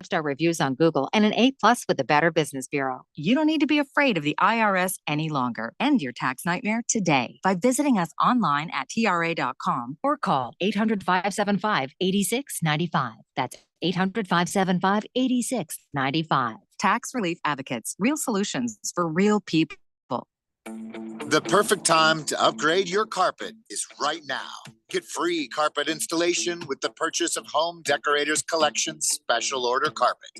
5-star reviews on Google, and an A+ with the Better Business Bureau. You don't need to be afraid of the IRS any longer. End your tax nightmare today by visiting us online at TRA.com or call 800-575-8695. That's 800-575-8695. Tax Relief Advocates, real solutions for real people. The perfect time to upgrade your carpet is right now. Get free carpet installation with the purchase of Home Decorators Collection Special Order Carpet.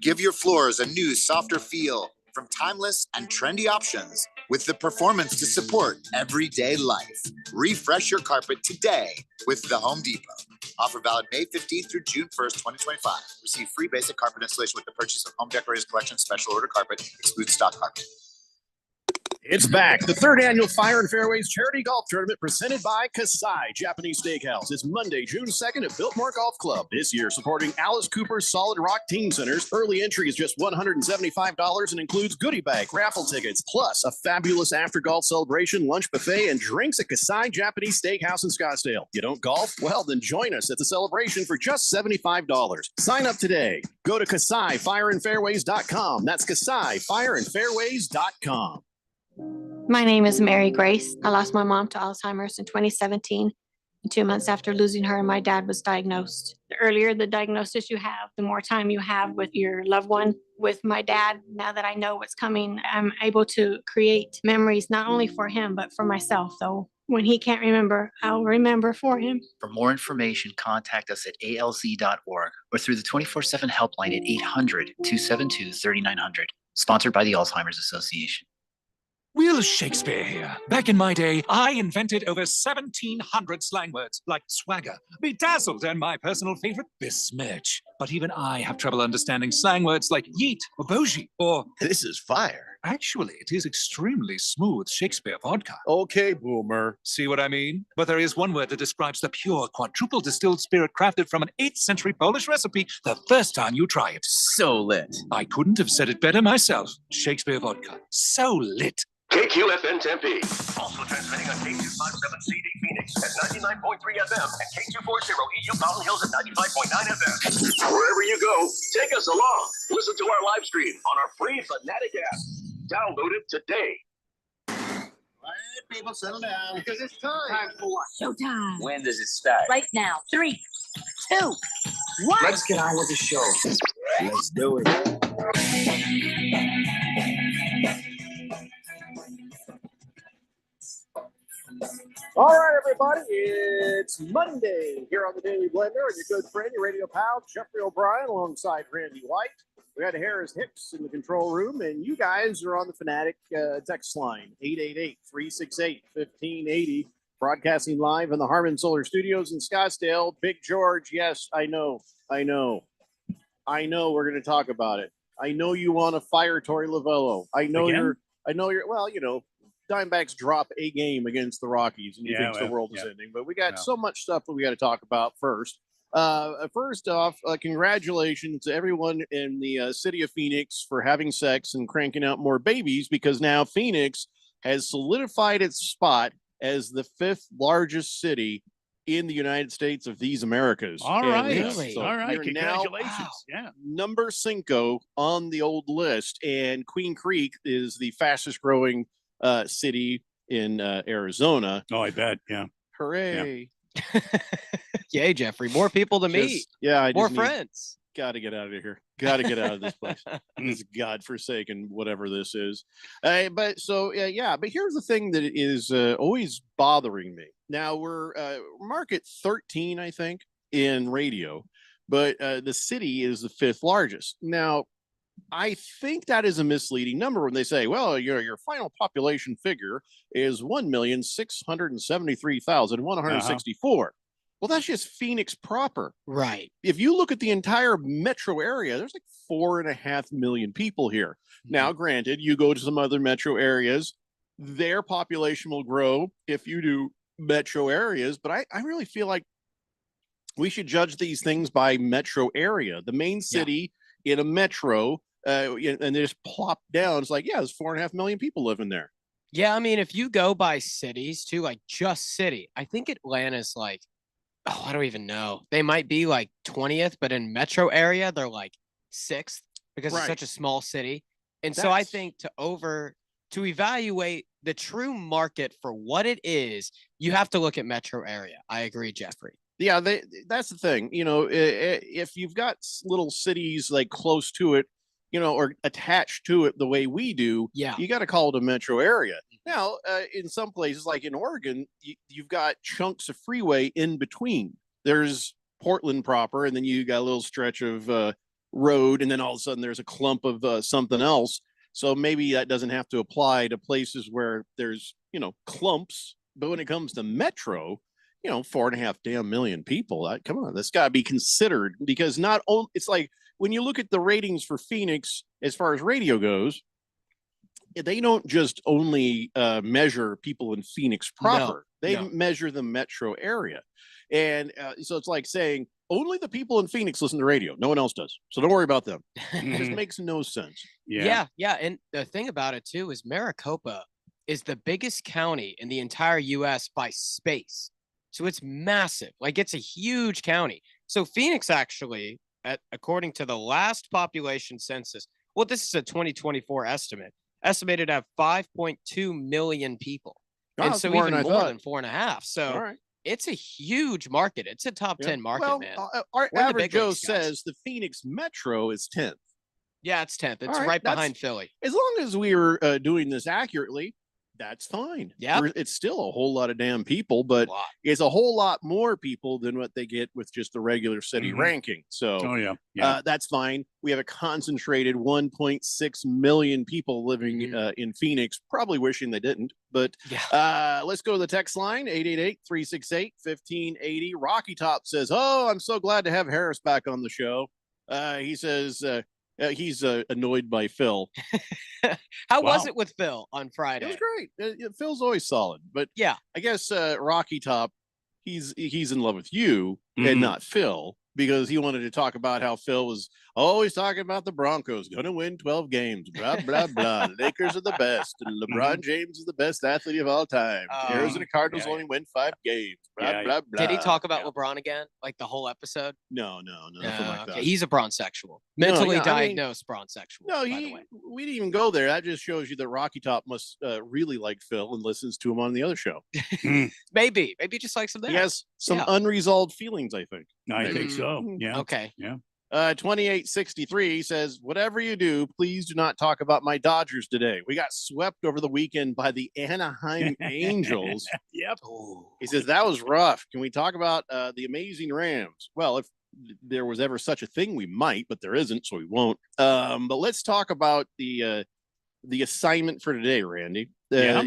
Give your floors a new, softer feel from timeless and trendy options with the performance to support everyday life. Refresh your carpet today with the Home Depot. Offer valid May 15th through June 1st, 2025. Receive free basic carpet installation with the purchase of Home Decorators Collection Special Order Carpet. Excludes stock carpet. It's back. The third annual Fire and Fairways Charity Golf Tournament presented by Kasai Japanese Steakhouse is Monday, June 2nd at Biltmore Golf Club. This year, supporting Alice Cooper's Solid Rock Teen Centers. Early entry is just $175 and includes goodie bag, raffle tickets, plus a fabulous after-golf celebration, lunch buffet, and drinks at Kasai Japanese Steakhouse in Scottsdale. You don't golf? Well, then join us at the celebration for just $75. Sign up today. Go to KasaiFireandFairways.com. That's KasaiFireandFairways.com. My name is Mary Grace. I lost my mom to Alzheimer's in 2017. And 2 months after losing her, my dad was diagnosed. The earlier the diagnosis you have, the more time you have with your loved one. With my dad, now that I know what's coming, I'm able to create memories not only for him, but for myself. So when he can't remember, I'll remember for him. For more information, contact us at alz.org or through the 24/7 helpline at 800-272-3900. Sponsored by the Alzheimer's Association. Will Shakespeare here. Back in my day, I invented over 1,700 slang words like swagger, bedazzled, and my personal favorite, besmirch. But even I have trouble understanding slang words like yeet or bougie or This is fire. actually, it is extremely smooth Shakespeare vodka. Okay, boomer. See what I mean? But there is one word that describes the pure quadruple distilled spirit crafted from an 8th century Polish recipe the first time you try it. So lit. I couldn't have said it better myself. Shakespeare vodka. So lit. KQFN Tempe. Also transmitting on K257CD Phoenix at 99.3 FM and K240 EU Mountain Hills at 95.9 FM. Wherever you go, take us along. Listen to our live stream on our free Fanatic app. Download it today. All right, people, settle down. Because it's time for what? Showtime. When does it start? Right now. 3, 2, 1. Let's get on with the show. Let's do it. All right, everybody. It's Monday here on the Daily Blender, and your good friend, your radio pal, Jeffrey O'Brien, alongside Randy White. We got Harris Hicks in the control room, and you guys are on the Fanatic text line, 888-368-1580, broadcasting live in the Harman Solar Studios in Scottsdale. Big George, yes, I know we're going to talk about it. I know you want to fire Torey Lovello. I know you're, well, you know, Diamondbacks drop a game against the Rockies, and you think the world is ending. But we got so much stuff that we got to talk about first. First off, congratulations to everyone in the city of Phoenix for having sex and cranking out more babies, because now Phoenix has solidified its spot as the 5th largest city in the United States of these Americas. All right. Really? So all right. Congratulations. Now, number 5 on the old list, and Queen Creek is the fastest growing city in Arizona. Oh, I bet. Yeah. Hooray. Yeah. Yay, Jeffrey. More people to meet. Yeah. More friends. Got to get out of here. Got to get out of this place. This godforsaken whatever this is. But here's the thing that is always bothering me. Now we're market 13, I think, in radio, but the city is the 5th largest. Now, I think that is a misleading number when they say, well, your final population figure is 1,673,164. Well, that's just Phoenix proper. Right. If you look at the entire metro area, there's like 4.5 million people here. Now, granted, you go to some other metro areas, their population will grow if you do metro areas. But I really feel like we should judge these things by metro area. The main city in a metro, and they just plop down. It's like, there's 4.5 million people living there. Yeah, I mean, if you go by cities too, like just city, I think Atlanta's like, I don't even know. They might be like 20th, but in metro area, they're like 6th because Right. it's such a small city. And so I That's- think to evaluate the true market for what it is, you have to look at metro area. I agree, Jeffrey. Yeah, that's the thing. If you've got little cities like close to it, or attached to it the way we do, Yeah. you got to call it a metro area. Now, in some places, like in Oregon, you've got chunks of freeway in between. There's Portland proper, and then you got a little stretch of road, and then all of a sudden there's a clump of something else. So maybe that doesn't have to apply to places where there's clumps. But when it comes to metro, 4.5 damn million people. Come on, that's got to be considered, because not only it's like when you look at the ratings for Phoenix as far as radio goes, they don't just only measure people in Phoenix proper. They no. measure the metro area. And so it's like saying only the people in Phoenix listen to radio. No one else does. So don't worry about them. It just makes no sense. Yeah. And the thing about it too is Maricopa is the biggest county in the entire US by space. So it's massive. Like, it's a huge county. So Phoenix actually, according to the last population census, well, this is a 2024 estimate, estimated to have 5.2 million people. Oh, and so more even than I more thought. than 4.5. So All right. it's a huge market. It's a top 10 market, well, man. Our We're in the average big Joe leagues, guys. says the Phoenix Metro is 10th. Yeah, it's 10th. It's All right, right that's- behind Philly. As long as we were doing this accurately, that's fine. Yep. It's still a whole lot of damn people, but Lot. it's a whole lot more people than what they get with just the regular city Mhm. ranking. So Oh yeah. that's fine. We have a concentrated 1.6 million people living in Phoenix, probably wishing they didn't. But Yeah. let's go to the text line, 888-368-1580. Rocky Top says, "Oh, I'm so glad to have Harris back on the show." He says he's annoyed by Phil. How was Wow. it with Phil on Friday? It was great. Phil's always solid, but Yeah. I guess Rocky Top, he's in love with you Mhm. and not Phil, because he wanted to talk about how Phil was always talking about the Broncos going to win 12 games, blah blah blah. Lakers are the best, and LeBron James is the best athlete of all time. Oh, Arizona Cardinals yeah, only win 5 games, blah Yeah, blah blah. Did he talk about Yeah. LeBron again? Like the whole episode? No, nothing like okay. that. He's a bronsexual. No, Mentally yeah, I mean- diagnosed bronzexual. No, by the way. we didn't even go there. That just shows you that Rocky Top must really like Phil and listens to him on the other show. Maybe he just likes him there. He has some Yeah. unresolved feelings, I think. I think Mm. so. Yeah. Okay. 2863 says, "Whatever you do, please do not talk about my Dodgers today. We got swept over the weekend by the Anaheim Angels." Yep. He says, "That was rough. Can we talk about the amazing Rams?" Well, if there was ever such a thing, we might, but there isn't, so we won't. But let's talk about the assignment for today, Randy. Yeah.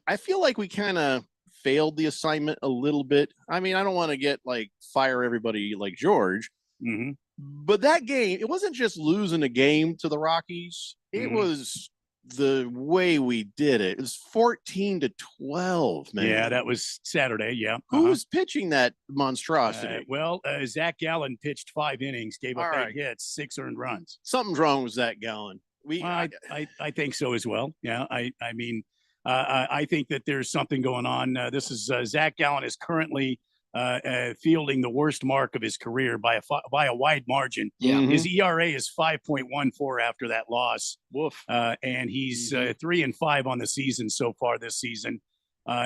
I feel like we kind of failed the assignment a little bit. I mean, I don't want to get like fire everybody like George, hmm but that game, it wasn't just losing a game to the Rockies. It Mhm. was the way we did it. It was 14-12, man. Yeah, that was Saturday. Yeah. Who was pitching that monstrosity? Zach Gallen pitched 5 innings, gave up All 8 right. hits, 6 earned runs. Something's wrong with Zach Gallen. I think so as well. Yeah. I mean, I think that there's something going on. This is Zach Gallen is currently fielding the worst mark of his career by a wide margin. Yeah. Mhm. His ERA is 5.14 after that loss. Woof. And he's 3-5 on the season so far this season.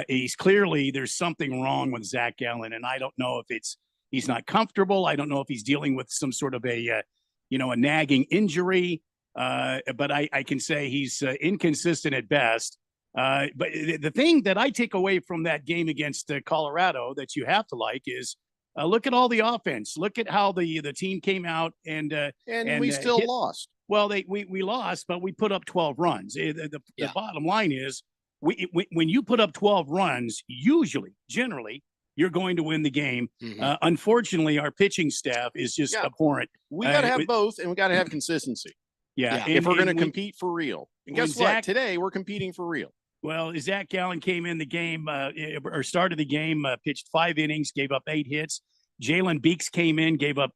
He's clearly, there's something wrong with Zach Gallen, and I don't know if he's not comfortable. I don't know if he's dealing with some sort of a nagging injury. But I can say he's inconsistent at best. But the thing that I take away from that game against Colorado that you have to like is look at all the offense. Look at how the team came out and we still hit- lost. Well, we lost, but we put up 12 runs. The bottom line is, when you put up 12 runs, generally, you're going to win the game. Mhm. Unfortunately, our pitching staff is just Yeah. abhorrent. We got to have with- both, and we got to have consistency Yeah. if we're going to and we- compete for real. And when guess what? Zach- Today we're competing for real. Well, Zach Gallen came in the game or started the game, pitched 5 innings, gave up 8 hits. Jalen Beeks came in, gave up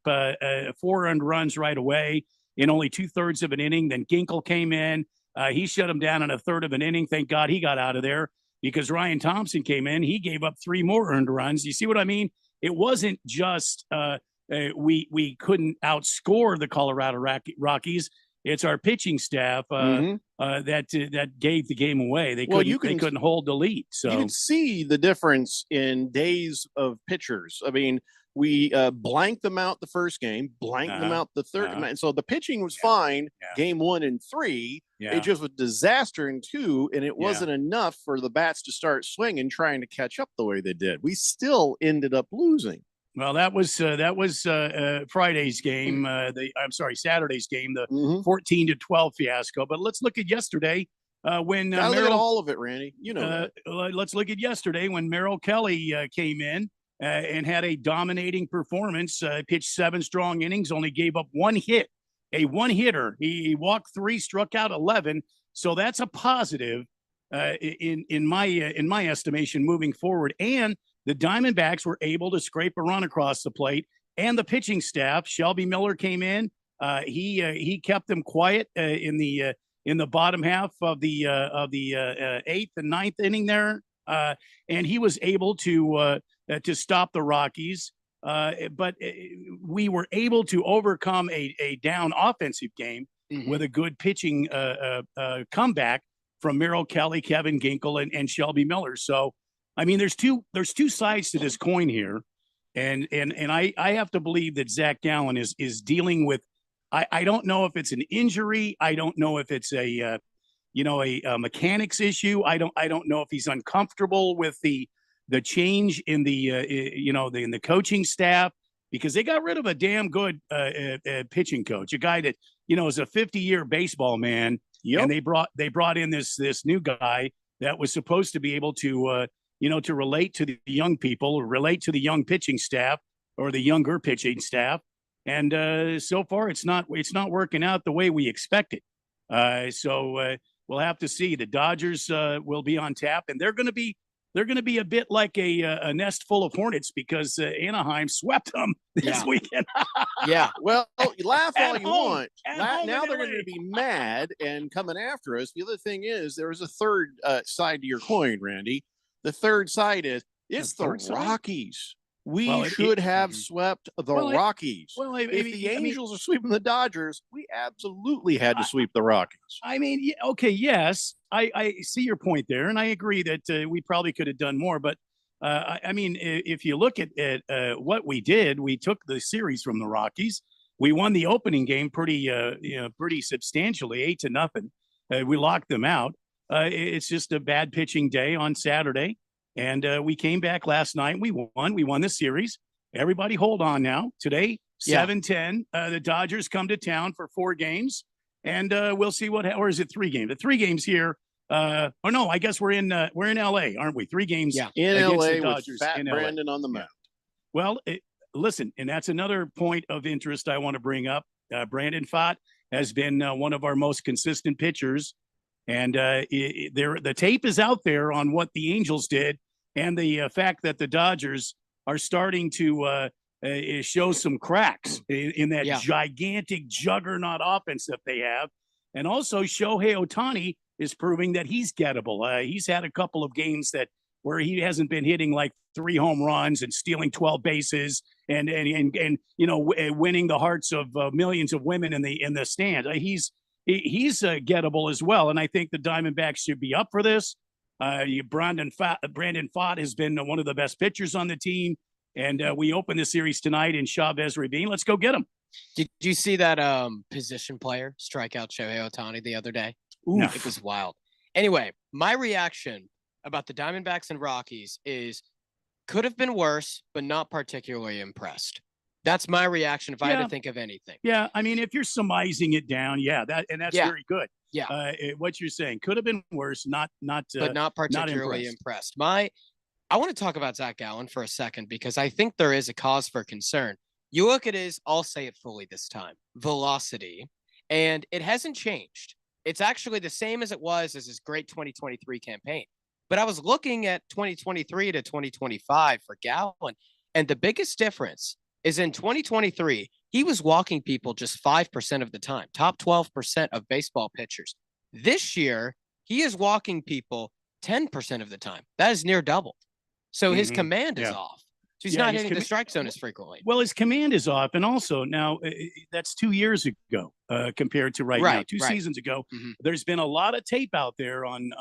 4 earned runs right away in only 2/3 of an inning. Then Ginkel came in. He shut him down in 1/3 of an inning. Thank God he got out of there, because Ryan Thompson came in. He gave up 3 more earned runs. You see what I mean? It wasn't just we couldn't outscore the Colorado Rockies. It's our pitching staff that gave the game away. They couldn't hold the lead. So you can see the difference in days of pitchers. I mean, we blanked them out the first game, blanked them out the third. And so the pitching was fine game 1 and 3. It just was disaster in 2, and it wasn't enough for the bats to start swinging, trying to catch up the way they did. We still ended up losing. Well, that was Friday's game. Saturday's game, the 14-12 fiasco. But let's look at yesterday when look at all of it, Randy. You know, let's look at yesterday when Merrill Kelly came in and had a dominating performance. Pitched 7 strong innings, only gave up 1 hit, a 1-hitter. He walked 3, struck out 11. So that's a positive in my estimation moving forward. And the Diamondbacks were able to scrape a run across the plate, and the pitching staff. Shelby Miller came in. He kept them quiet in the bottom half of the 8th and 9th inning there, and he was able to stop the Rockies. But we were able to overcome a down offensive game with a good pitching comeback from Merrill Kelly, Kevin Ginkel, and Shelby Miller. So. I mean, there's two sides to this coin here, and I have to believe that Zach Gallen is dealing with. I don't know if it's an injury. I don't know if it's a mechanics issue. I don't know if he's uncomfortable with the change in in the coaching staff, because they got rid of a damn good pitching coach, a guy that is a 50-year baseball man, and they brought in this new guy that was supposed to be able to. To relate to the young people, or relate to the young pitching staff, or the younger pitching staff. And so far, it's not working out the way we expected. So we'll have to see. The Dodgers will be on tap, and they're going to be a bit like a nest full of hornets, because Anaheim swept them this weekend. Well, you laugh all you want. Now they're going to be mad and coming after us. The other thing is, there was a third side to your coin, Randy. The third side is it's the Rockies. We should have swept the Rockies. If the Angels are sweeping the Dodgers, we absolutely had to sweep the Rockies. I mean, okay, yes, I see your point there, and I agree that we probably could have done more. But I mean, if you look at what we did, we took the series from the Rockies. We won the opening game pretty substantially, 8-0. We locked them out. It's just a bad pitching day on Saturday. And we came back last night. We won the series. Everybody hold on now. Today, 7-10. The Dodgers come to town for 4 games. And we'll see or is it 3 games? The 3 games here. No, I guess we're in LA, aren't we? 3 games in LA with Fat Brandon on the mound. Well, listen, and that's another point of interest I want to bring up. Brandon Pfaadt has been one of our most consistent pitchers. And the tape is out there on what the Angels did, and the fact that the Dodgers are starting to show some cracks in that gigantic juggernaut offense that they have. And also Shohei Ohtani is proving that he's gettable. He's had a couple of games where he hasn't been hitting like 3 home runs and stealing 12 bases and winning the hearts of millions of women in the stands. He's gettable as well, and I think the Diamondbacks should be up for this. Brandon Pfaadt has been one of the best pitchers on the team, and we open the series tonight in Chavez Ravine. Let's go get him. Did you see that position player strike out Shohei Ohtani the other day? No. It was wild. Anyway, my reaction about the Diamondbacks and Rockies is could have been worse, but not particularly impressed. That's my reaction if I had to think of anything. Yeah, I mean, if you're surmising it down, that's very good. Yeah, what you're saying could have been worse, but not particularly impressed. I want to talk about Zach Gallen for a second, because I think there is a cause for concern. You look at I'll say it fully this time, velocity, and it hasn't changed. It's actually the same as it was as his great 2023 campaign. But I was looking at 2023 to 2025 for Gallen, and the biggest difference is in 2023, he was walking people just 5% of the time, top 12% of baseball pitchers. This year, he is walking people 10% of the time. That is near double. So his command is off. So he's Yeah, not he's hitting the commi- strike zone as frequently. Well, his command is off, and also now that's 2 years ago compared to right now. Right, Two right. seasons ago, Mhm. there's been a lot of tape out there on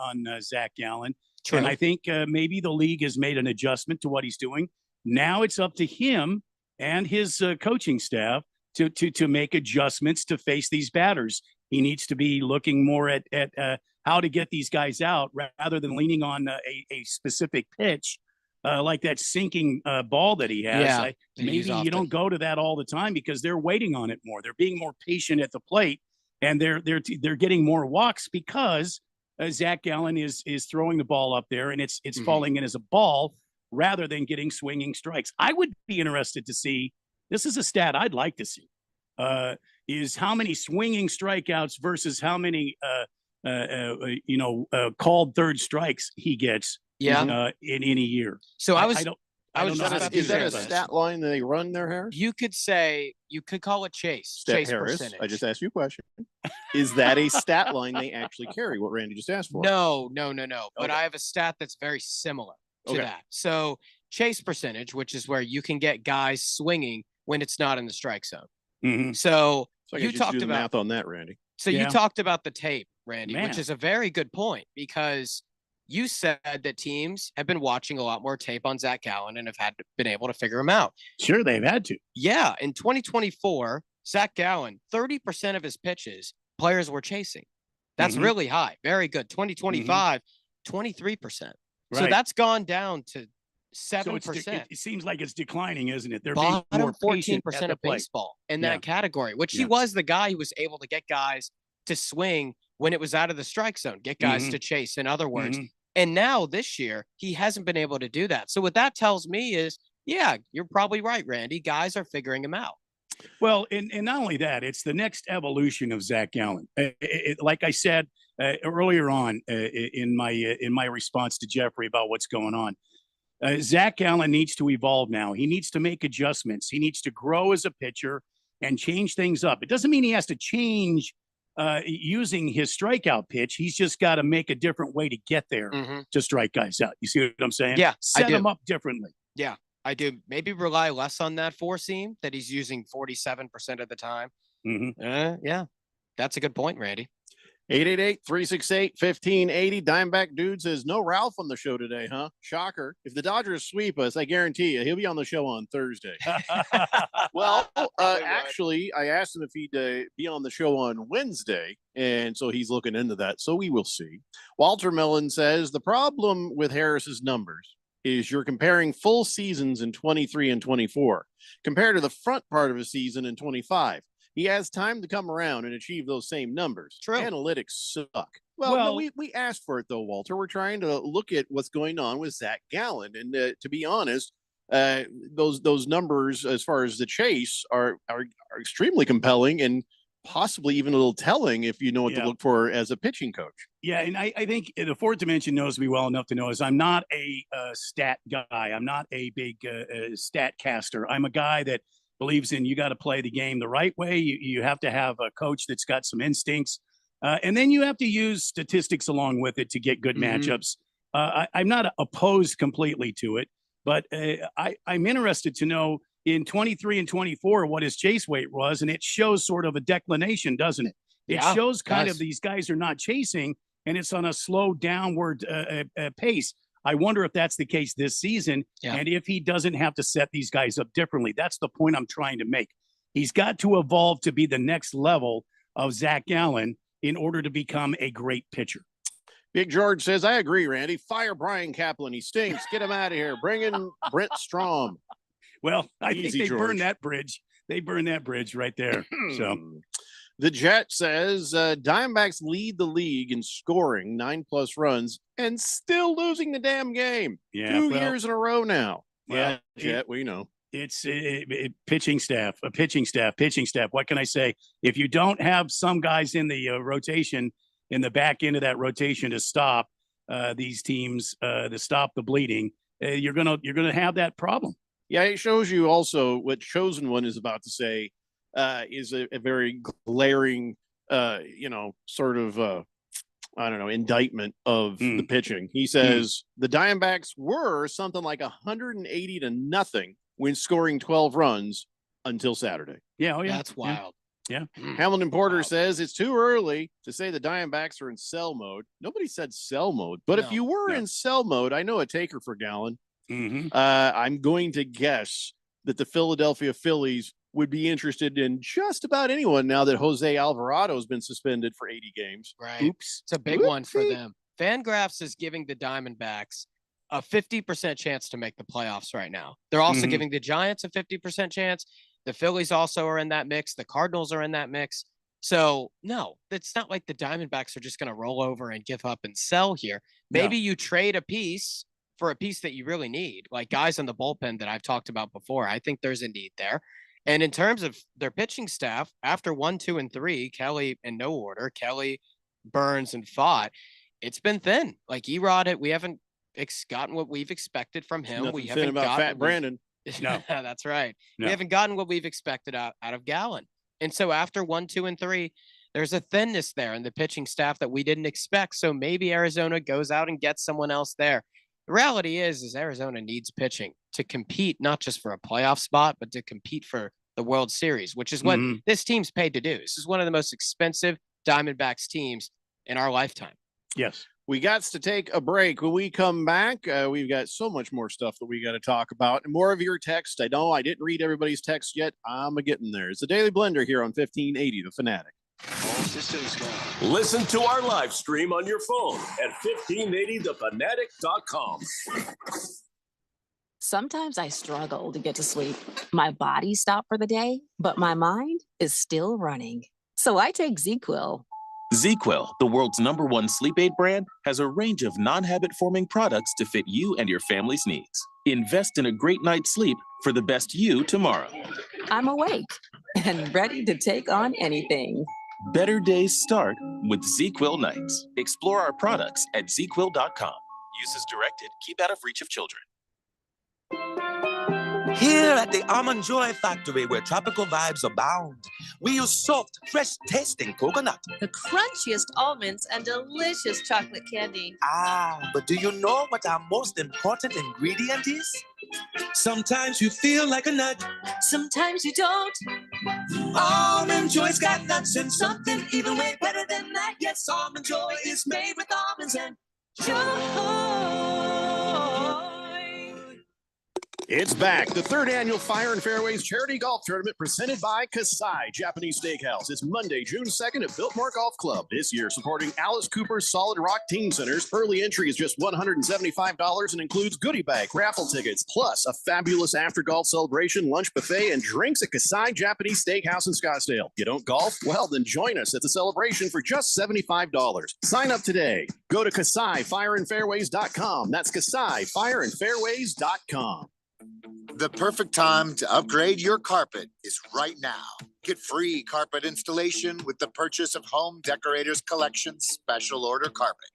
Zach Gallen, True. and I think maybe the league has made an adjustment to what he's doing. Now it's up to him and his coaching staff to make adjustments to face these batters. He needs to be looking more at how to get these guys out rather than leaning on a specific pitch. Like that sinking ball that he has. Yeah, that he Maybe used you often. don't go to that all the time because they're waiting on it more. They're being more patient at the plate, and they're getting more walks because Zach Gallen is throwing the ball up there and it's falling in as a ball rather than getting swinging strikes. I would be interested to see. This is a stat I'd like to see. Is how many swinging strikeouts versus how many called third strikes he gets. Yeah. In a year. So I was don't was know just how to about do to Is that share a this. stat line they run there, Harris? You could call it chase. Stat Chase Harris, percentage. I just asked you a question. Is that a stat line they actually carry? What Randy just asked for? No. But Okay. I have a stat that's very similar to Okay. that. So chase percentage, which is where you can get guys swinging when it's not in the strike zone. Mhm. So So I you could just talked do the about math on that, Randy. So Yeah. you talked about the tape, Randy, Man. which is a very good point because you said that teams have been watching a lot more tape on Zach Gallen and have been able to figure him out. Sure, they've had to. Yeah, in 2024, Zach Gallen, 30% of his pitches, players were chasing. That's Mhm. really high. Very good. 2025, 23%. So Right. that's gone down to So 7%. it seems like it's declining, isn't it? They're being more Bottom patient 14% at the of plate. baseball in Yeah. that category, which he Yeah. was the guy who was able to get guys to swing when it was out of the strike zone, get guys Mhm. to chase, in other words. Mhm. And now this year, he hasn't been able to do that. So what that tells me is, yeah, you're probably right, Randy. Guys are figuring him out. Well, and not only that, it's the next evolution of Zach Gallen. Like I said earlier on in my response to Jeffrey about what's going on, Zach Gallen needs to evolve now. He needs to make adjustments. He needs to grow as a pitcher and change things up. It doesn't mean he has to change using his strikeout pitch. He's just got to make a different way to get there to strike guys out. You see what I'm saying? Yeah, I set do. them up differently. Yeah, I do. Maybe rely less on that four seam that he's using 47% of the time. Mhm. Yeah, that's a good point, Randy. 888-368-1580. Dimeback Dude says, no Ralph on the show today, huh? Shocker. If the Dodgers sweep us, I guarantee you, he'll be on the show on Thursday. Well, actually, I asked him if he'd be on the show on Wednesday, and so he's looking into that. So we will see. Walter Mellon says, the problem with Harris's numbers is you're comparing full seasons in 23 and 24 compared to the front part of a season in 25. He has time to come around and achieve those same numbers. True. Analytics suck. Well, no, we asked for it though, Walter. We're trying to look at what's going on with Zach Gallen, and to be honest, those numbers as far as the chase are extremely compelling and possibly even a little telling if you know what to look for as a pitching coach. Yeah, and I think the fourth dimension knows me well enough to know is I'm not a stat guy. I'm not a big stat caster. I'm a guy that believes in you got to play the game the right way. You have to have a coach that's got some instincts. And then you have to use statistics along with it to get good matchups. I'm not opposed completely to it, but I'm interested to know in 23 and 24 what his chase weight was, and it shows sort of a declination, doesn't it? It shows kind of these guys are not chasing, and it's on a slow downward pace. I wonder if that's the case this season, and if he doesn't have to set these guys up differently. That's the point I'm trying to make. He's got to evolve to be the next level of Zach Gallen in order to become a great pitcher. Big George says, I agree, Randy. Fire Brian Kaplan. He stinks. Get him out of here. Bring in Brent Strom. Well, I think Easy, they George. burned that bridge. They burned that bridge right there. So the Jet says Diamondbacks lead the league in scoring 9+ runs and still losing the damn game. Yeah, 2 well, years in a row now. well, Jet, we know. It's pitching staff. What can I say? If you don't have some guys in the rotation, in the back end of that rotation to stop these teams, to stop the bleeding, you're gonna have that problem. Yeah, it shows you also what Chosen One is about to say is a very glaring, sort of I don't know, indictment of the pitching. He says the Diamondbacks were something like 180-0 when scoring 12 runs until Saturday. Yeah, That's wild. Yeah. Hamilton Porter says it's too early to say the Diamondbacks are in sell mode. Nobody said sell mode, but if No. you were in sell mode, I know a taker for Gallon. Mm-hmm. I'm going to guess that the Philadelphia Phillies would be interested in just about anyone now that Jose Alvarado has been suspended for 80 games. Right. Oops. It's a big one for Oopsie. them. Fangraphs is giving the Diamondbacks a 50% chance to make the playoffs right now. They're also giving the Giants a 50% chance. The Phillies also are in that mix. The Cardinals are in that mix. So, no, it's not like the Diamondbacks are just going to roll over and give up and sell here. Maybe you trade a piece for a piece that you really need, like guys in the bullpen that I've talked about before. I think there's a need there. And in terms of their pitching staff, after 1, 2, and 3, Kelly in no order, Kelly, Burns, and Fott, it's been thin. Like Erod, we haven't gotten what we've expected from him. Nothing We thin haven't about gotten Fat Brandon. No. That's right. No. We haven't gotten what we've expected out of Gallon. And so after 1, 2, and 3, there's a thinness there in the pitching staff that we didn't expect. So maybe Arizona goes out and gets someone else there. The reality is Arizona needs pitching to compete, not just for a playoff spot, but to compete for the World Series, which is what this team's paid to do. This is one of the most expensive Diamondbacks teams in our lifetime. Yes. We got to take a break. When we come back, we've got so much more stuff that we got to talk about. And more of your text. I know I didn't read everybody's text yet. I'm getting there. It's the Daily Blender here on 1580 The Fanatic. All systems go. Listen to our live stream on your phone at 1580thefanatic.com. Sometimes I struggle to get to sleep. My body stopped for the day, but my mind is still running. So I take ZzzQuil. ZzzQuil, the world's #1 sleep aid brand, has a range of non-habit-forming products to fit you and your family's needs. Invest in a great night's sleep for the best you tomorrow. I'm awake and ready to take on anything. Better days start with ZzzQuil nights. Explore our products at ZzzQuil.com. Use as directed. Keep out of reach of children. Here at the Almond Joy Factory, where tropical vibes abound, we use soft, fresh-tasting coconut. The crunchiest almonds and delicious chocolate candy. But do you know what our most important ingredient is? Sometimes you feel like a nut. Sometimes you don't. Almond Joy's got nuts and something even way better than that. Yes, Almond Joy is made with almonds and joy. It's back. The 3rd annual Fire and Fairways Charity Golf Tournament presented by Kasai Japanese Steakhouse. It's Monday, June 2nd at Biltmore Golf Club. This year, supporting Alice Cooper's Solid Rock Teen Centers. Early entry is just $175 and includes goodie bag, raffle tickets, plus a fabulous after-golf celebration, lunch buffet, and drinks at Kasai Japanese Steakhouse in Scottsdale. You don't golf? Well, then join us at the celebration for just $75. Sign up today. Go to KasaiFireandFairways.com. That's KasaiFireandFairways.com. The perfect time to upgrade your carpet is right now. Get free carpet installation with the purchase of Home Decorators Collection Special Order Carpet.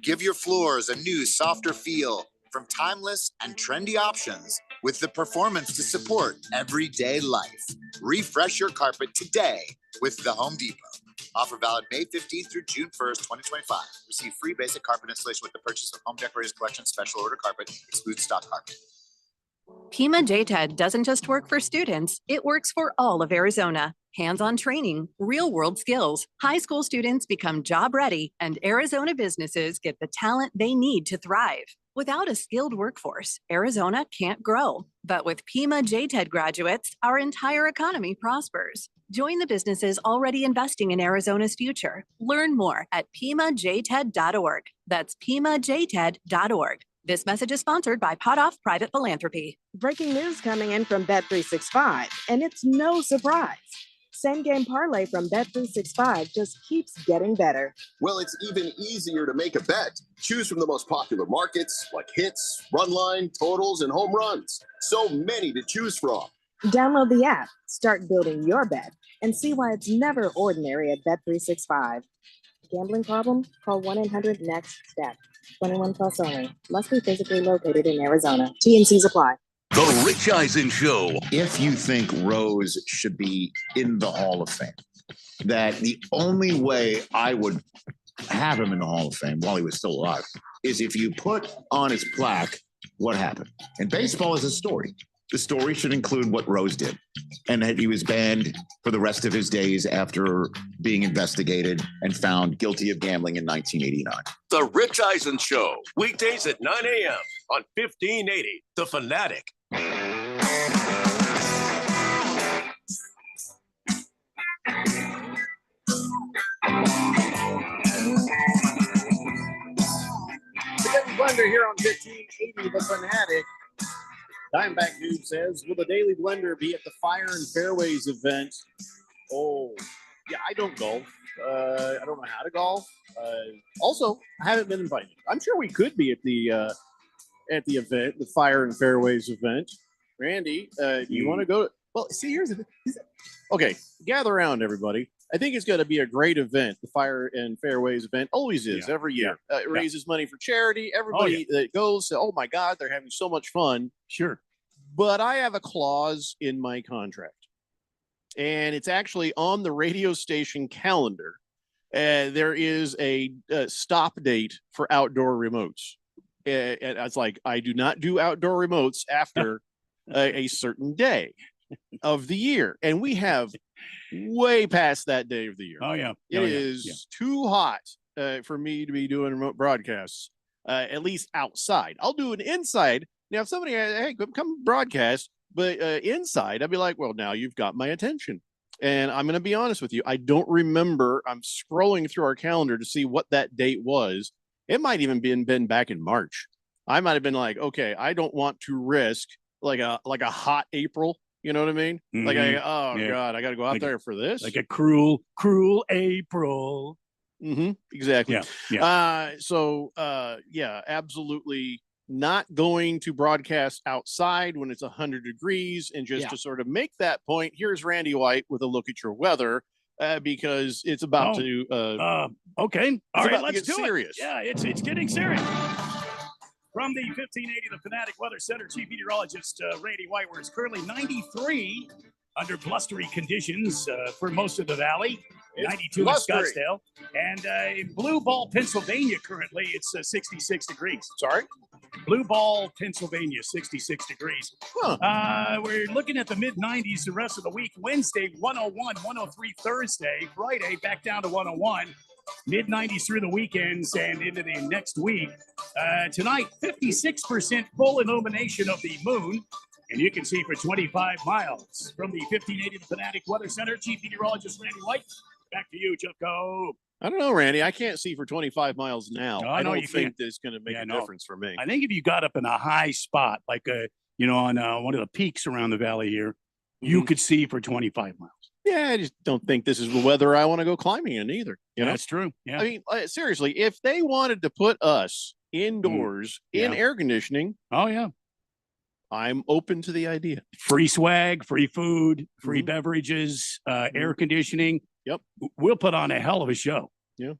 Give your floors a new, softer feel from timeless and trendy options with the performance to support everyday life. Refresh your carpet today with the Home Depot. Offer valid May 15th through June 1st, 2025. Receive free basic carpet installation with the purchase of Home Decorators Collection Special Order Carpet. Excludes stock carpet. Pima JTED doesn't just work for students, it works for all of Arizona. Hands-on training, real-world skills, high school students become job-ready, and Arizona businesses get the talent they need to thrive. Without a skilled workforce, Arizona can't grow. But with Pima JTED graduates, our entire economy prospers. Join the businesses already investing in Arizona's future. Learn more at PimaJTED.org. That's PimaJTED.org. This message is sponsored by Potoff Private Philanthropy. Breaking news coming in from Bet365, and it's no surprise. Same game parlay from Bet365 just keeps getting better. Well, it's even easier to make a bet. Choose from the most popular markets like hits, run line, totals, and home runs. So many to choose from. Download the app, start building your bet, and see why it's never ordinary at Bet365. Gambling problem? Call 1-800-NEXT-STEP. 21 plus only. Must be physically located in Arizona. T&Cs apply. The Rich Eisen Show. If you think Rose should be in the Hall of Fame, that the only way I would have him in the Hall of Fame while he was still alive is if you put on his plaque what happened. And baseball is a story. The story should include what Rose did and that he was banned for the rest of his days after being investigated and found guilty of gambling in 1989. The Rich Eisen Show, weekdays at 9 a.m. on 1580, The Fanatic. Blender here on 1580, The Fanatic. Dimeback Dude says, will the Daily Blender be at the Fire and Fairways event? Oh, yeah, I don't golf. I don't know how to golf. Also, I haven't been invited. I'm sure we could be at the event, the Fire and Fairways event. Randy, do you want to go? Well, see, here's the thing. Okay, gather around, everybody. I think it's going to be a great event. The Fire and Fairways event always is every year. It raises money for charity. Everybody that goes, oh my God, they're having so much fun. Sure. But I have a clause in my contract, and it's actually on the radio station calendar. There is a stop date for outdoor remotes. And it's like, I do not do outdoor remotes after a certain day of the year. And we have way past that day of the year. Oh, yeah. It is too hot for me to be doing remote broadcasts, at least outside. I'll do an inside. Now, if somebody, hey, come broadcast, but inside, I'd be like, well, now you've got my attention. And I'm going to be honest with you. I don't remember. I'm scrolling through our calendar to see what that date was. It might even been back in March. I might have been like, okay, I don't want to risk like a hot April. You know what I mean? Mm-hmm. Like, God, I got to go out there for this. Like a cruel April. Mm-hmm. Exactly. Yeah. So, absolutely not going to broadcast outside when it's 100 degrees. And just to sort of make that point, here's Randy White with a look at your weather because it's about to. Okay. All right, let's do serious. It. Yeah, it's getting serious. From the 1580, the Fanatic Weather Center, Chief Meteorologist Randy White, where it's currently 93 under blustery conditions for most of the valley. It's 92 blustery. in Scottsdale. And in Blue Ball, Pennsylvania, currently it's 66 degrees. Sorry? Blue Ball, Pennsylvania, 66 degrees. Huh. We're looking at the mid-90s the rest of the week. Wednesday, 101, 103 Thursday. Friday, back down to 101. Mid-90s through the weekends and into the next week. Tonight, 56% full illumination of the moon. And you can see for 25 miles. From the 1580 The Fanatic Weather Center, Chief Meteorologist Randy White. Back to you, Chucko. I don't know, Randy. I can't see for 25 miles now. No, I know don't you think can't. that's going to make a difference for me. I think if you got up in a high spot, like on one of the peaks around the valley here, you could see for 25 miles. Yeah, I just don't think this is the weather I want to go climbing in either. You know? That's true. Yeah. I mean, seriously, if they wanted to put us indoors in air conditioning, I'm open to the idea. Free swag, free food, free beverages, air conditioning. Yep. We'll put on a hell of a show. Yeah.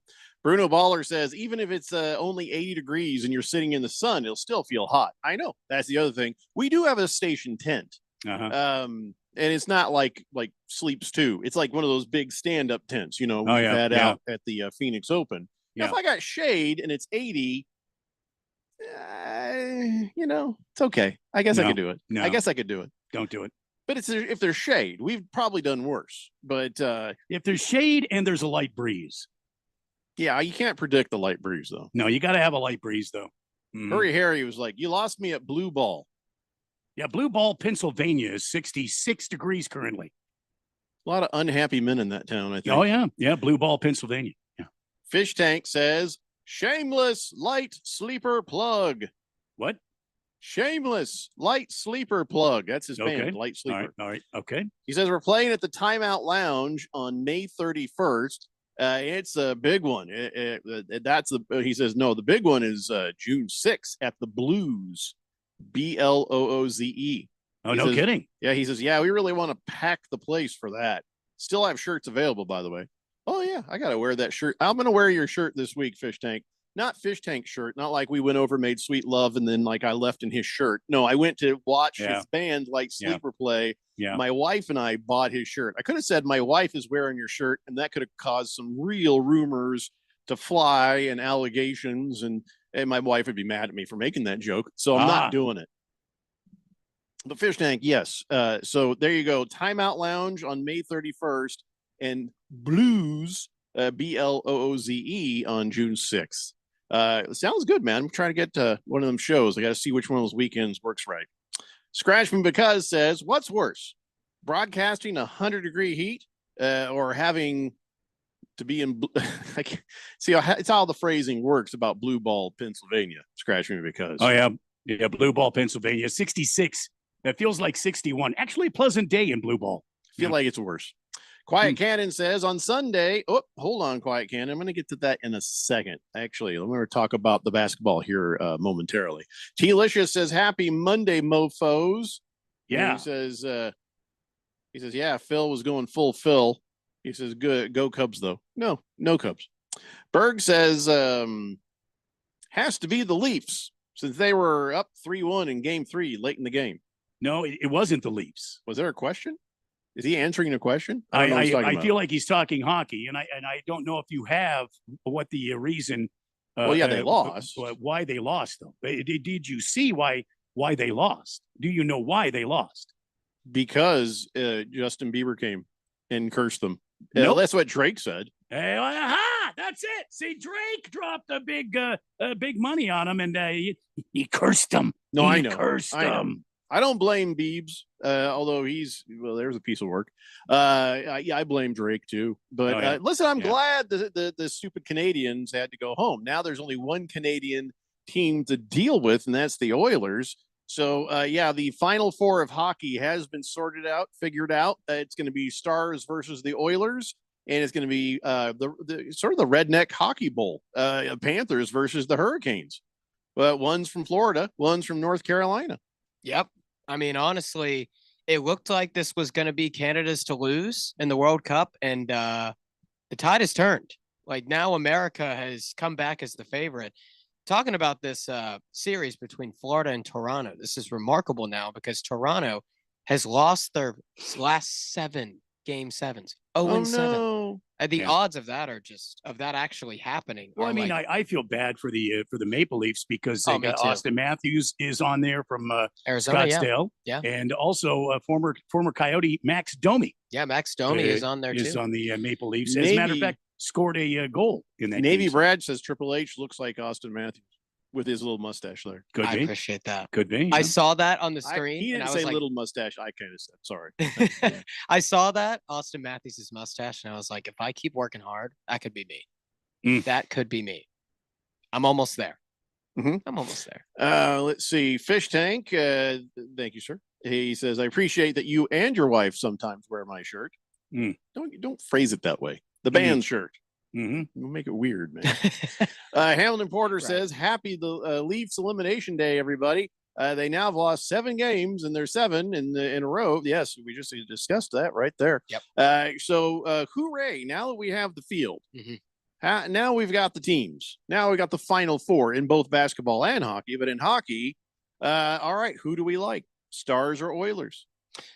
Bruno Baller says, even if it's only 80 degrees and you're sitting in the sun, it'll still feel hot. I know. That's the other thing. We do have a station tent. And it's not like Sleeps 2. It's like one of those big stand-up tents, we've had out at the Phoenix Open. If I got shade and it's 80, it's okay. I guess I could do it. No. I guess I could do it. Don't do it. But if there's shade, we've probably done worse. But if there's shade and there's a light breeze. Yeah, you can't predict the light breeze, though. No, you got to have a light breeze, though. Hurry Harry was like, you lost me at Blue Ball. Yeah, Blue Ball, Pennsylvania is 66 degrees currently. A lot of unhappy men in that town, I think. Oh, yeah. Yeah, Blue Ball, Pennsylvania. Yeah. Fish Tank says, shameless light sleeper plug. What? Shameless light sleeper plug. That's his band, Light Sleeper. All right. Okay. He says, we're playing at the Timeout Lounge on May 31st. It's a big one. He says, no, the big one is June 6th at the Blues. BLOOZE. Oh, no kidding. Yeah, he says, we really want to pack the place for that. Still have shirts available, by the way. Oh, yeah, I got to wear that shirt. I'm going to wear your shirt this week, Fish Tank. Not Fish Tank shirt. Not like we went over, made sweet love, and then like I left in his shirt. No, I went to watch his band, Light Sleeper, play. Yeah. My wife and I bought his shirt. I could have said my wife is wearing your shirt, and that could have caused some real rumors to fly and allegations, and my wife would be mad at me for making that joke. So I'm not doing it. The fish tank, yes. So there you go. Timeout Lounge on May 31st, and Blues, Blooze, on June 6th. Sounds good, man. I'm trying to get to one of them shows. I got to see which one of those weekends works right. Scratchman Because says, what's worse, broadcasting 100-degree heat or having to be in see it's how the phrasing works about Blue Ball, Pennsylvania. Scratchman Because. Oh, yeah. Blue Ball, Pennsylvania, 66. It feels like 61. Actually, a pleasant day in Blue Ball. Feel like it's worse. Quiet Cannon says on Sunday. Oh, hold on, Quiet Cannon. I'm going to get to that in a second. Actually, I'm going to talk about the basketball here momentarily. T-Licious says, happy Monday, mofos. Yeah. And he says, yeah, Phil was going full Phil. He says, good, go Cubs, though. No Cubs. Berg says, has to be the Leafs since they were up 3-1 in game 3 late in the game. No, it wasn't the Leafs. Was there a question? Is he answering a question? I feel like he's talking hockey, and I don't know if you have what the reason. They lost. Why they lost, though? Did you see why they lost? Do you know why they lost? Because Justin Bieber came and cursed them. Nope. That's what Drake said. Hey, aha! That's it. See, Drake dropped a big money on him, and he cursed them. No, I know. Cursed them. I don't blame Biebs, although there's a piece of work. I blame Drake too. But listen, I'm glad the stupid Canadians had to go home. Now there's only one Canadian team to deal with, and that's the Oilers. So the Final Four of hockey has been figured out. It's going to be Stars versus the Oilers, and it's going to be the sort of the redneck hockey bowl, Panthers versus the Hurricanes. But one's from Florida, one's from North Carolina. Yep. I mean, honestly, it looked like this was going to be Canada's to lose in the World Cup, and the tide has turned. Like, now America has come back as the favorite. Talking about this series between Florida and Toronto, this is remarkable now because Toronto has lost their last 7 game 7s. 0-7. No. And the odds of that actually happening. Well, I mean, I feel bad for the Maple Leafs because they got Austin Matthews is on there from Arizona, Scottsdale, yeah. And also former Coyote Max Domi. Yeah, Max Domi is on there too. Is on the Maple Leafs. As a matter of fact, scored a goal in that. Navy Brad says Triple H looks like Austin Matthews with his little mustache there. Could be. I appreciate that. Could be. I saw that on the screen. He didn't and I say was like, little mustache. I kind of said, sorry. I saw that Austin Matthews' mustache, and I was like, if I keep working hard, that could be me. That could be me. I'm almost there. Mm-hmm. I'm almost there. Let's see. Fish Tank. Thank you, sir. He says, I appreciate that you and your wife sometimes wear my shirt. Don't phrase it that way. The band shirt. We'll make it weird, man. Hamilton Porter says, happy the Leafs elimination day, everybody. They now have lost 7 games, and they're 7 in a row. Yes, we just discussed that right there. Yep. So hooray. Now that we have the field, now we've got the teams. Now we got the Final Four in both basketball and hockey. But in hockey, all right, who do we like? Stars or Oilers?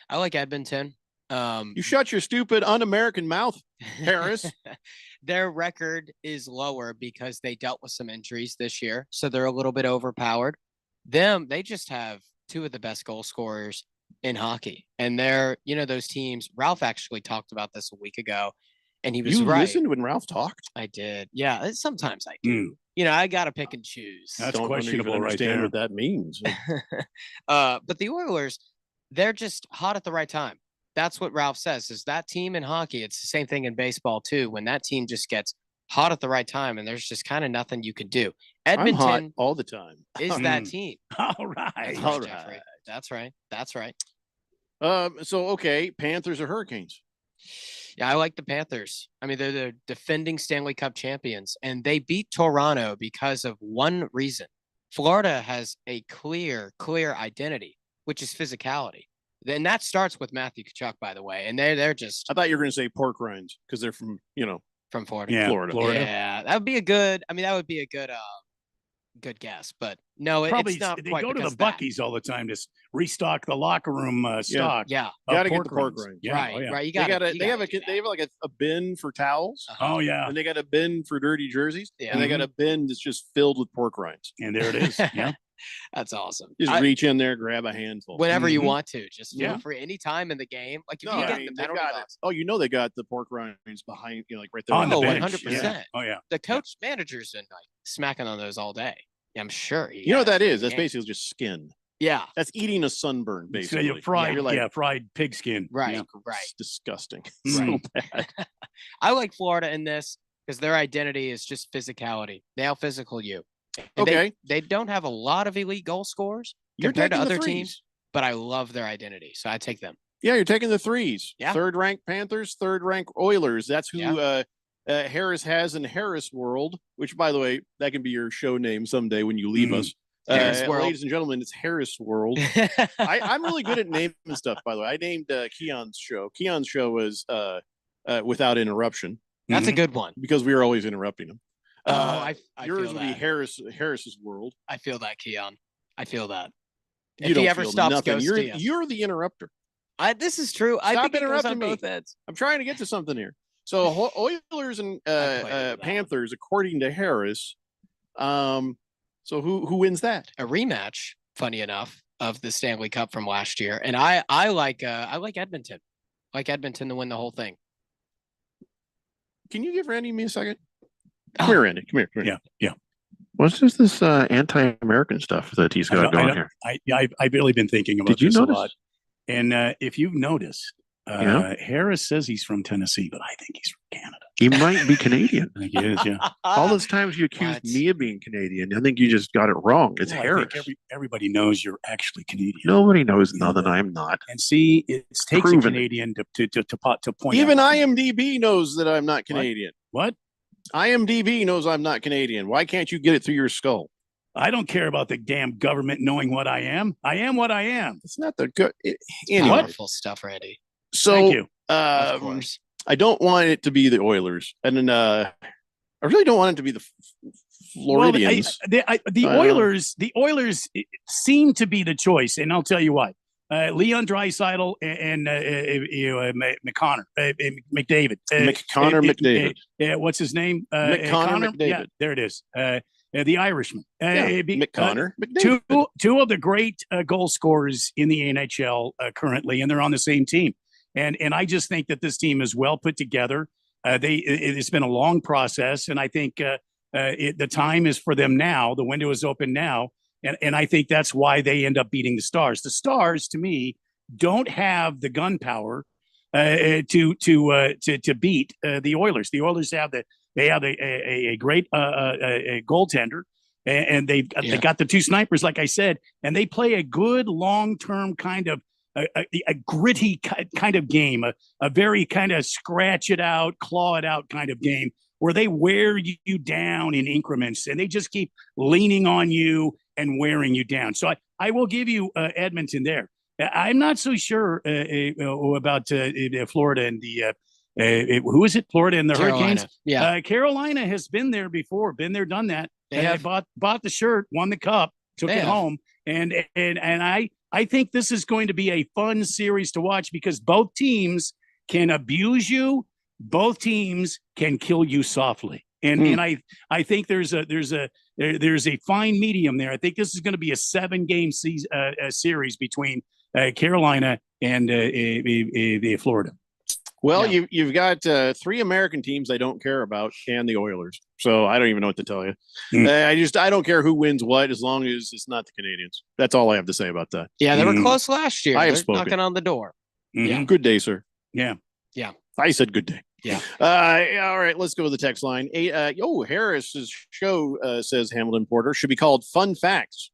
I like Edmonton. You shut your stupid un-American mouth, Harris. Their record is lower because they dealt with some injuries this year, so they're a little bit overpowered. They just have 2 of the best goal scorers in hockey, and they're those teams. Ralph actually talked about this a week ago, and he was right. You listened when Ralph talked? I did. Yeah, sometimes I do. I got to pick and choose. That's questionable, right there. What that means. But the Oilers, they're just hot at the right time. That's what Ralph says, is that team in hockey. It's the same thing in baseball too. When that team just gets hot at the right time and there's just kind of nothing you can do. Edmonton I'm hot all the time. Is that team. All right. All Jeffrey. right. That's right. That's right. Okay. Panthers or Hurricanes? Yeah, I like the Panthers. I mean, they're the defending Stanley Cup champions, and they beat Toronto because of one reason. Florida has a clear identity, which is physicality. Then that starts with Matthew Tkachuk, by the way, and they're just. I thought you were going to say pork rinds because they're from from Florida. Yeah, Florida. Yeah, that would be a good. I mean, that would be a good good guess, but no, Probably it's not they quite go to because the of that. Buc-ee's all the time to restock the locker room stock. Yeah. of Gotta get the pork rinds. rinds. Yeah, Right, oh, yeah. right. You They got got a, to they have they have like a bin for towels. Oh yeah, And they got a bin for dirty jerseys. Yeah. And they got a bin that's just filled with pork rinds. and there it is. Yeah, That's awesome. Just reach in there, grab a handful. Whenever you Mhm. want to, just feel Yeah. free. Any time in the game, like if No, you I get mean, the they've penalty got box. Oh, they got the pork rinds behind, like right there on the Oh, bench. 100%. Yeah. Oh yeah. The coach managers and like smacking on those all day. Yeah, I'm sure. You know what that is? That's Yeah. basically just skin. Yeah. That's eating a sunburn, So basically. you fried, You're like, fried pig skin. Right. Yeah. Right. it's disgusting. Right. So bad. I like Florida in this because their identity is just physicality. They out physical you. And Okay. They don't have a lot of elite goal scorers You're compared to taking the other threes. teams, but I love their identity. So I take them. Yeah, you're taking the threes. Yeah. Third ranked Panthers, third ranked Oilers. That's who Harris has in Harris World, which, by the way, that can be your show name someday when you leave Mhm. us. Harris World. Ladies and gentlemen, it's Harris World. I'm really good at naming stuff, by the way. I named Keon's show. Keon's show was Without Interruption That's a good one. because we were always interrupting him. Oh, I yours feel would be that. Harris's World. I feel that, Keon. I feel that. You If don't he ever feel stops nothing. You're ghosting us. you're the interrupter. This is true. I Stop think it goes on interrupting me. both ends. I'm trying to get to something here. So Oilers and played into that Panthers, according to Harris. So who wins that? A rematch, funny enough, of the Stanley Cup from last year. And I like Edmonton. I like Edmonton to win the whole thing. Can you give Randy me a second? Come here, Randy. Come here. Yeah, yeah. What's this anti-American stuff that he's got going here? I've really been thinking about Did you this notice? a lot. And if you've noticed, Yeah. Harris says he's from Tennessee, but I think he's from Canada. He might be Canadian. I think he is, yeah. All those times you accused What? me of being Canadian, I think you just got it wrong. It's Well, I Harris. think everybody knows you're actually Canadian. Nobody knows nothing. I'm not. And see, it takes Proven a it. Canadian to point Even out. IMDb knows that I'm not Canadian. What? IMDb knows I'm not Canadian. Why can't you get it through your skull? I don't care about the damn government knowing what I am. I am what I am. It's not the good. Anyway, Powerful stuff, Randy. so Thank you. Of course. I don't want it to be the Oilers, and then I really don't want it to be the Floridians. The Oilers seem to be the choice, and I'll tell you why. Leon Draisaitl and McConnor, McDavid. McDavid. What's his name? McConnor McDavid. Yeah, there it is. The Irishman. McConnor McDavid. Two of the great goal scorers in the NHL currently, and they're on the same team. And I just think that this team is well put together. It's been a long process, and I think the time is for them now. The window is open now, and I think that's why they end up beating the Stars. The Stars, to me, don't have the gunpowder to beat the Oilers. The Oilers have a great a goaltender, and they got the two snipers, like I said, and they play a good long-term kind of a gritty kind of game, a very kind of scratch it out, claw it out kind of game, where they wear you down in increments, and they just keep leaning on you and wearing you down. So I will give you Edmonton there. I'm not so sure about Florida and the who is it? Florida and the Carolina. Hurricanes. Yeah. Carolina has been there before, been there, done that. They have bought the shirt, won the cup, took They it have. home, and I think this is going to be a fun series to watch because both teams can abuse you, both teams can kill you softly, and I think there's a fine medium there. I think this is going to be a 7-game series between Carolina and Florida. Well, you've got 3 American teams I don't care about, and the Oilers. So I don't even know what to tell you. I don't care who wins what, as long as it's not the Canadians. That's all I have to say about that. Yeah, they were close last year. I have They're spoken. knocking on the door. Yeah. Good day, sir. Yeah. Yeah. I said good day. Yeah. All right, let's go to the text line. Harris's show says Hamilton Porter should be called Fun Facts.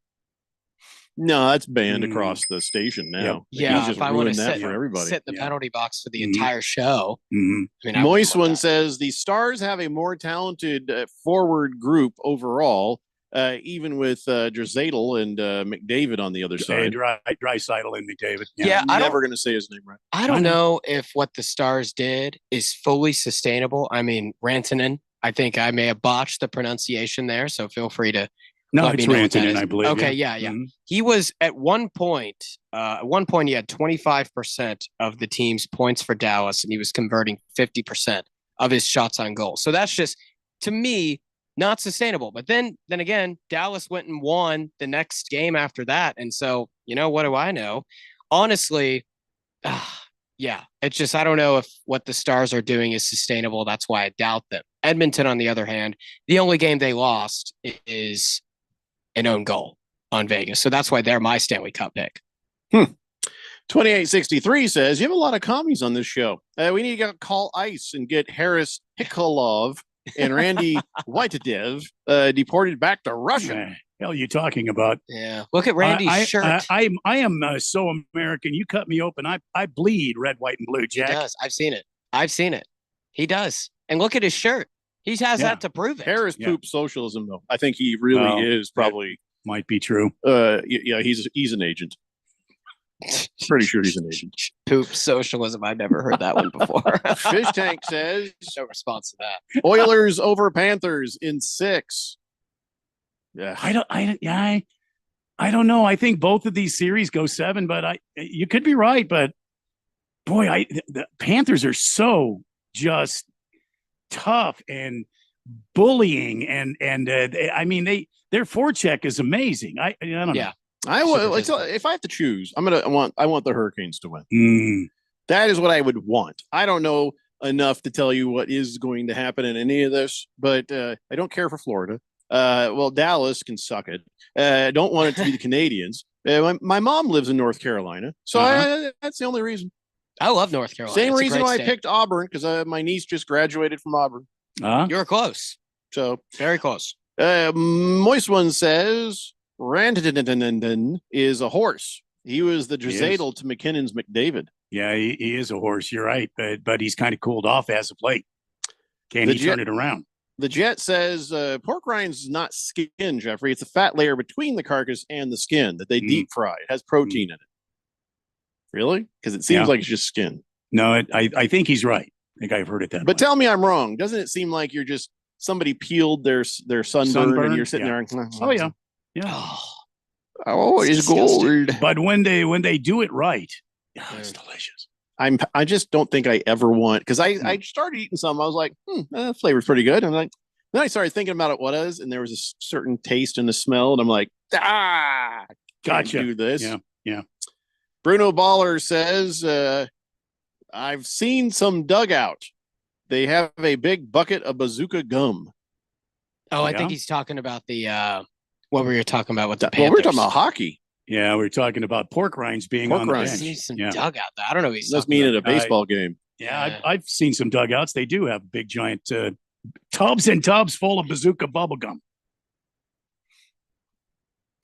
No, that's banned across the station now. Yeah, He's just if I want to ruined that sit, for everybody. sit in the penalty box for the entire show. I mean, I Moist wouldn't one says the Stars have a more talented forward group overall, even with Draisaitl and McDavid on the other side. Draisaitl and McDavid. Yeah, I'm I never going to say his name right. I don't know if what the Stars did is fully sustainable. I mean, Rantanen, I think I may have botched the pronunciation there, so feel free to No, Let me it's know what that Rantanen, is. I believe. Okay, yeah. yeah. Mhm. He was at one point. At one point, he had 25% of the team's points for Dallas, and he was converting 50% of his shots on goal. So that's just, to me, not sustainable. But then again, Dallas went and won the next game after that, and so what do I know? Honestly, yeah, it's just I don't know if what the Stars are doing is sustainable. That's why I doubt them. Edmonton, on the other hand, the only game they lost is an own goal on Vegas. So that's why they're my Stanley Cup pick. 2863 says, you have a lot of commies on this show. We need to call ICE and get Harris Hikolov and Randy Whitedev deported back to Russia. Hell, you talking about? Yeah. Look at Randy's shirt. I am so American. You cut me open. I bleed red, white, and blue, Jack. He does. I've seen it. He does. And look at his shirt. He has that to prove it. Harris poops socialism, though. I think he really is probably. Might be true. Yeah, he's an agent. Pretty sure he's an agent. Poop socialism. I've never heard that one before. Fish Tank says no response to that. Oilers over Panthers in 6. Yeah, I don't know. I think both of these series go 7, but you could be right. But boy, the Panthers are so just tough and bullying, and I mean their forecheck is amazing. I don't know. If I have to choose, I want the Hurricanes to win. That is what I would want. I don't know enough to tell you what is going to happen in any of this, but I don't care for Florida. Well, Dallas can suck it. I don't want it to be the Canadians. My mom lives in North Carolina, so that's the only reason. I love North Carolina. Same reason why I picked Auburn, because my niece just graduated from Auburn. You're close. So very close. Moist One says Rantanen is a horse. He was the Drizadle to McKinnon's McDavid. Yeah, he is a horse. You're right, but he's kind of cooled off as of late. Can he turn it around? The Jet says pork rinds is not skin, Jeffrey. It's a fat layer between the carcass and the skin that they deep fry. It has protein in it. Really? Because it seems like it's just skin. No, I think he's right. I think I've heard it that. But tell me I'm wrong. Doesn't it seem like you're just somebody peeled their sunburn and you're sitting there? Oh yeah. Oh, it's gold. But when they do it right, it's delicious. I just don't think I ever want, because I started eating some. I was like, that flavor's pretty good. And then I started thinking about it, what is, and there was a certain taste in the smell, and I'm like, gotcha. Do this. Yeah. Bruno Baller says, I've seen some dugout. They have a big bucket of bazooka gum. Oh, I think he's talking about the what we were talking about with the Panthers. Well, we're talking about hockey. Yeah, we're talking about pork rinds being on the bench. See some dugout. I don't know. What he's Does mean at a baseball game. Yeah, I've seen some dugouts. They do have big giant tubs and tubs full of bazooka bubble gum.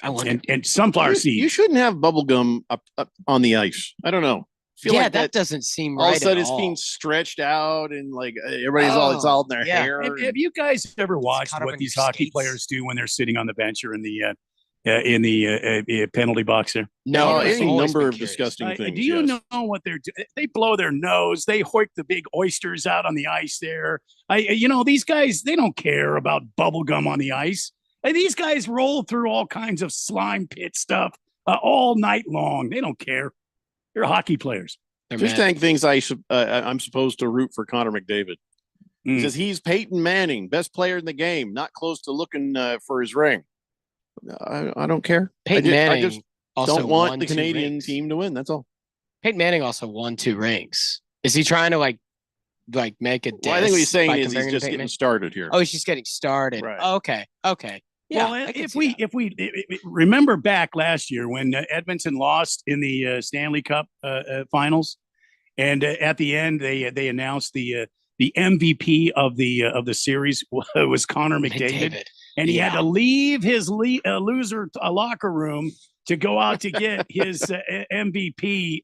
I wonder. And sunflower seeds. You shouldn't have bubble gum up on the ice. I don't know. Feel like that doesn't seem right. All of a sudden, at it's all. being stretched out, and like everybody's it's all in their hair. Have you guys ever watched what these hockey players do when they're sitting on the bench or in the penalty box there? No, any number of disgusting things. Do you know what they're doing? They blow their nose. They hoik the big oysters out on the ice there. These guys, they don't care about bubble gum on the ice. These guys roll through all kinds of slime pit stuff all night long. They don't care. They're hockey players. Fish Tank thinks I'm supposed to root for Connor McDavid. He says he's Peyton Manning, best player in the game, not close to looking for his ring. I don't care. Peyton Manning I just also don't want won the 2 Canadian rings. team to win. That's all. Peyton Manning also won 2 rings. Is he trying to like make a diss? Well, I think what he's saying by is he's comparing just Peyton getting Manning? started here. Oh, he's just getting started. Right. Oh, okay. Yeah. Well, if we remember back last year when Edmonton lost in the Stanley Cup finals, and at the end they announced the MVP of the series was Connor McDavid. And he had to leave his loser locker room to go out to get his MVP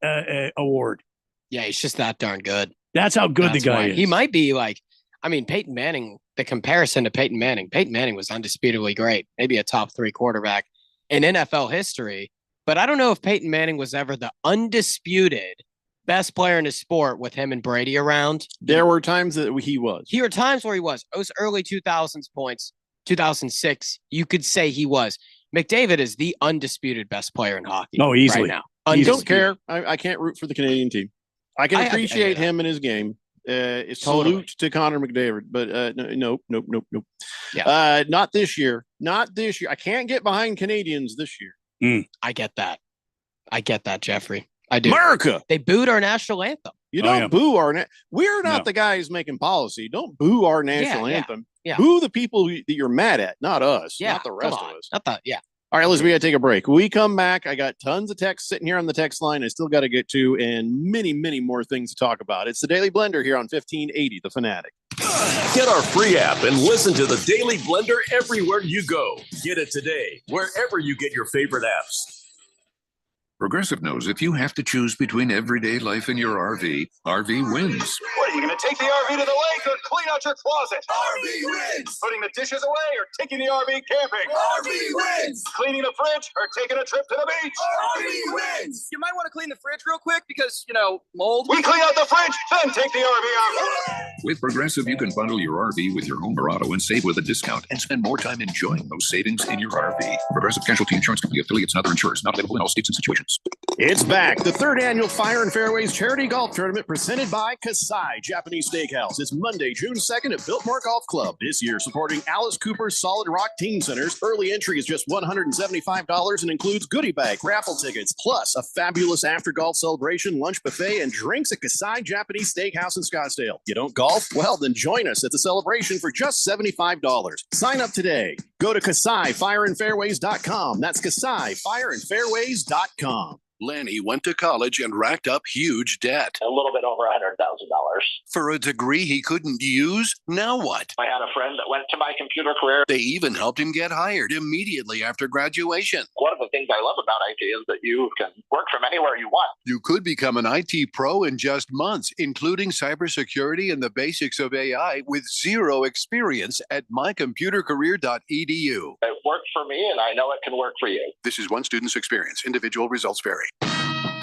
award. Yeah, he's just that darn good. That's how good the guy is. He might be Peyton Manning, the comparison to Peyton Manning was undisputably great, maybe a top 3 quarterback in NFL history. But I don't know if Peyton Manning was ever the undisputed best player in the sport with him and Brady around. There were times that he was. There were times where he was. Those early 2000s points, 2006, you could say he was. McDavid is the undisputed best player in hockey. No, easily. Right now. I don't Undisputed. care. I can't root for the Canadian team. I can appreciate him and his game. It's Totally. salute to Connor McDavid, but nope. Yeah. Not this year. Not this year. I can't get behind Canadians this year. I get that. Jeffrey. I do. America. They booed our national anthem. You don't boo our. We're not No. the guys making policy. Don't boo our national yeah, anthem. yeah. Boo the people that you're mad at, not us. Yeah, not the rest come of on. us. Not that. Yeah. All right, Liz, we got to take a break. When we come back, I got tons of texts sitting here on the text line I still got to get to, and many, many more things to talk about. It's the Daily Blender here on 1580, The Fanatic. Get our free app and listen to the Daily Blender everywhere you go. Get it today, wherever you get your favorite apps. Progressive knows if you have to choose between everyday life and your RV, RV wins. What, are you going to take the RV to the lake or clean out your closet? RV wins! Putting the dishes away or taking the RV camping? RV wins! Cleaning the fridge or taking a trip to the beach? RV wins! You might want to clean the fridge real quick because, mold. We clean out the fridge, then take the RV out. With Progressive, you can bundle your RV with your home or auto and save with a discount and spend more time enjoying those savings in your RV. Progressive Casualty Insurance Company affiliates and other insurers not available in all states and situations. It's back. The third annual Fire and Fairways Charity Golf Tournament presented by Kasai Japanese Steakhouse. It's Monday, June 2nd at Biltmore Golf Club. This year, supporting Alice Cooper's Solid Rock Teen Centers. Early entry is just $175 and includes goodie bag, raffle tickets, plus a fabulous after golf celebration, lunch buffet, and drinks at Kasai Japanese Steakhouse in Scottsdale. You don't golf? Well, then join us at the celebration for just $75. Sign up today. Go to KasaiFireandFairways.com. That's KasaiFireandFairways.com. Lanny went to college and racked up huge debt. A little bit over $100,000. For a degree he couldn't use, now what? I had a friend that went to my computer career. They even helped him get hired immediately after graduation. One of the things I love about IT is that you can work from anywhere you want. You could become an IT pro in just months, including cybersecurity and the basics of AI with zero experience at mycomputercareer.edu. It worked for me, and I know it can work for you. This is one student's experience. Individual results vary.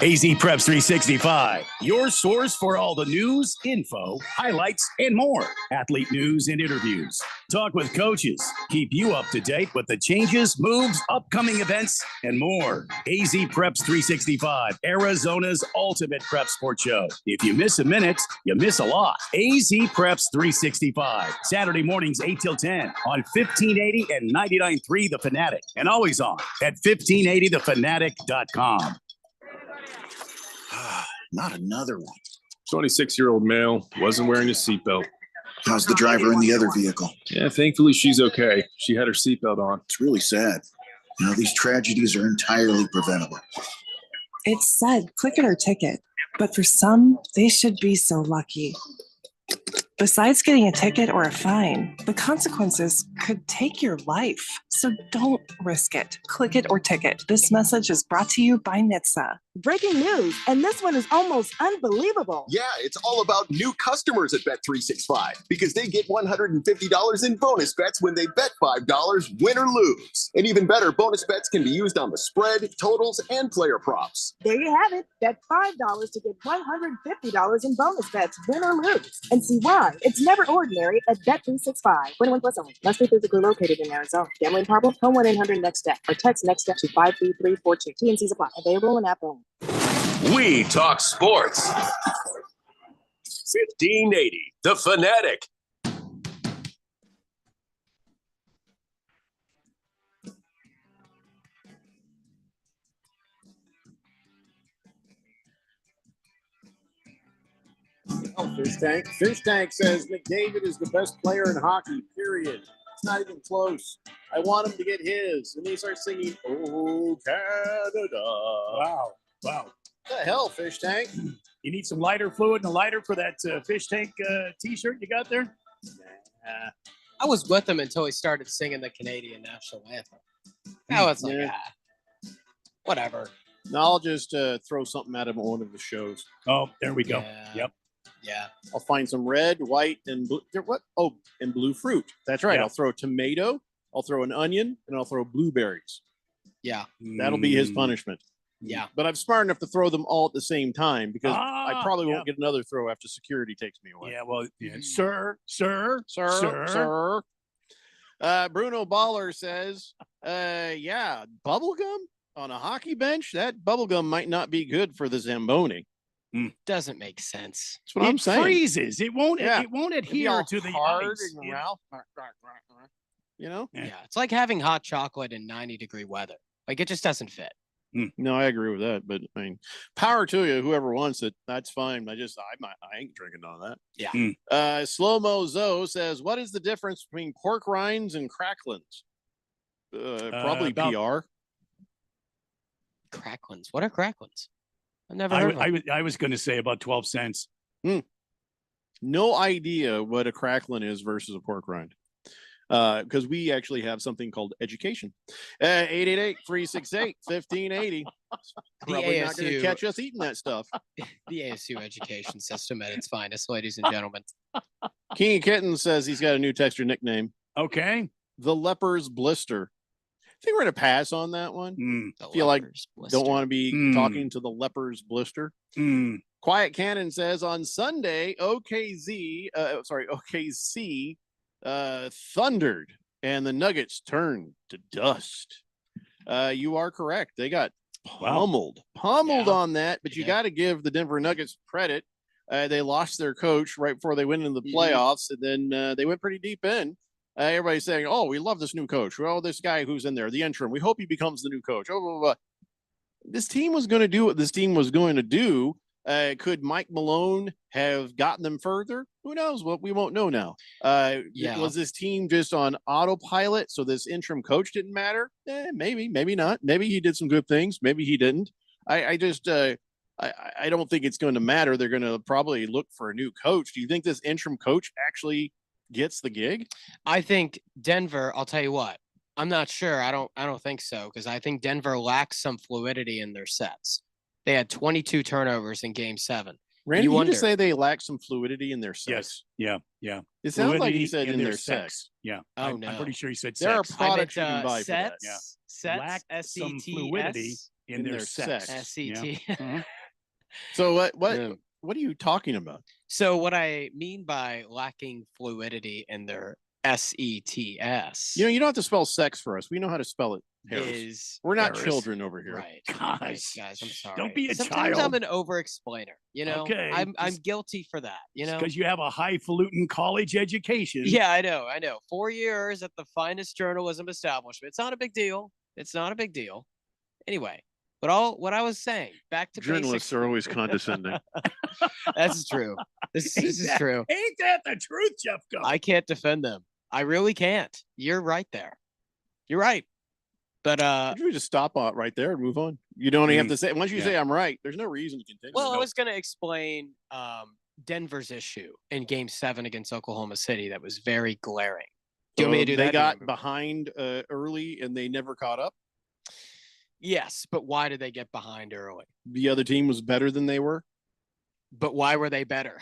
AZ Preps 365, your source for all the news, info, highlights, and more. Athlete news and interviews. Talk with coaches. Keep you up to date with the changes, moves, upcoming events, and more. AZ Preps 365, Arizona's ultimate prep sports show. If you miss a minute, you miss a lot. AZ Preps 365, Saturday mornings 8 till 10 on 1580 and 99.3 The Fanatic, and always on at 1580thefanatic.com. Not another one. 26-year-old male, wasn't wearing a seatbelt. How's the driver in the other vehicle? Yeah, thankfully she's okay. She had her seatbelt on. It's really sad. These tragedies are entirely preventable. It said click it or ticket, but for some, they should be so lucky. Besides getting a ticket or a fine, the consequences could take your life. So don't risk it. Click it or ticket. This message is brought to you by NHTSA. Breaking news, and this one is almost unbelievable. Yeah, it's all about new customers at Bet365 because they get $150 in bonus bets when they bet $5, win or lose. And even better, bonus bets can be used on the spread, totals, and player props. There you have it. Bet $5 to get $150 in bonus bets, win or lose. And see why it's never ordinary at Bet365. 21 plus only. Must be physically located in Arizona. Gambling problem? Call 1-800-NEXT-STEP or text NEXT-STEP to 53342. T&Cs apply. Available in app only. We talk sports. 1580, The Fanatic. Fish Tank says McDavid is the best player in hockey, period. It's not even close. I want him to get his. And they start singing, "Oh, Canada." Wow. What the hell, Fish Tank? You need some lighter fluid and a lighter for that Fish Tank t-shirt you got there? I was with him until he started singing the Canadian national anthem. I was like, whatever. Now I'll just throw something at him on one of the shows. Oh, there we go. Yeah. Yep. Yeah. I'll find some red, white, and blue. What? Oh, and blue fruit. That's right. Yeah. I'll throw a tomato, I'll throw an onion, and I'll throw blueberries. Yeah. That'll be his punishment. Yeah. But I'm smart enough to throw them all at the same time because I probably yeah. won't get another throw after security takes me away. Yeah, well, Mm. sir. Bruno Baller says, yeah, bubblegum on a hockey bench. That bubblegum might not be good for the Zamboni. Doesn't make sense. That's what I'm saying. Freezes. It won't. Yeah. It won't It'd be adhere all to the hard ice. in your mouth. You know? Yeah, it's like having hot chocolate in 90-degree weather. Like it just doesn't fit. No, I agree with that. But I mean, power to you. Whoever wants it, that's fine. I ain't drinking on that. Yeah. Slow Mo Zoe says, "What is the difference between pork rinds and cracklins?" Probably about- PR. Cracklins. What are cracklins? I've never heard of them. I was going to say about 12 cents. No idea what a cracklin is versus a pork rind. Because we actually have something called education. 888-368-1580. Probably not going to ASU catch us eating that stuff. The ASU education system at its finest, ladies and gentlemen. King of Kittens says he's got a new texture nickname. Okay. The Leper's Blister. I think we're going to pass on that one. Feel like don't want to be talking to the Leper's Blister. Quiet Cannon says on Sunday, OKC thundered and the Nuggets turned to dust. You are correct. They got pummeled on that, but you got to give the Denver Nuggets credit. They lost their coach right before they went into the playoffs, and then they went pretty deep in. Everybody's saying, "Oh, we love this new coach. Well, this guy who's in there, the interim. We hope he becomes the new coach." Oh, blah, blah, blah. This team was going to do what this team was going to do. Could Mike Malone have gotten them further? Who knows? Well, we won't know now. Was this team just on autopilot, so this interim coach didn't matter? Maybe, maybe not. Maybe he did some good things. Maybe he didn't. I don't think it's going to matter. They're going to probably look for a new coach. Do you think this interim coach actually gets the gig? I think Denver, I'll tell you what, I'm not sure. I don't think so, because I think Denver lacks some fluidity in their sets. They had 22 turnovers in game 7. Randy, you just say they lack some fluidity in their sex. Yes. Yeah. It sounds like he Fluidity said in their sex. Yeah. Oh, I'm pretty sure he said There are sex. products you can buy for that. Sets, Lack some fluidity in their sex. SET. Yeah. So what are you talking about? So what I mean by lacking fluidity in their SETS. You don't have to spell sex for us. We know how to spell it. Harris. Is We're not Harris. children over here. Right. Gosh, guys, I'm sorry. Don't be a Sometimes child. I'm an over-explainer. Okay, I'm guilty for that. because you have a highfalutin college education. Yeah, I know. 4 years at the finest journalism establishment. It's not a big deal. Anyway, but what I was saying, back to Journalists basics. are always condescending. That's true. This is true. Ain't that the truth, Jeff? I can't defend them. I really can't. You're right there. You're right. But you just stop right there and move on. You don't even have to say. Once you say I'm right, there's no reason to continue. well, I was going to explain Denver's issue in Game 7 against Oklahoma City that was very glaring. Do you want me to do that? They got behind early and they never caught up. Yes, but why did they get behind early? The other team was better than they were. But why were they better?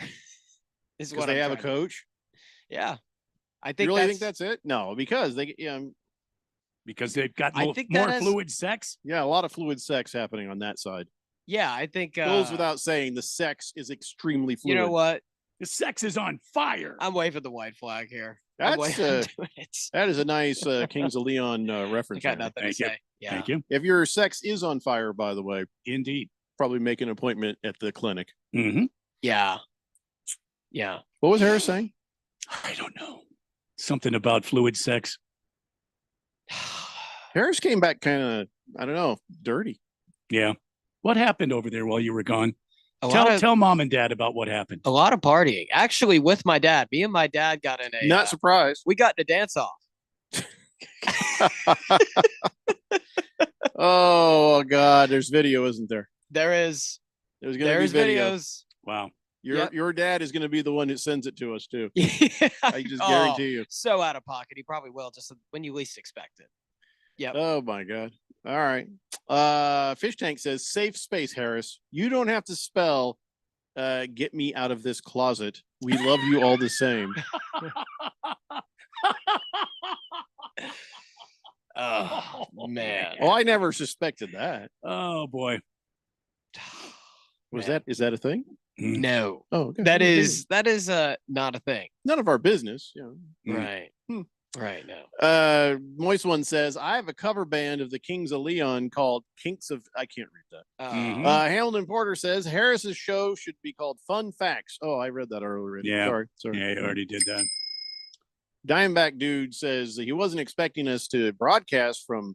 Is Because they have a coach. Yeah, I think. You really think that's it? No, because because they've got I more think that has- fluid sex. Yeah, a lot of fluid sex happening on that side. Yeah, I think. Goes without saying, the sex is extremely fluid. You know what? The sex is on fire. I'm waving the white flag here. That is a nice Kings of Leon reference. I got nothing to say. Yeah. Thank you. If your sex is on fire, by the way, indeed, probably make an appointment at the clinic. Mm-hmm. Yeah. What was Harris saying? I don't know. Something about fluid sex. Harris came back kind of, I don't know, dirty. Yeah. What happened over there while you were gone? lot Tell of- mom and dad about what happened. A lot of partying. Actually, with my dad. Me and my dad got in a. Not surprised. We got in a dance off. Oh God, there's video, isn't there? There is. There's gonna There's be video. videos. Wow. Your dad is gonna be the one that sends it to us too. I I just guarantee you. So out of pocket. He probably will, just when you least expect it. Yep. Oh my God. All right. Fish Tank says safe space, Harris. You don't have to spell get me out of this closet. We love you all the same. Oh man. Oh, I never suspected that. Oh boy. Is that a thing? No. Oh, okay. That is not a thing. None of our business. Right. All Right now. Moist One says, I have a cover band of the Kings of Leon called Kinks of, I can't read that. Hamilton Porter says, Harris's show should be called Fun Facts. Oh, I read that earlier. Yeah. Sorry. Yeah, you already did that. Diamondback Dude says he wasn't expecting us to broadcast from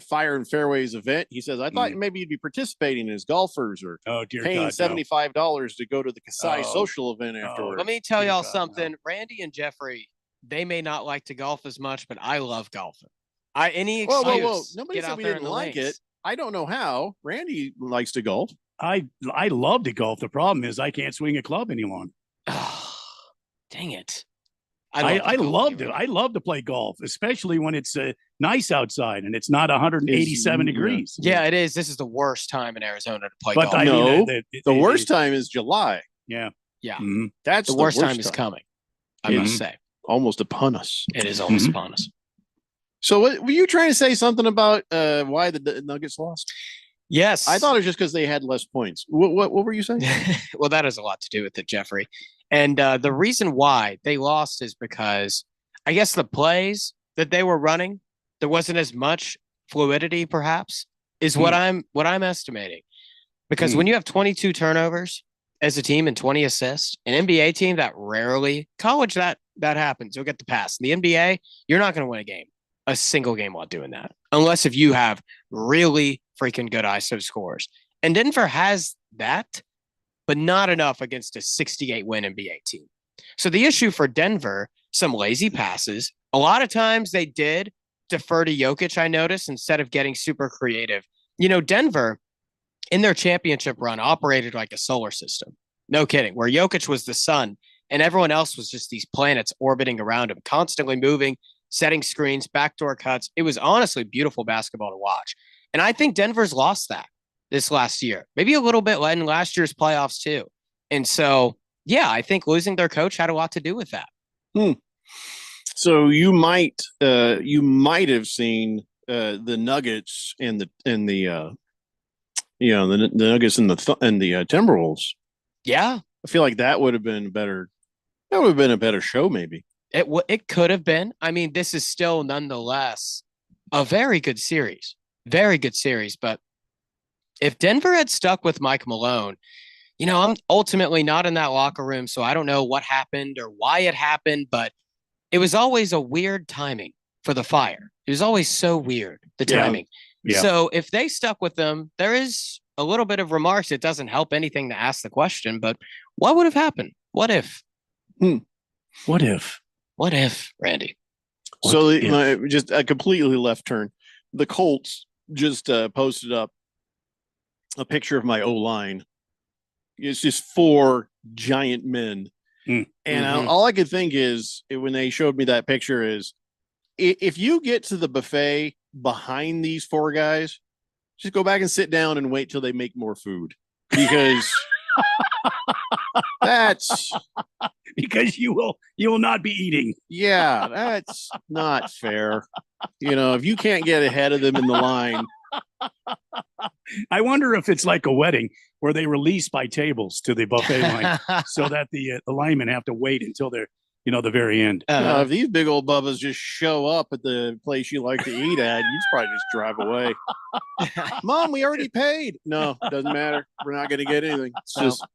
Fire and Fairways event. He says, I thought maybe you'd be participating as golfers or paying $75 to go to the Kasai social event afterwards. Let me tell y'all something. Randy and Jeffrey, they may not like to golf as much, but I love golfing. Any excuse. Whoa. Nobody get said out we there didn't in the like lanes. it. I don't know how. Randy likes to golf. I love to golf. The problem is I can't swing a club any longer. Dang it. I love to. I love to play golf, especially when it's nice outside and it's not 187 degrees. Yeah, it is. This is the worst time in Arizona to play But golf. I mean, the worst time is July. Yeah. Yeah. That's the worst time is coming, I must say. Almost upon us. It is almost upon us. So were you trying to say something about why the Nuggets lost? Yes. I thought it was just because they had less points. What were you saying? Well, that has a lot to do with it, Jeffrey. And the reason why they lost is because I guess the plays that they were running, there wasn't as much fluidity, perhaps, is what I'm estimating. Because when you have 22 turnovers as a team and 20 assists, an NBA team that rarely, college that happens, you'll get the pass. In the NBA, you're not going to win a single game while doing that, unless if you have really freaking good ISO scores. And Denver has that, but not enough against a 68 win NBA team. So the issue for Denver, some lazy passes. A lot of times they did defer to Jokic, I noticed, instead of getting super creative. You know, Denver, in their championship run, operated like a solar system. No kidding. Where Jokic was the sun and everyone else was just these planets orbiting around him, constantly moving, setting screens, backdoor cuts. It was honestly beautiful basketball to watch. And I think Denver's lost that this last year, maybe a little bit in last year's playoffs too. And so, yeah, I think losing their coach had a lot to do with that. So you might have seen the Nuggets and the Nuggets and the Timberwolves. Yeah, I feel like that would have been better. That would have been a better show, maybe. It could have been. I mean, this is still nonetheless a very good series. Very good series. But if Denver had stuck with Mike Malone, you know, I'm ultimately not in that locker room, so I don't know what happened or why it happened, but it was always a weird timing for the fire. It was always so weird, the timing. Yeah. So if they stuck with them, there is a little bit of remarks. It doesn't help anything to ask the question, but what would have happened? What if? What if? What if, Randy? Just a completely left turn. The Colts just posted up a picture of my O-line. It's just 4 giant men. And all I could think is when they showed me that picture is if you get to the buffet behind these 4 guys, just go back and sit down and wait till they make more food, because that's because you will not be eating. Yeah, that's not fair. You know, if you can't get ahead of them in the line. I wonder if it's like a wedding where they release by tables to the buffet line so that the linemen have to wait until they're, the very end. If these big old bubbas just show up at the place you like to eat at, you'd probably just drive away. Mom, we already paid. No, doesn't matter. We're not going to get anything. It's just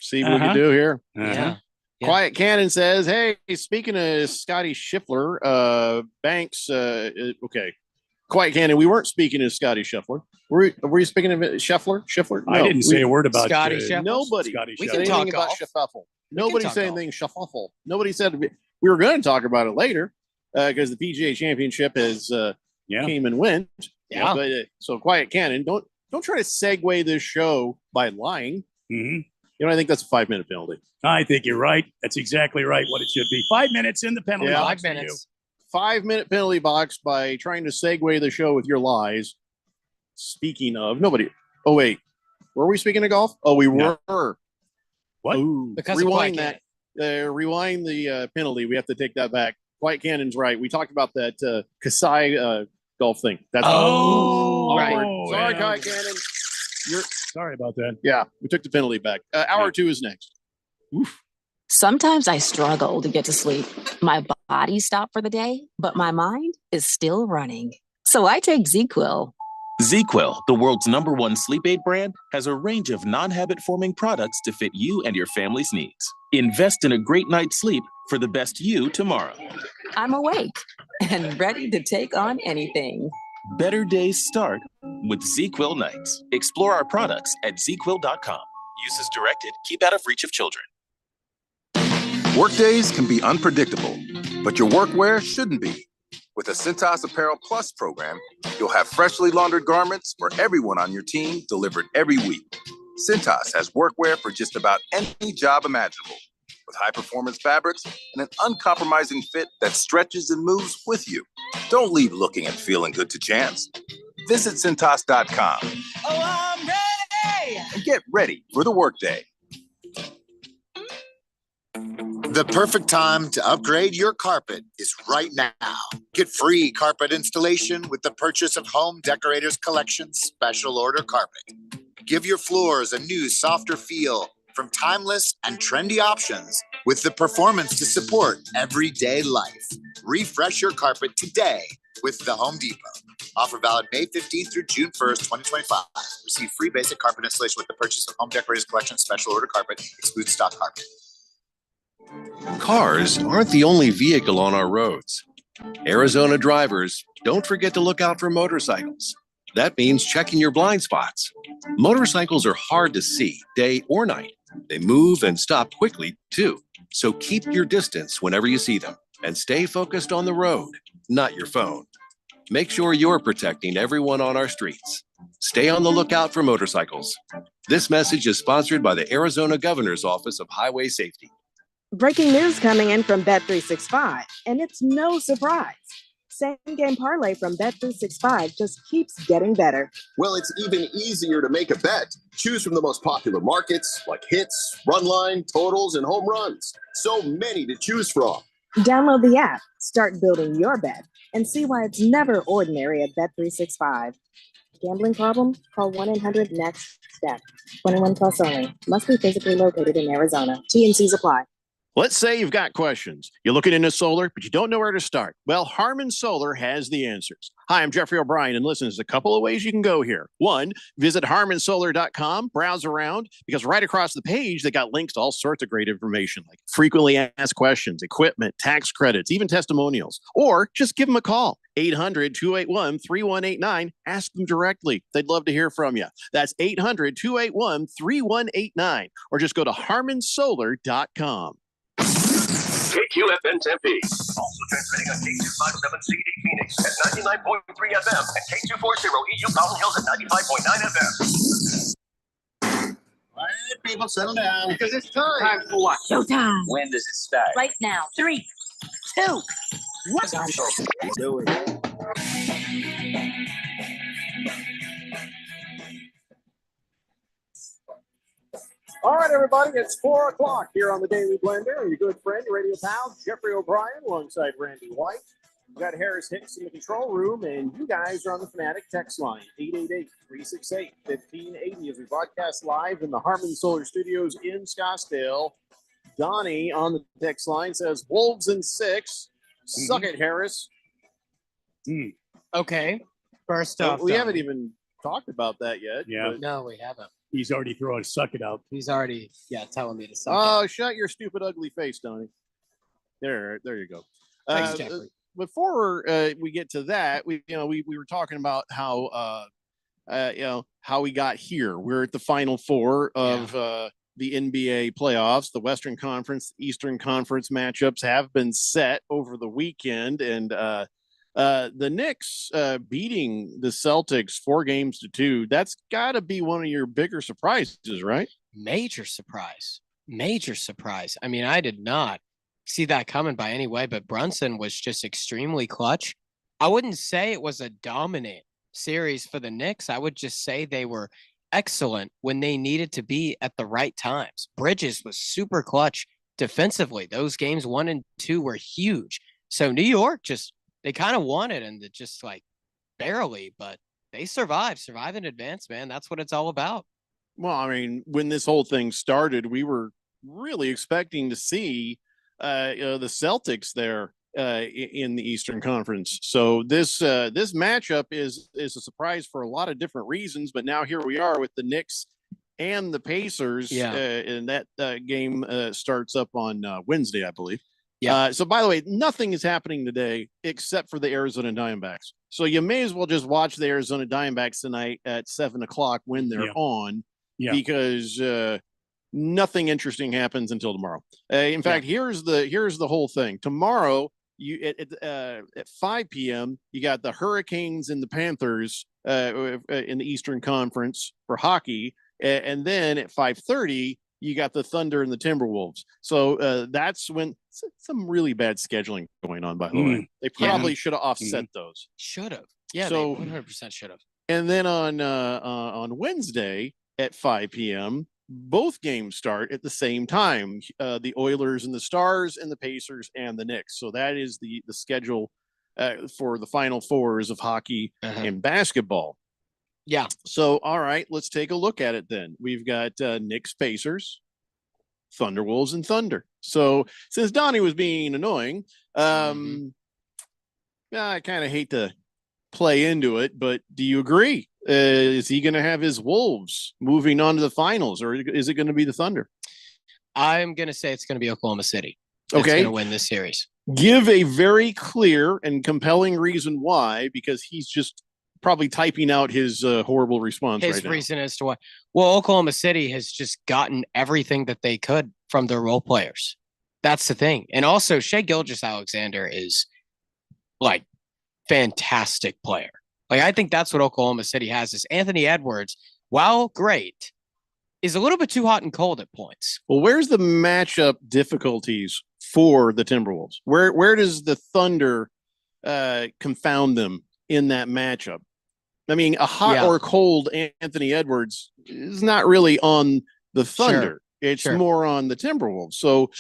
see what we can do here. Yeah. Quiet Cannon says, hey, speaking of Scotty Scheffler, Banks, okay. Quiet Cannon, we weren't speaking of Scotty Scheffler. Were you speaking of Scheffler? No, I didn't say a word about Scotty Scheffler. Nobody. We can talk about golf. Scheffel. Nobody said anything Scheffel. Nobody said we were going to talk about it later because the PGA Championship has came and went. Yeah. But, so Quiet Cannon, don't try to segue this show by lying. I think that's a 5-minute penalty. I think you're right. That's exactly right. What it should be. 5 minutes in the penalty box. 5 minutes. 5-minute penalty box by trying to segue the show with your lies. Speaking of nobody. Oh wait, were we speaking of golf? Oh, we were. What? Ooh, Because rewind that. Rewind the penalty. We have to take that back. Quiet Cannon's right. We talked about that Kasai golf thing. That's right. Sorry, yeah. Quiet Cannon. Sorry about that. Yeah, we took the penalty back. Hour 2 is next. Oof. Sometimes I struggle to get to sleep. My body stopped for the day, but my mind is still running. So I take ZQuil. ZQuil, the world's #1 sleep aid brand, has a range of non-habit forming products to fit you and your family's needs. Invest in a great night's sleep for the best you tomorrow. I'm awake and ready to take on anything. Better days start with ZQuil nights. Explore our products at ZQuil.com. Use as directed. Keep out of reach of children. Workdays can be unpredictable, but your workwear shouldn't be. With the Cintas Apparel Plus program, you'll have freshly laundered garments for everyone on your team delivered every week. Cintas has workwear for just about any job imaginable, with high-performance fabrics and an uncompromising fit that stretches and moves with you. Don't leave looking and feeling good to chance. Visit Cintas.com. Oh, I'm ready! And get ready for the workday. The perfect time to upgrade your carpet is right now. Get free carpet installation with the purchase of Home Decorators Collection Special Order Carpet. Give your floors a new, softer feel from timeless and trendy options with the performance to support everyday life. Refresh your carpet today with the Home Depot. Offer valid May 15th through June 1st, 2025. Receive free basic carpet installation with the purchase of Home Decorators Collection Special Order Carpet. Excludes stock carpet. Cars aren't the only vehicle on our roads. Arizona drivers, don't forget to look out for motorcycles. That means checking your blind spots. Motorcycles are hard to see, day or night. They move and stop quickly, too. So keep your distance whenever you see them and stay focused on the road, not your phone. Make sure you're protecting everyone on our streets. Stay on the lookout for motorcycles. This message is sponsored by the Arizona Governor's Office of Highway Safety. Breaking news coming in from Bet365, and it's no surprise. Same game parlay from Bet365 just keeps getting better. Well, it's even easier to make a bet. Choose from the most popular markets like hits, run line, totals, and home runs. So many to choose from. Download the app, start building your bet, and see why it's never ordinary at Bet365. Gambling problem? Call 1-800-NEXT-STEP. 21 plus only. Must be physically located in Arizona. T&Cs apply. Let's say you've got questions. You're looking into solar, but you don't know where to start. Well, Harmon Solar has the answers. Hi, I'm Jeffrey O'Brien, and listen, there's a couple of ways you can go here. One, visit harmonsolar.com, browse around, because right across the page, they got links to all sorts of great information, like frequently asked questions, equipment, tax credits, even testimonials. Or just give them a call, 800-281-3189. Ask them directly. They'd love to hear from you. That's 800-281-3189. Or just go to harmonsolar.com. KQFN Tempe. Also transmitting on K257CD Phoenix at 99.3 FM and K240EU Mountain Hills at 95.9 FM. All right, people, settle down. Because it's time. Time for what? Showtime. When does it start? Right now. 3, 2, 1. Do it. All right, everybody, it's 4 o'clock here on the Daily Blender. Your good friend, your radio pal, Jeffrey O'Brien, alongside Randy White. We've got Harris Hicks in the control room, and you guys are on the Fanatic text line, 888-368-1580, as we broadcast live in the Harmon Solar Studios in Scottsdale. Donnie on the text line says, Wolves in 6. Suck it, Harris. Okay. First off, we haven't even talked about that yet. Yeah. but- No, we haven't. He's already throwing suck it out. He's already, telling me to suck Oh, shut your stupid, ugly face, Donnie. There you go. Thanks, Jeffrey. Before we get to that, we were talking about how how we got here. We're at the Final Four of the NBA playoffs. The Western Conference, Eastern Conference matchups have been set over the weekend, and the Knicks beating the Celtics 4-2. That's got to be one of your bigger surprises, right? Major surprise. I mean, I did not see that coming by any way, but Brunson was just extremely clutch. I wouldn't say it was a dominant series for the Knicks. I would just say they were excellent when they needed to be at the right times. Bridges was super clutch defensively. Those games 1 and 2 were huge. So New York they kind of won it, and just like barely, but they survived in advance, man. That's what it's all about. Well, I mean, when this whole thing started, we were really expecting to see the Celtics there in the Eastern Conference. So this matchup is a surprise for a lot of different reasons. But now here we are with the Knicks and the Pacers, and that game starts up on Wednesday, I believe. Yeah. So by the way, nothing is happening today except for the Arizona Diamondbacks. So you may as well just watch the Arizona Diamondbacks tonight at 7:00 when they're on, because nothing interesting happens until tomorrow. In fact, here's the whole thing. Tomorrow, at 5 p.m., you got the Hurricanes and the Panthers in the Eastern Conference for hockey, and then at 5:30. You got the Thunder and the Timberwolves. So that's when some really bad scheduling going on, by the way. They probably should have offset those. Should have. Yeah, So- they 100% should have. And then on Wednesday at 5 p.m., both games start at the same time. The Oilers and the Stars, and the Pacers and the Knicks. So that is the schedule for the Final Fours of hockey and basketball. Yeah. So, all right, let's take a look at it then. We've got Knicks, Pacers, Thunderwolves, and Thunder. So since Donnie was being annoying, I kind of hate to play into it, but do you agree? Is he going to have his Wolves moving on to the finals, or is it going to be the Thunder? I'm going to say it's going to be Oklahoma City. That's Okay. going to win this series. Give a very clear and compelling reason why, because he's just probably typing out his horrible response His right now. reason as to why. Well, Oklahoma City has just gotten everything that they could from their role players. That's the thing. And also, Shea Gilgeous-Alexander is like fantastic player. Like, I think that's what Oklahoma City has is Anthony Edwards, while great, is a little bit too hot and cold at points. Well, where's the matchup difficulties for the Timberwolves? Where does the Thunder confound them in that matchup? I mean, a hot or cold Anthony Edwards is not really on the Thunder. It's more on the Timberwolves. So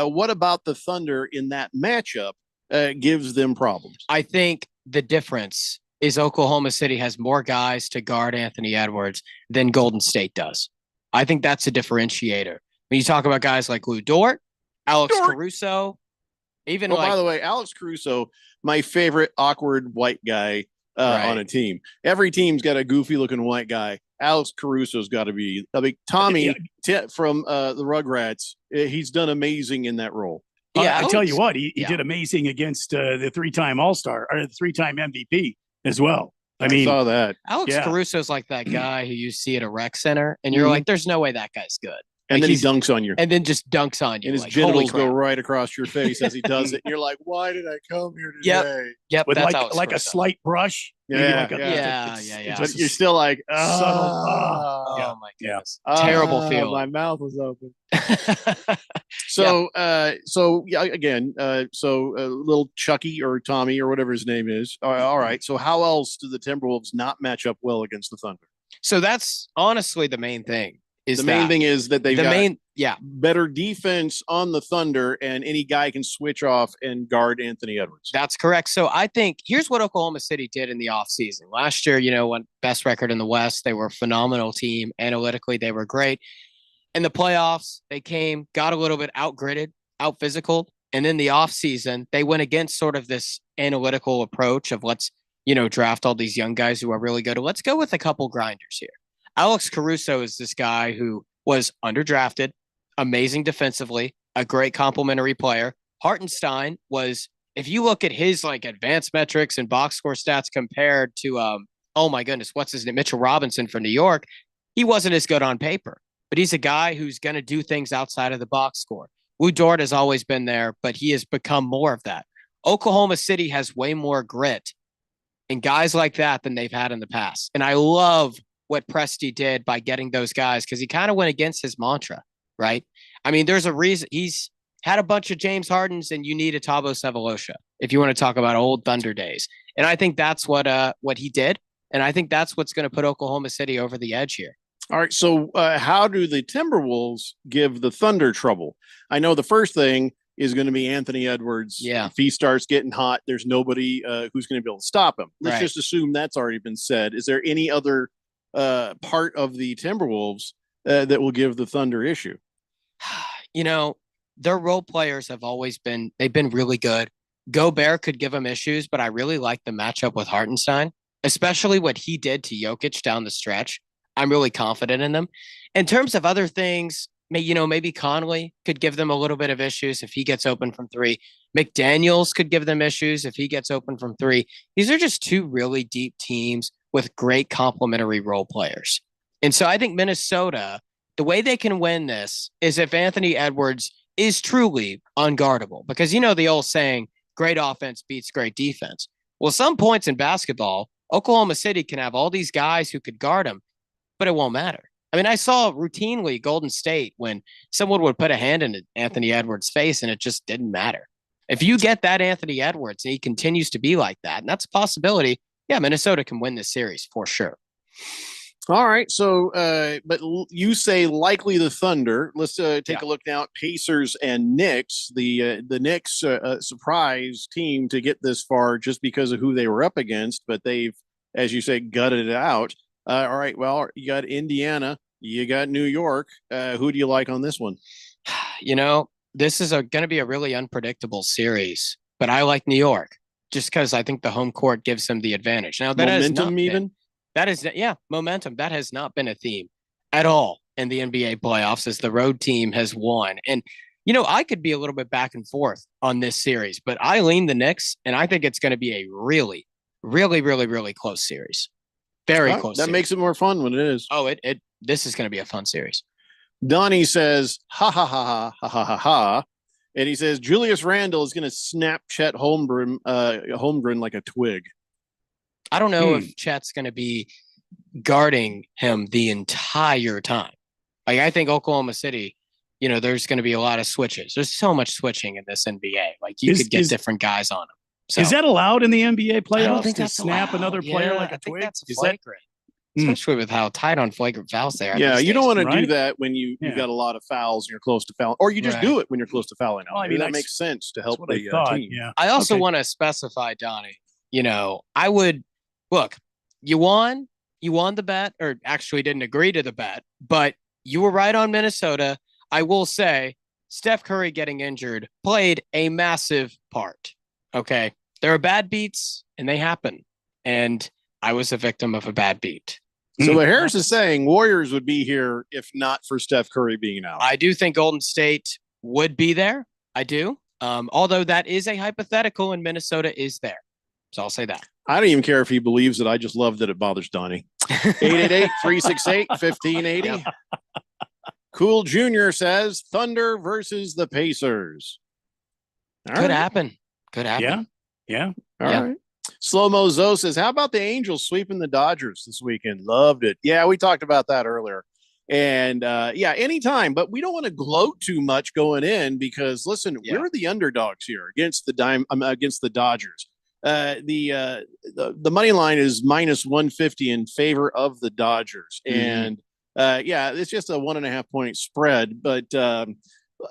what about the Thunder in that matchup gives them problems? I think the difference is Oklahoma City has more guys to guard Anthony Edwards than Golden State does. I think that's a differentiator. When you talk about guys like Lou Dort, Alex Caruso, even by the way, Alex Caruso, my favorite awkward white guy on a team. Every team's got a goofy looking white guy. Alex Caruso's got to be. I mean, Tommy from the Rugrats, he's done amazing in that role. I tell you what, he did amazing against the 3-time All-Star or the 3-time MVP as well. I mean, saw that. Alex Caruso's like that guy who you see at a rec center, and you're like, "There's no way that guy's good." And Like, then he dunks on you. and then just dunks on you. And his like, holy genitals go crap. right across your face as he does it. And you're like, why did I come here today? Yep. with That's like Alex a Caruso. slight brush. maybe Yeah, like a- yeah. it's But just you're still like, subtle. Oh my goodness. Ah, Terrible feeling. My mouth was open. So again, little Chucky or Tommy or whatever his name is. All right. So how else do the Timberwolves not match up well against the Thunder? So that's honestly the main thing. The main thing is that they've the got main better defense on the Thunder, and any guy can switch off and guard Anthony Edwards. That's correct. So I think here's what Oklahoma City did in the offseason. Last year, won best record in the West. They were a phenomenal team. Analytically, they were great. In the playoffs, they got a little bit outgritted, out-physical. And in the offseason, they went against sort of this analytical approach of let's, draft all these young guys who are really good. Let's go with a couple grinders here. Alex Caruso is this guy who was underdrafted, amazing defensively, a great complementary player. Hartenstein was, if you look at his advanced metrics and box score stats compared to, oh my goodness, what's his name? Mitchell Robinson from New York. He wasn't as good on paper, but he's a guy who's going to do things outside of the box score. Lou Dort has always been there, but he has become more of that. Oklahoma City has way more grit and guys like that than they've had in the past. And I love what Presti did by getting those guys because he kind of went against his mantra, right? I mean, there's a reason he's had a bunch of James Hardens and you need a Thabo Sefolosha if you want to talk about old Thunder days. And I think that's what he did. And I think that's what's going to put Oklahoma City over the edge here. All right. So how do the Timberwolves give the Thunder trouble? I know the first thing is going to be Anthony Edwards. Yeah. If he starts getting hot, there's nobody who's going to be able to stop him. Let's Right. just assume that's already been said. Is there any other part of the Timberwolves that will give the Thunder issue? You know, their role players have always been, they've been really good. Gobert could give them issues, but I really like the matchup with Hartenstein, especially what he did to Jokic down the stretch. I'm really confident in them. In terms of other things, maybe Conley could give them a little bit of issues if he gets open from three. McDaniels could give them issues if he gets open from three. These are just two really deep teams with great complementary role players. And so I think Minnesota, the way they can win this is if Anthony Edwards is truly unguardable. Because the old saying, great offense beats great defense. Well, some points in basketball, Oklahoma City can have all these guys who could guard him, but it won't matter. I mean, I saw routinely Golden State when someone would put a hand in Anthony Edwards' face and it just didn't matter. If you get that Anthony Edwards and he continues to be like that, and that's a possibility, yeah, Minnesota can win this series for sure. All right. So, but you say likely the Thunder. Let's take a look now at Pacers and Knicks. The Knicks, surprise team to get this far just because of who they were up against, but they've, as you say, gutted it out. All right. Well, you got Indiana, you got New York. Who do you like on this one? This is going to be a really unpredictable series, but I like New York just because I think the home court gives them the advantage. Now, momentum. That has not been a theme at all in the NBA playoffs as the road team has won. And, I could be a little bit back and forth on this series, but I lean the Knicks, and I think it's going to be a really, really, really, really close series. Very close. That makes it more fun when it is. Oh, this is going to be a fun series. Donnie says, ha, ha, ha, ha, ha, ha, ha, ha. And he says, Julius Randle is going to snap Chet Holmgren like a twig. I don't know if Chet's going to be guarding him the entire time. Like, I think Oklahoma City, there's going to be a lot of switches. There's so much switching in this NBA. Like, you could get different guys on them. So, is that allowed in the NBA playoffs? I don't think that's snap allowed. Another player like a twig? That's flagrant. Especially with how tight on flagrant fouls they are. Yeah, you don't want to do that when you've got a lot of fouls and you're close to fouling, or you just do it when you're close to fouling. Well, Maybe that makes sense to help the team. Yeah. I also want to specify, Donnie, I would look, you won the bet, or actually didn't agree to the bet, but you were right on Minnesota. I will say Steph Curry getting injured played a massive part. Okay. There are bad beats and they happen. And I was a victim of a bad beat. So what Harris is saying, Warriors would be here if not for Steph Curry being out. I do think Golden State would be there. I do. Although that is a hypothetical and Minnesota is there. So I'll say that. I don't even care if he believes it. I just love that it bothers Donnie. 888-368-1580. Cool Jr. says Thunder versus the Pacers. Could happen. Could happen. Yeah. All right. Slow-Mo Zoe says, how about the Angels sweeping the Dodgers this weekend? Loved it. Yeah, we talked about that earlier. And anytime, but we don't want to gloat too much going in because listen, we're the underdogs here against the Dodgers. The money line is minus 150 in favor of the Dodgers. And it's just a 1.5 point spread, but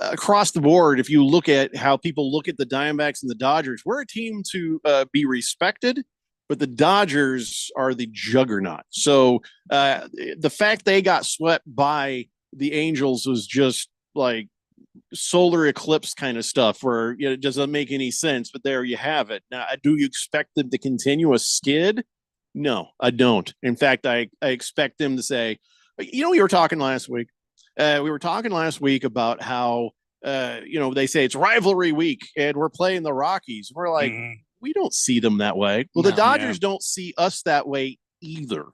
across the board, if you look at how people look at the Diamondbacks and the Dodgers, we're a team to be respected, but the Dodgers are the juggernaut. So the fact they got swept by the Angels was just like solar eclipse kind of stuff where it doesn't make any sense, but there you have it. Now, do you expect them to continue a skid? No, I don't. In fact, I expect them to say, we were talking last week. We were talking last week about how, they say it's rivalry week and we're playing the Rockies. We're like, we don't see them that way. Well, the Dodgers don't see us that way either.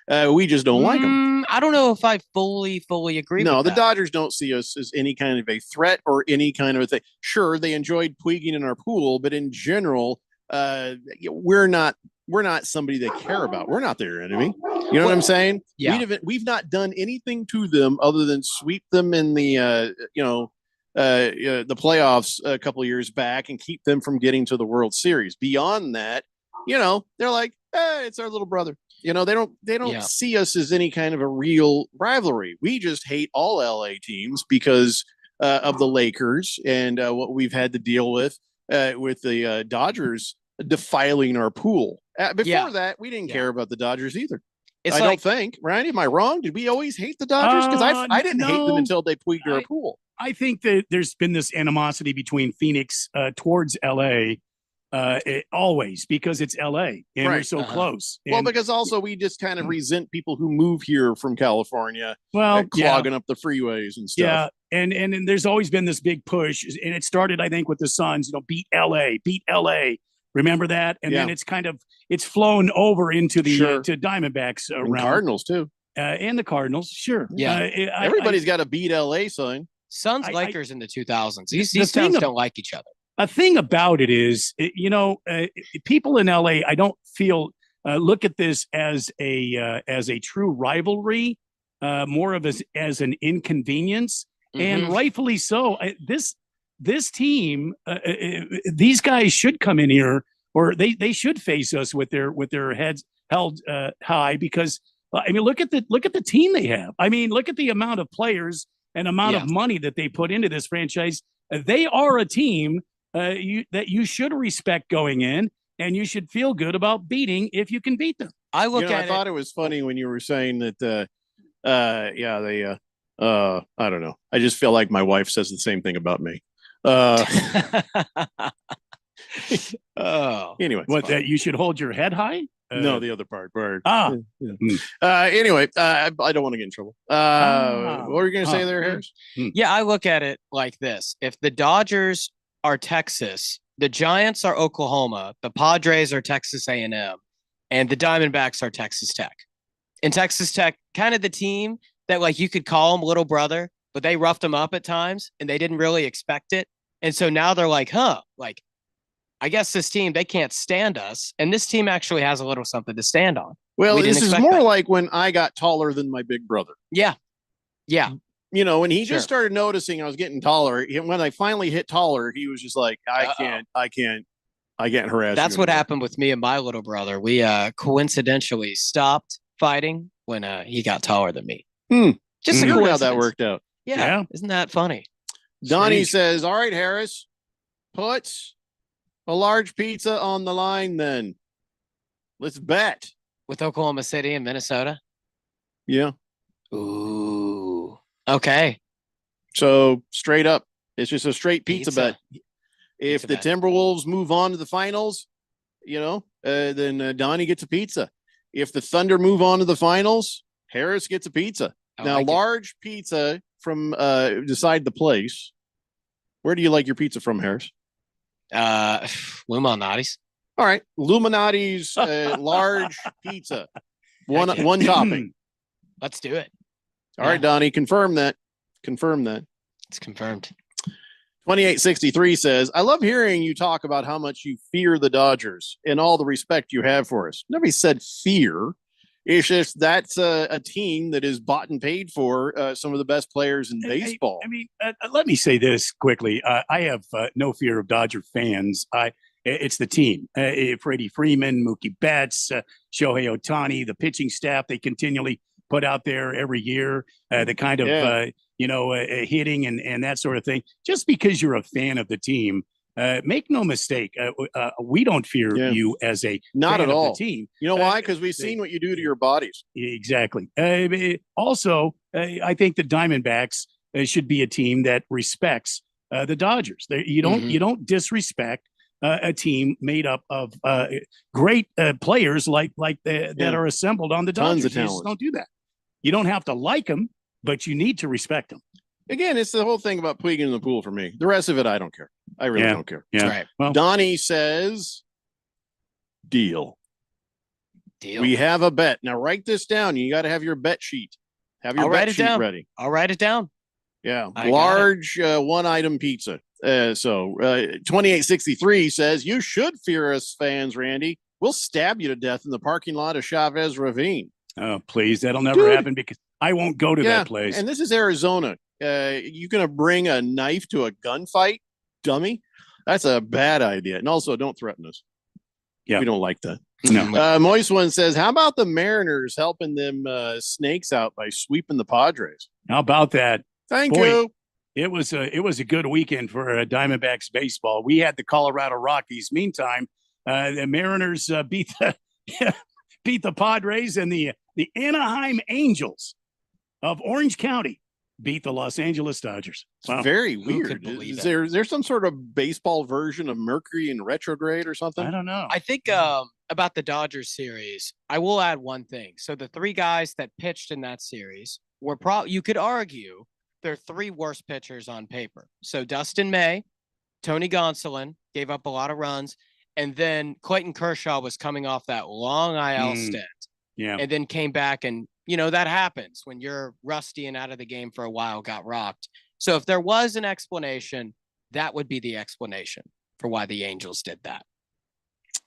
We just don't like them. I don't know if I fully agree. No, with the that. Dodgers don't see us as any kind of a threat or any kind of a thing. Sure, they enjoyed Puigin in our pool, but in general, we're not somebody they care about. We're not their enemy. You know what I'm saying? Yeah. We've not done anything to them other than sweep them in the the playoffs a couple of years back and keep them from getting to the World Series. Beyond that, they're like, it's our little brother. They don't see us as any kind of a real rivalry. We just hate all LA teams because of the Lakers and what we've had to deal with the Dodgers defiling our pool. Before that, we didn't care about the Dodgers either. I don't think, right? Am I wrong? Did we always hate the Dodgers? Because I didn't hate them until they tweaked our pool. I think that there's been this animosity between Phoenix towards LA always because it's LA and we're Right. so close. Well, And- because also we just kind of resent people who move here from California, Well, clogging up the freeways and stuff. yeah, and there's always been this big push, and it started, I think, with the Suns. Beat LA. Remember that? And then Yeah. it's flown over into the Sure. to Diamondbacks And realm. Cardinals too. And the Cardinals, sure. Yeah. Everybody's got to beat LA, son. Suns, I- Lakers in the 2000s. These the thing towns ab- don't like each other. A thing about it is, people in LA, I don't feel look at this as a true rivalry, more of as an inconvenience, and Mhm. rightfully so. This team, these guys should come in here, or they should face us with their heads held high, because look at the team they have. Look at the amount of players and amount of money that they put into this franchise. They are a team that you should respect going in, and you should feel good about beating if you can beat them. I I thought it was funny when you were saying that. I don't know. I just feel like my wife says the same thing about me. Oh, anyway, What, that you should hold your head high? no, the other part. Anyway, I don't want to get in trouble. What were you going to say there, Harris? Yeah, I look at it like this. If the Dodgers are Texas, the Giants are Oklahoma, the Padres are Texas A&M, and the Diamondbacks are Texas Tech. And Texas Tech, kind of the team that, like, you could call them little brother, but they roughed them up at times and they didn't really expect it. And so now they're like, I guess this team, they can't stand us. And this team actually has a little something to stand on. Well, We didn't this is expect more that. like when I got taller than my big brother. Yeah. Yeah. When he Sure. just started noticing I was getting taller, when I finally hit taller, he was just like, I can't harass That's you what anymore. happened with me and my little brother. We coincidentally stopped fighting when he got taller than me. Just a Weird how that coincidence. worked out. Yeah. Isn't that funny? Donnie Strange. says, all right, Harris, put a large pizza on the line then. Let's bet. With Oklahoma City and Minnesota? Yeah. Ooh. Okay. So straight up, it's just a straight pizza Pizza. bet. If the Timberwolves move on to the finals, then Donnie gets a pizza. If the Thunder move on to the finals, Harris gets a pizza. I Now, like it. large pizza from decide the place. Where do you like your pizza from, Harris? Luminati's. All right, Illuminati's large pizza, one topping. Let's do it. All right, Donnie, confirm that. Confirm that. It's confirmed. 2863 says, I love hearing you talk about how much you fear the Dodgers and all the respect you have for us. Nobody said fear. It's just that's a team that is bought and paid for some of the best players in baseball. Let me say this quickly. I have no fear of Dodger fans. It's the team. Freddie Freeman, Mookie Betts, Shohei Ohtani, the pitching staff they continually put out there every year, the kind of hitting and that sort of thing. Just because you're a fan of the team, make no mistake, we don't fear you as a Not fan at of all. the team. You know why? Because we've seen what you do to your bodies. Exactly. Also, I think the Diamondbacks should be a team that respects the Dodgers. You don't disrespect a team made up of great players like that are assembled on the Tons Dodgers. of You just talent. don't do that. You don't have to like them, but you need to respect them. Again, it's the whole thing about Puig in the pool for me. The rest of it, I don't care. I really Yeah. don't care. Yeah. Right. Well- Donnie says, deal. We have a bet. Now write this down. You got to have your bet sheet. Have your I'll bet write it sheet down. ready. I'll write it down. Yeah. I got Large one item pizza. 2863 says, you should fear us fans, Randy. We'll stab you to death in the parking lot of Chavez Ravine. Oh, please. That'll never Dude. happen because I won't go to that place. And this is Arizona. You going to bring a knife to a gunfight, dummy? That's a bad idea. And also, don't threaten us. Yeah. We don't like that. No. Moist One says, how about the Mariners helping them snakes out by sweeping the Padres? How about that? Thank Boy, you. It was a good weekend for Diamondbacks baseball. We had the Colorado Rockies. Meantime, the Mariners beat the Padres, and the Anaheim Angels of Orange County beat the Los Angeles Dodgers. Wow. Very Who weird. could believe Is it? there some sort of baseball version of Mercury in retrograde or something? I don't know. I think about the Dodgers series, I will add one thing. So the three guys that pitched in that series were you could argue they're three worst pitchers on paper. So Dustin May, Tony Gonsolin gave up a lot of runs, and then Clayton Kershaw was coming off that long IL stint. Yeah. And then came back, and that happens when you're rusty and out of the game for a while, got rocked. So if there was an explanation, that would be the explanation for why the Angels did that.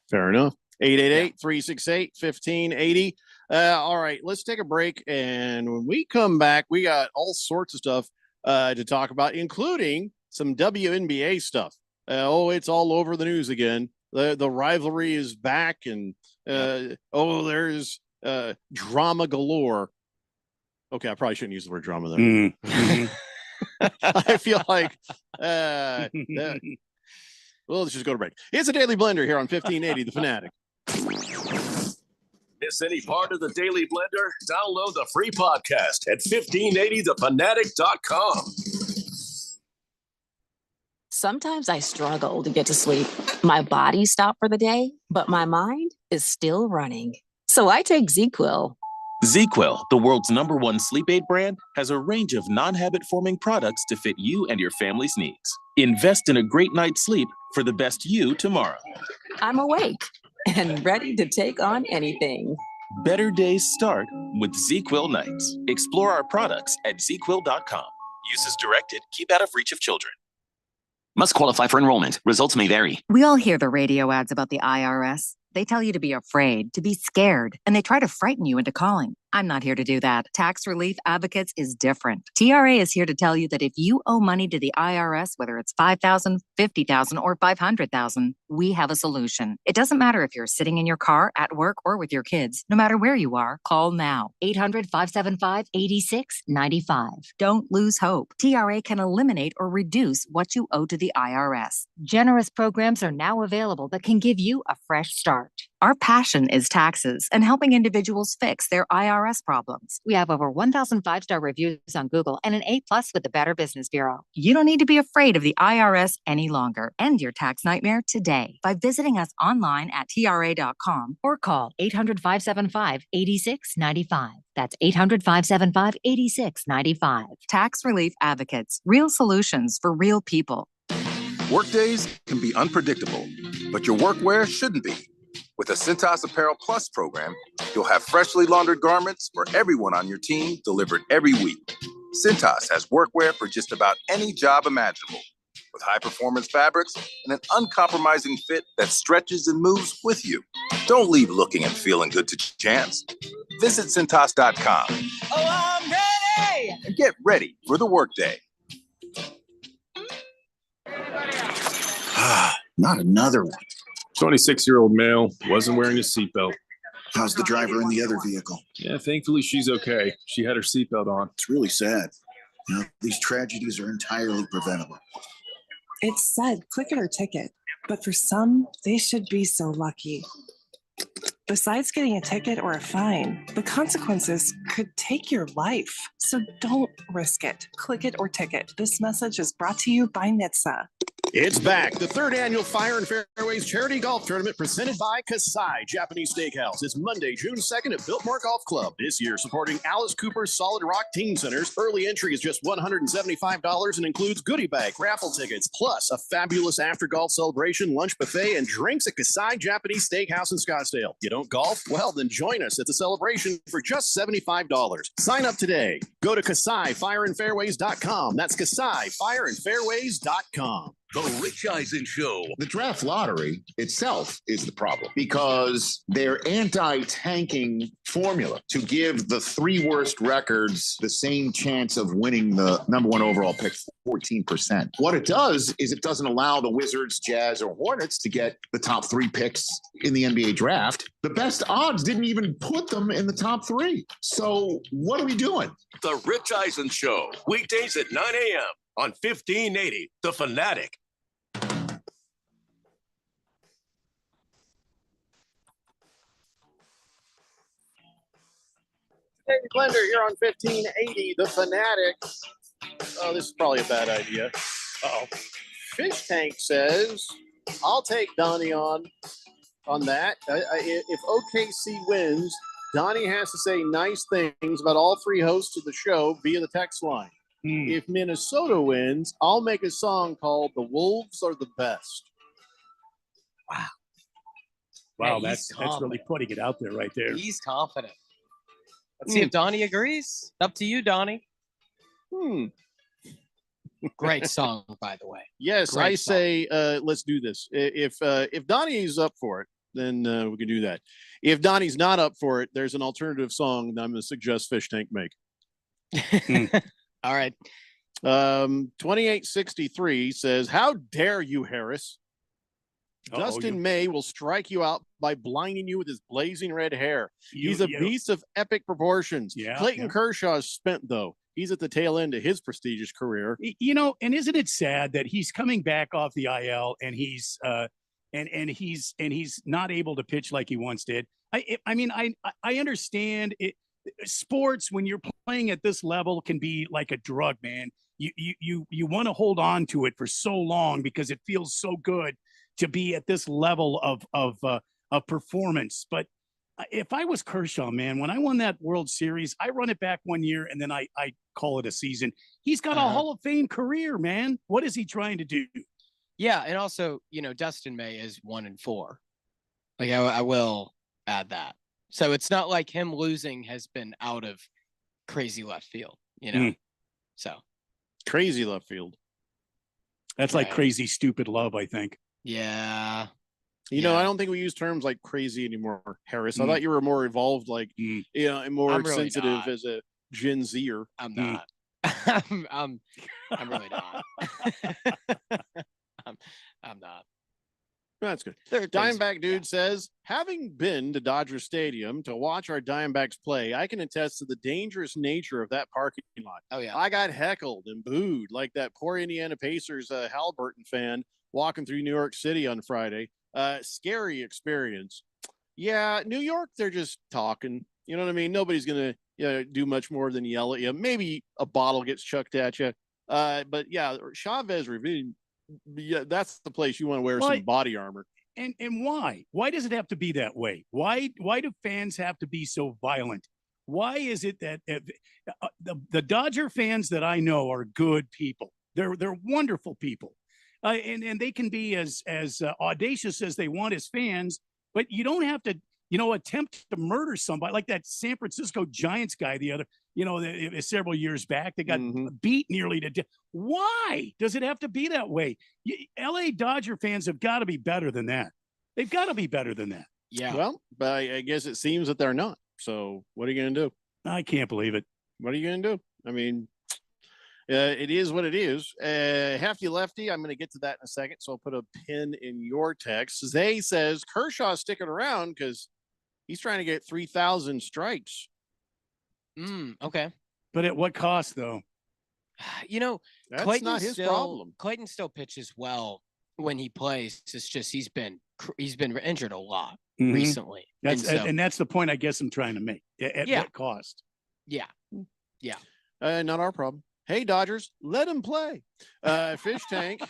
Fair enough. 888-368-1580. All right, let's take a break. And when we come back, we got all sorts of stuff to talk about, including some WNBA stuff. It's all over the news again. The rivalry is back, and there's drama galore. Okay, I probably shouldn't use the word drama there. Mm-hmm. I feel like well, let's just go to break. It's a Daily Blender here on 1580 The Fanatic. Miss any part of the Daily Blender? Download the free podcast at 1580thefanatic.com. Sometimes I struggle to get to sleep. My body stopped for the day, but my mind is still running. So I take ZQuil. ZQuil, the world's #1 sleep aid brand, has a range of non-habit forming products to fit you and your family's needs. Invest in a great night's sleep for the best you tomorrow. I'm awake and ready to take on anything. Better days start with ZQuil nights. Explore our products at ZQuil.com. Use as directed. Keep out of reach of children. Must qualify for enrollment. Results may vary. We all hear the radio ads about the IRS. They tell you to be afraid, to be scared, and they try to frighten you into calling. I'm not here to do that. Tax Relief Advocates is different. TRA is here to tell you that if you owe money to the IRS, whether it's $5,000, $50,000, or $500,000, we have a solution. It doesn't matter if you're sitting in your car, at work, or with your kids. No matter where you are, call now. 800-575-8695. Don't lose hope. TRA can eliminate or reduce what you owe to the IRS. Generous programs are now available that can give you a fresh start. Our passion is taxes and helping individuals fix their IRS problems. We have over 1,000 5-star reviews on Google and an A+ with the Better Business Bureau. You don't need to be afraid of the IRS any longer. End your tax nightmare today by visiting us online at TRA.com or call 800-575-8695. That's 800-575-8695. Tax Relief Advocates. Real solutions for real people. Workdays can be unpredictable, but your workwear shouldn't be. With the Cintas Apparel Plus program, you'll have freshly laundered garments for everyone on your team delivered every week. Cintas has workwear for just about any job imaginable, with high-performance fabrics and an uncompromising fit that stretches and moves with you. Don't leave looking and feeling good to chance. Visit Cintas.com. Oh, I'm ready! And get ready for the workday. Not another one. 26-year-old male, wasn't wearing a seatbelt. How's the driver in the other vehicle? Yeah, thankfully she's okay. She had her seatbelt on. It's really sad. These tragedies are entirely preventable. It said click it or ticket, but for some, they should be so lucky. Besides getting a ticket or a fine, the consequences could take your life. So don't risk it. Click it or ticket. This message is brought to you by NHTSA. It's back. The third annual Fire and Fairways Charity Golf Tournament presented by Kasai Japanese Steakhouse is Monday, June 2nd at Biltmore Golf Club. This year supporting Alice Cooper's Solid Rock Teen Centers. Early entry is just $175 and includes goodie bag, raffle tickets, plus a fabulous after golf celebration, lunch buffet, and drinks at Kasai Japanese Steakhouse in Scottsdale. You don't golf? Well, then join us at the celebration for just $75. Sign up today. Go to KasaiFireandFairways.com. That's KasaiFireandFairways.com. The Rich Eisen Show. The draft lottery itself is the problem because their anti-tanking formula to give the three worst records the same chance of winning the #1 overall pick, 14%. What it does is it doesn't allow the Wizards, Jazz, or Hornets to get the top 3 picks in the NBA draft. The best odds didn't even put them in the top 3. So what are we doing? The Rich Eisen Show. Weekdays at 9 a.m. on 1580. The Fanatic. Daily Blender here on 1580 The Fanatic. Oh, this is probably a bad idea. Uh-oh. Fish Tank says, I'll take Donnie on that. If OKC wins, Donnie has to say nice things about all three hosts of the show via the text line. If Minnesota wins, I'll make a song called "The Wolves Are the Best." Wow, Yeah, that's really putting it out there right there. He's confident. Let's see if Donnie agrees. Up to you, Donnie. Great song, by the way. Yes, Great I song. say let's do this. If Donnie's up for it, then we can do that. If Donnie's not up for it, there's an alternative song that I'm going to suggest Fish Tank make. All right. 2863 says, "How dare you, Harris? Dustin May will strike you out by blinding you with his blazing red hair. He's a beast of epic proportions. Clayton Kershaw is spent, though. He's at the tail end of his prestigious career." And isn't it sad that he's coming back off the IL and he's he's not able to pitch like he once did. I understand it. Sports, when you're playing at this level, can be like a drug, man. You want to hold on to it for so long because it feels so good to be at this level of performance. But if I was Kershaw, man, when I won that World Series, I run it back 1 year and then I call it a season. He's got a Hall of Fame career, man. What is he trying to do? Yeah, and also, Dustin May is 1-4. Like I will add that. So it's not like him losing has been out of crazy left field, So crazy left field. That's like crazy stupid love, I think. Yeah. I don't think we use terms like crazy anymore, Harris. I thought you were more evolved, like and more I'm really sensitive not. as a Gen Zer. I'm not. I'm really not. I'm not. That's good. There are things- Diamondback dude says, having been to Dodger Stadium to watch our Diamondbacks play, I can attest to the dangerous nature of that parking lot. Oh yeah. I got heckled and booed like that poor Indiana Pacers Halliburton fan walking through New York City on Friday. Scary experience. Yeah, New York, they're just talking. You know what I mean? Nobody's gonna do much more than yell at you. Maybe a bottle gets chucked at you. But yeah, Chavez Ravine. Yeah, that's the place you want to wear some body armor. And why? Why does it have to be that way? Why do fans have to be so violent? Why is it that the Dodger fans that I know are good people? They're wonderful people, and they can be as audacious as they want as fans. But you don't have to, attempt to murder somebody like that San Francisco Giants guy several years back. They got beat nearly to death. Why does it have to be that way? LA Dodger fans have got to be better than that. They've got to be better than that. Yeah. Well, but I guess it seems that they're not. So what are you going to do? I can't believe it. What are you going to do? I mean, it is what it is. Hefty Lefty, I'm going to get to that in a second. So I'll put a pin in your text. Zay says Kershaw's sticking around because he's trying to get 3,000 strikes. Okay. But at what cost, though? That's Clayton not his problem. Clayton still pitches well when he plays. It's just he's been injured a lot recently. And that's the point I guess I'm trying to make. At what cost? Yeah. Not our problem. Hey, Dodgers, let him play. Fish Tank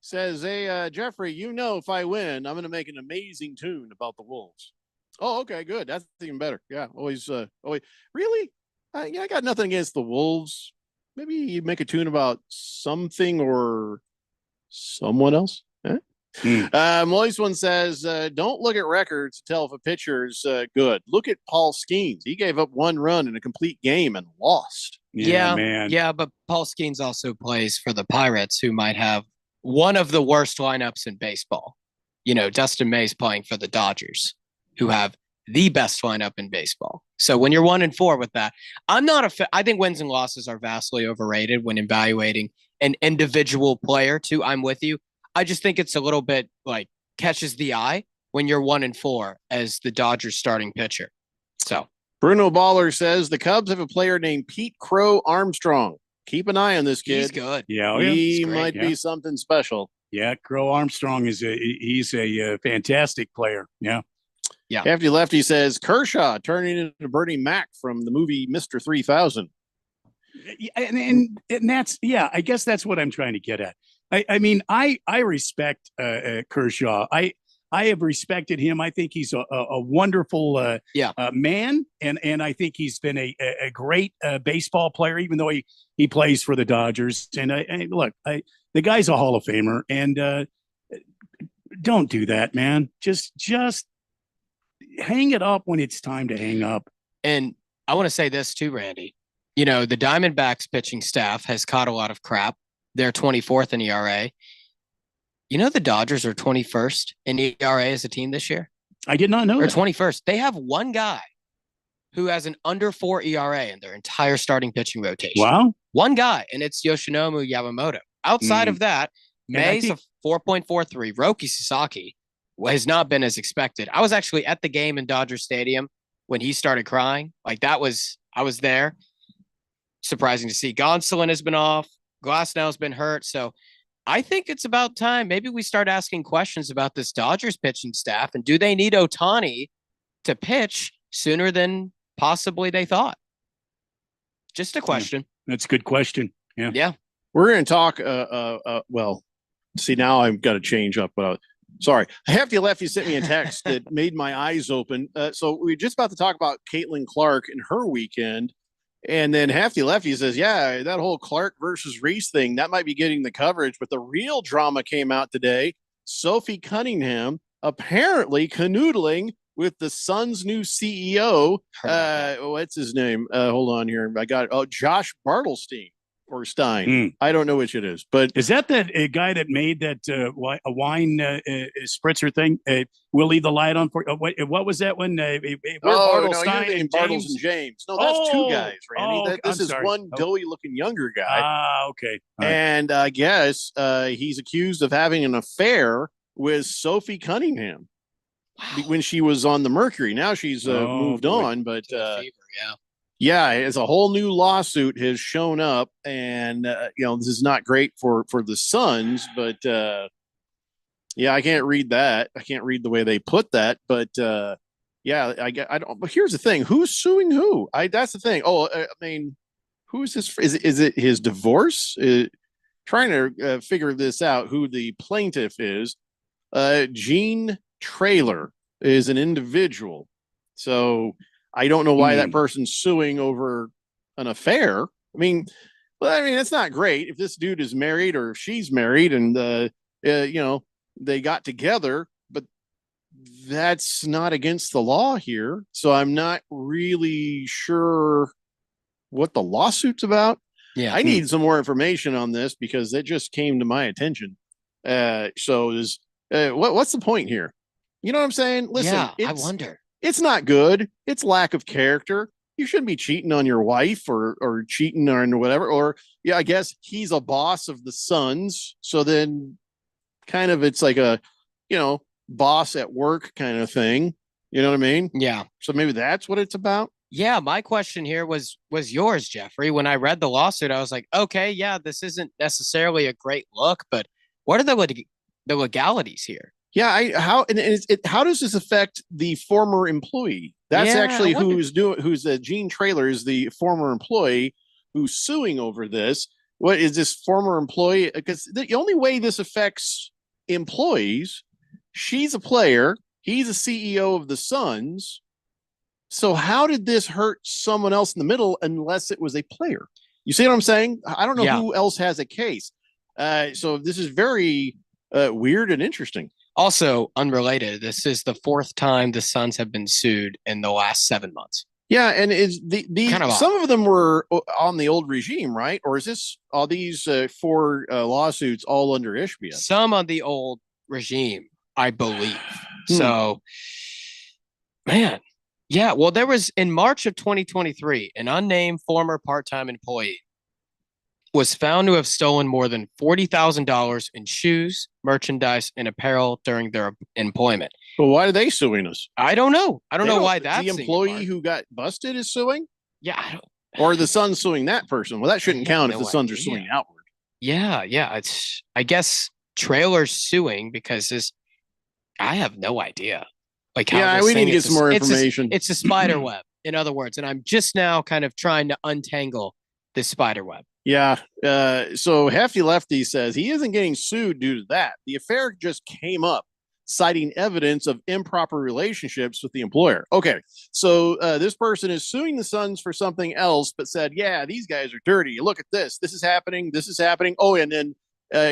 says, hey, Jeffrey, if I win, I'm going to make an amazing tune about the Wolves. Oh, okay, good. That's even better. Yeah, always. Really? I got nothing against the Wolves. Maybe you make a tune about something or someone else. Moist one says, don't look at records to tell if a pitcher's good. Look at Paul Skeens. He gave up 1 run in a complete game and lost. Man. Yeah, but Paul Skeens also plays for the Pirates, who might have one of the worst lineups in baseball. Dustin May's playing for the Dodgers, who have the best lineup in baseball. So when you're 1-4 with that, I think wins and losses are vastly overrated when evaluating an individual player too. I'm with you. I just think it's a little bit like catches the eye when you're 1-4 as the Dodgers starting pitcher. So Bruno Baller says the Cubs have a player named Pete Crow Armstrong. Keep an eye on this kid. He's good. Yeah, he might be something special. Yeah, Crow Armstrong he's a fantastic player. Yeah. Hefty Lefty says Kershaw turning into Bernie Mac from the movie Mr. 3000. And that's, yeah, I guess that's what I'm trying to get at. I mean, I respect Kershaw. I have respected him. I think he's a wonderful man, and I think he's been a great baseball player, even though he plays for the Dodgers. And look, the guy's a Hall of Famer, and don't do that, man. Just hang it up when it's time to hang up. And I want to say this too, Randy. You know, the Diamondbacks pitching staff has caught a lot of crap. They're 24th in ERA. You know, the Dodgers are 21st in ERA as a team this year. I did not know Or that. 21st. They have one guy who has an under 4 ERA in their entire starting pitching rotation. Wow. One guy, and it's Yoshinobu Yamamoto. Outside of that, And I May's think- a 4.43. Roki Sasaki has not been as expected. I was actually at the game in Dodger Stadium when he started crying. Like I was there. Surprising to see. Gonsolin has been off. Glasnow's been hurt. So I think it's about time. Maybe we start asking questions about this Dodgers pitching staff, and do they need Ohtani to pitch sooner than possibly they thought? Just a question. That's a good question. Yeah. Yeah. We're going to talk. Well, see, now I've got to change up. Sorry. Hefty Lefty sent me a text that made my eyes open. So we're just about to talk about Caitlin Clark and her weekend. And then Hefty Lefty says, yeah, that whole Clark versus Reese thing, that might be getting the coverage. But the real drama came out today. Sophie Cunningham apparently canoodling with the Suns' new CEO. What's his name? Hold on here. I got it. Oh, Josh Bartelstein or Stein. I don't know which it is. But is that guy that made that a wine spritzer thing? We'll leave the light on for what was that one? no, you're Bartles and James. No, that's two guys, Randy. This is one doughy looking younger guy. Okay. And I guess he's accused of having an affair with Sophie Cunningham when she was on the Mercury. Now she's moved on, but yeah, it's a whole new lawsuit has shown up, and this is not great for the Suns, but yeah, I can't read that. I can't read the way they put that, but yeah, I don't. But here's the thing: who's suing who? That's the thing. Oh, I mean, who's this? Is it his divorce? Trying to figure this out. Who the plaintiff is? Gene Trailer is an individual, so I don't know why that person's suing over an affair. I mean, it's not great if this dude is married or if she's married and they got together, but that's not against the law here. So I'm not really sure what the lawsuit's about. Yeah, I need some more information on this because it just came to my attention. So what's the point here? You know what I'm saying? Listen, I wonder. It's not good. It's lack of character. You shouldn't be cheating on your wife or cheating on whatever. Or I guess he's a boss of the Suns. So then kind of it's like a, boss at work kind of thing. You know what I mean? Yeah. So maybe that's what it's about. Yeah. My question here was yours, Jeffrey. When I read the lawsuit, I was like, okay, yeah, this isn't necessarily a great look, but what are the legalities here? Yeah, how does this affect the former employee? That's actually who's Gene Trailer is the former employee who's suing over this. What is this former employee? Because the only way this affects employees, she's a player, he's a CEO of the Suns. So how did this hurt someone else in the middle unless it was a player? You see what I'm saying? I don't know who else has a case. So this is very weird and interesting. Also, unrelated, this is the 4th time the Suns have been sued in the last 7 months. Yeah, and is some of them were on the old regime, right? Or is this all these 4 lawsuits all under Ishbia? Some on the old regime, I believe. So, man, yeah. Well, there was in March of 2023, an unnamed former part-time employee was found to have stolen more than $40,000 in shoes, merchandise, and apparel during their employment. But why are they suing us? I don't know. I don't know why that's the employee who got busted is suing. Yeah, or the Suns suing that person. Well, that shouldn't count if the Suns are suing outward. Yeah. It's I guess Trailer's suing because I have no idea. Like how we need to get some more information. It's a spider web, in other words, and I'm just now kind of trying to untangle this spider web. Yeah. So Hefty Lefty says he isn't getting sued due to that. The affair just came up, citing evidence of improper relationships with the employer. Okay. So this person is suing the Suns for something else, but said, yeah, these guys are dirty. Look at this. This is happening. This is happening. Oh, and then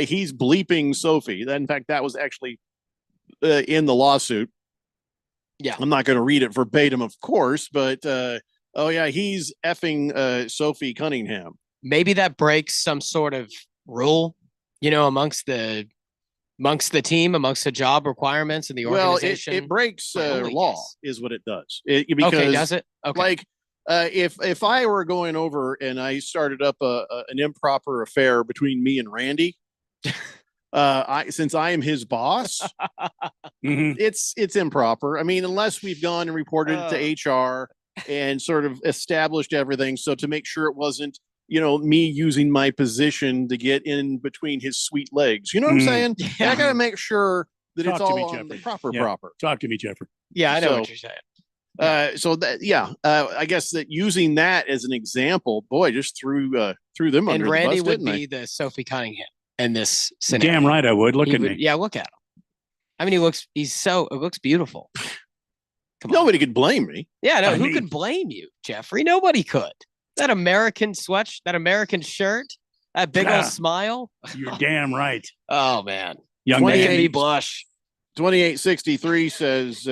he's bleeping Sophie. In fact, that was actually in the lawsuit. Yeah. I'm not going to read it verbatim, of course, but oh, yeah, he's effing Sophie Cunningham. Maybe that breaks some sort of rule, amongst the team, amongst the job requirements and the organization. Well, it breaks law, is what it does. Because, okay, does it? Okay. Like, if I were going over and I started up an improper affair between me and Randy, since I am his boss, it's improper. I mean, unless we've gone and reported it to HR and sort of established everything, so to make sure it wasn't me using my position to get in between his sweet legs. You know what I'm saying? Yeah. I got to make sure that it's all on the proper. Talk to me, Jeffrey. Yeah, I know what you're saying. So that, I guess that using that as an example, boy, just threw them and under Randy the bus, would be the Sophie Cunningham in this scenario. Damn right I would. Look at me. Yeah, look at him. I mean, it looks beautiful. Nobody could blame me. Yeah, no, who could blame you, Jeffrey? Nobody could. That American that American shirt, that big old smile. You're damn right. Oh, man. Young man. Making me blush. 2863 says,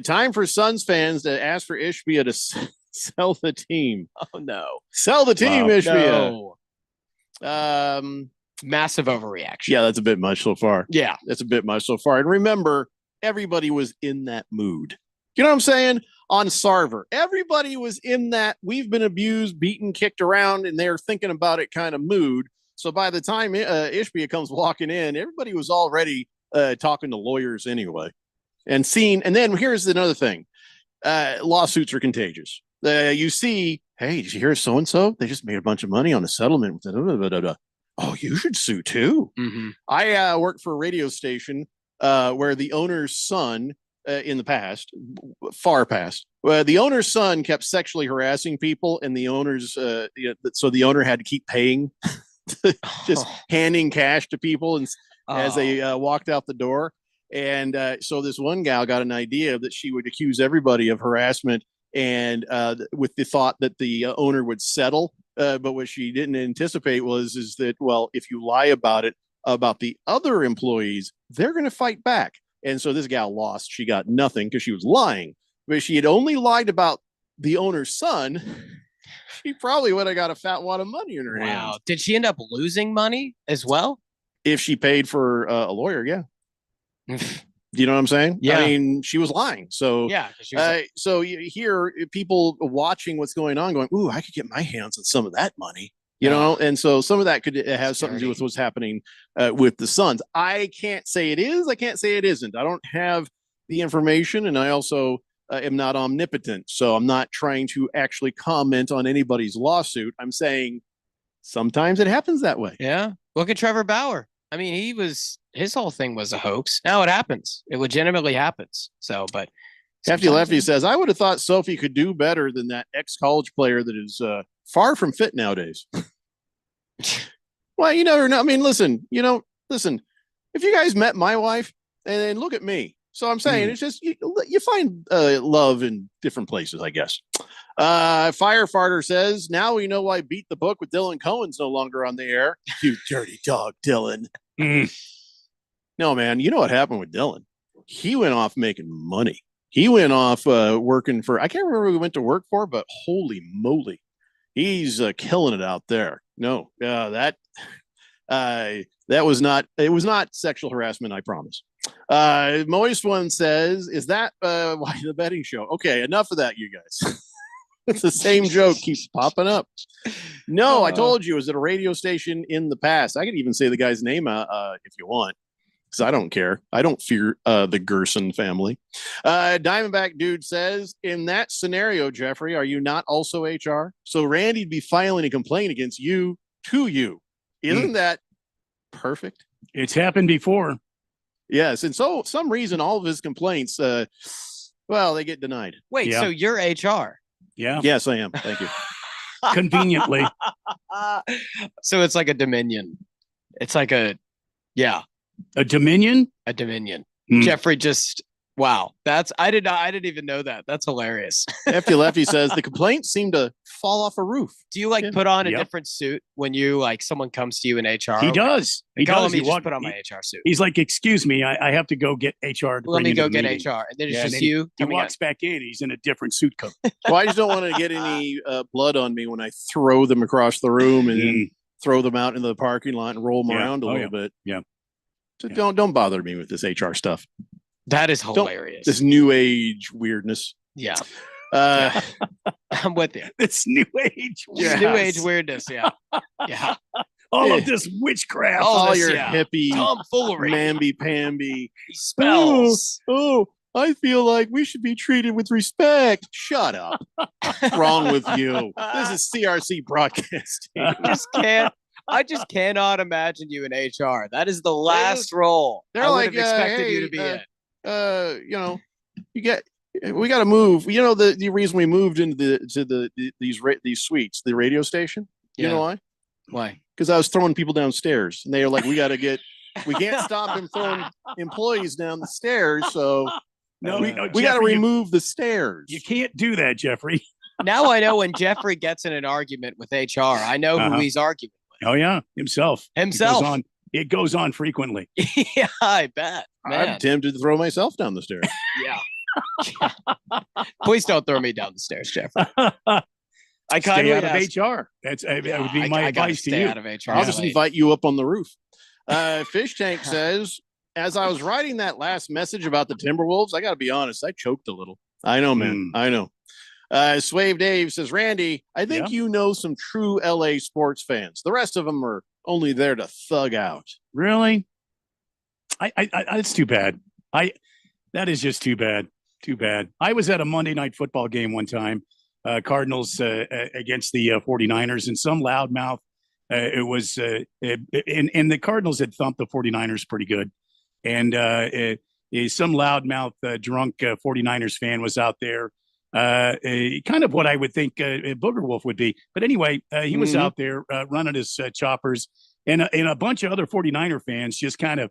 time for Suns fans to ask for Ishbia to sell the team. Oh, no. Sell the team, Ishbia. No. Massive overreaction. Yeah, that's a bit much so far. Yeah. That's a bit much so far. And remember, everybody was in that mood. You know what I'm saying? On Sarver, everybody was in that we've been abused, beaten, kicked around, and they're thinking about it kind of mood. So by the time Ishbia comes walking in, everybody was already talking to lawyers anyway. And then here's another thing. Lawsuits are contagious. You see, hey, did you hear so-and-so? They just made a bunch of money on a settlement. Oh, you should sue too. Mm-hmm. I worked for a radio station where the owner's son, in the past, far past, the owner's son kept sexually harassing people, and the owner's so the owner had to keep paying, just handing cash to people as they walked out the door. And so this one gal got an idea that she would accuse everybody of harassment, and with the thought that the owner would settle. But what she didn't anticipate is that, well, if you lie about it, about the other employees, they're going to fight back. And so this gal lost. She got nothing because she was lying. But if she had only lied about the owner's son, she probably would have got a fat wad of money in her hands. Did she end up losing money as well? If she paid for a lawyer, yeah. Do you know what I'm saying? Yeah. I mean, she was lying. So yeah. So you hear people watching what's going on, going, "Ooh, I could get my hands on some of that money." You know, and so some of that could have something to do with what's happening with the Suns. I can't say it is. I can't say it isn't. I don't have the information, and I also am not omnipotent. So I'm not trying to actually comment on anybody's lawsuit. I'm saying sometimes it happens that way. Yeah. Look at Trevor Bauer. I mean, his whole thing was a hoax. Now it happens. It legitimately happens. So, but Hefty Lefty says, I would have thought Sophie could do better than that ex-college player that is far from fit nowadays. Well, you never know. I mean, listen. If you guys met my wife, and then look at me. So I'm saying it's just you find love in different places, I guess. Firefarter says, now we know why Beat the Book with Dylan Cohen's no longer on the air. You dirty dog, Dylan. No, man, you know what happened with Dylan? He went off making money. He went off working for, I can't remember who he went to work for, but holy moly, he's killing it out there. No, that was not, it was not sexual harassment, I promise. Moist One says, is that why the betting show? Okay, enough of that, you guys. It's the same joke keeps popping up. No, I told you it was at a radio station in the past. I could even say the guy's name if you want, because I don't care. I don't fear the Gerson family. Diamondback Dude says, in that scenario, Jeffrey, are you not also HR? So Randy'd be filing a complaint against you to you. Isn't that perfect? It's happened before. Yes, and so some reason all of his complaints, well, they get denied. Wait, so you're HR? Yeah. Yes, I am. Thank you. conveniently. So it's like a Dominion. It's like a Dominion. A Dominion. Hmm. Jeffrey just wow. I didn't even know that. That's hilarious. Hefty Lefty says the complaints seem to fall off a roof. Do you put on a different suit when you someone comes to you in HR? He does. He Call does. him, He just walk- put on he- my HR suit. He's like, excuse me, I have to go get HR. To Let bring me into go the get meeting." HR. And then it's Yeah, just then you. He coming walks back in. He's in a different suit coat. Well, I just don't want to get any blood on me when I throw them across the room and then throw them out into the parking lot and roll them Yeah. around a Oh, little yeah. bit. Yeah. So don't bother me with this HR stuff. That is Don't- hilarious. This new age weirdness. Yeah. Uh, I'm with you. It's new age. It's new age weirdness. Yeah. Yeah. All Yeah. of this witchcraft. all this, your yeah. hippie Tomfoolery. mamby-pamby Spells. Oh, I feel like we should be treated with respect. Shut up. What's wrong with you? This is CRC broadcasting. I just cannot imagine you in HR. That is the last role They're I would like, have expected hey, you to be in. We got to move. You know the reason we moved into these suites, the radio station. You Yeah. know why? Why? Because I was throwing people downstairs, and they are like, we can't stop him throwing employees down the stairs. So No, we Jeffrey, got to you- remove the stairs. You can't do that, Jeffrey. Now I know when Jeffrey gets in an argument with HR, I know who he's arguing Oh yeah, himself. Himself. It goes on frequently. with. Yeah, I bet. I'm Man. tempted to throw myself down the stairs. Yeah. Please don't throw me down the stairs, Jeffrey. I Stay kindly out of ask- HR. That would be my I gotta advice to stay you. out of HR. I'll just Late. invite you up on the roof. Fish Tank says, as I was writing that last message about the Timberwolves, I got to be honest, I choked a little. I know, man. I know. Swave Dave says, Randy, I think you know some true LA sports fans. The rest of them are only there to thug out. Really? I it's too bad. That is just too bad. Too bad. I was at a Monday night football game one time, Cardinals against the 49ers, and some loudmouth. It was, and the Cardinals had thumped the 49ers pretty good. And some loudmouth, drunk 49ers fan was out there, kind of what I would think Booger Wolf would be. But anyway, he was out there running his choppers, and a bunch of other 49er fans just kind of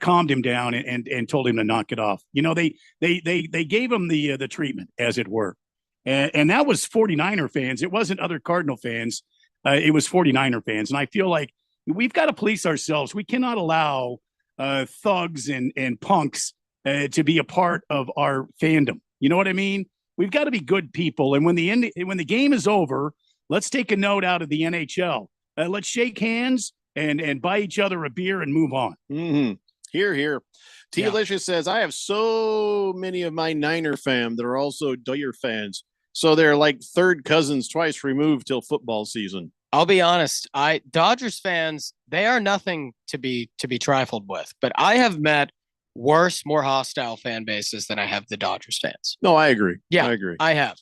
calmed him down and told him to knock it off. You know, they gave him the treatment, as it were. And that was 49er fans. It wasn't other Cardinal fans. It was 49er fans. And I feel like we've got to police ourselves. We cannot allow thugs and punks to be a part of our fandom. You know what I mean? We've got to be good people. And when the game is over, let's take a note out of the NHL. Let's shake hands and buy each other a beer and move on. Mm-hmm. Here. T-Licious says, I have so many of my Niner fam that are also Dyer fans. So they're like third cousins twice removed till football season. I'll be honest. Dodgers fans, they are nothing to be trifled with. But I have met worse, more hostile fan bases than I have the Dodgers fans. No, I agree. Yeah, I agree. I have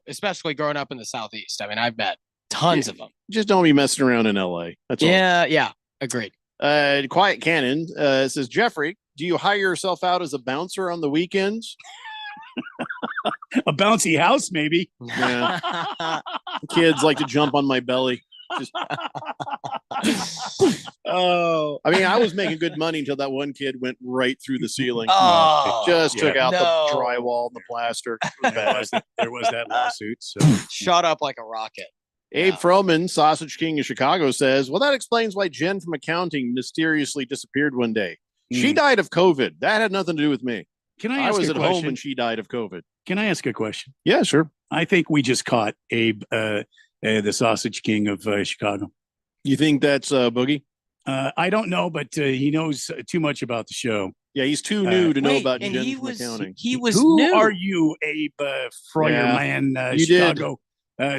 especially growing up in the Southeast. I mean, I've met tons of them. Just don't be messing around in LA. That's all. Yeah, agreed. Quiet Cannon says, Jeffrey, do you hire yourself out as a bouncer on the weekends? A bouncy house, maybe. Yeah. Kids like to jump on my belly. Just... Oh, I mean, I was making good money until that one kid went right through the ceiling. Oh, just took out no. the drywall and the plaster. There was that lawsuit. So Shot up like a rocket. Abe Froman, Sausage King of Chicago, says, well, that explains why Jen from accounting mysteriously disappeared one day. She died of COVID. That had nothing to do with me. Can I ask was a at question? home when she died of COVID. Can I ask a question? Yeah, sure. I think we just caught Abe, the Sausage King of Chicago. You think that's Boogie? I don't know, but he knows too much about the show. Yeah, he's too new to know about and Jen he from was accounting. he was Who new. are you, Abe Froyerman, you Chicago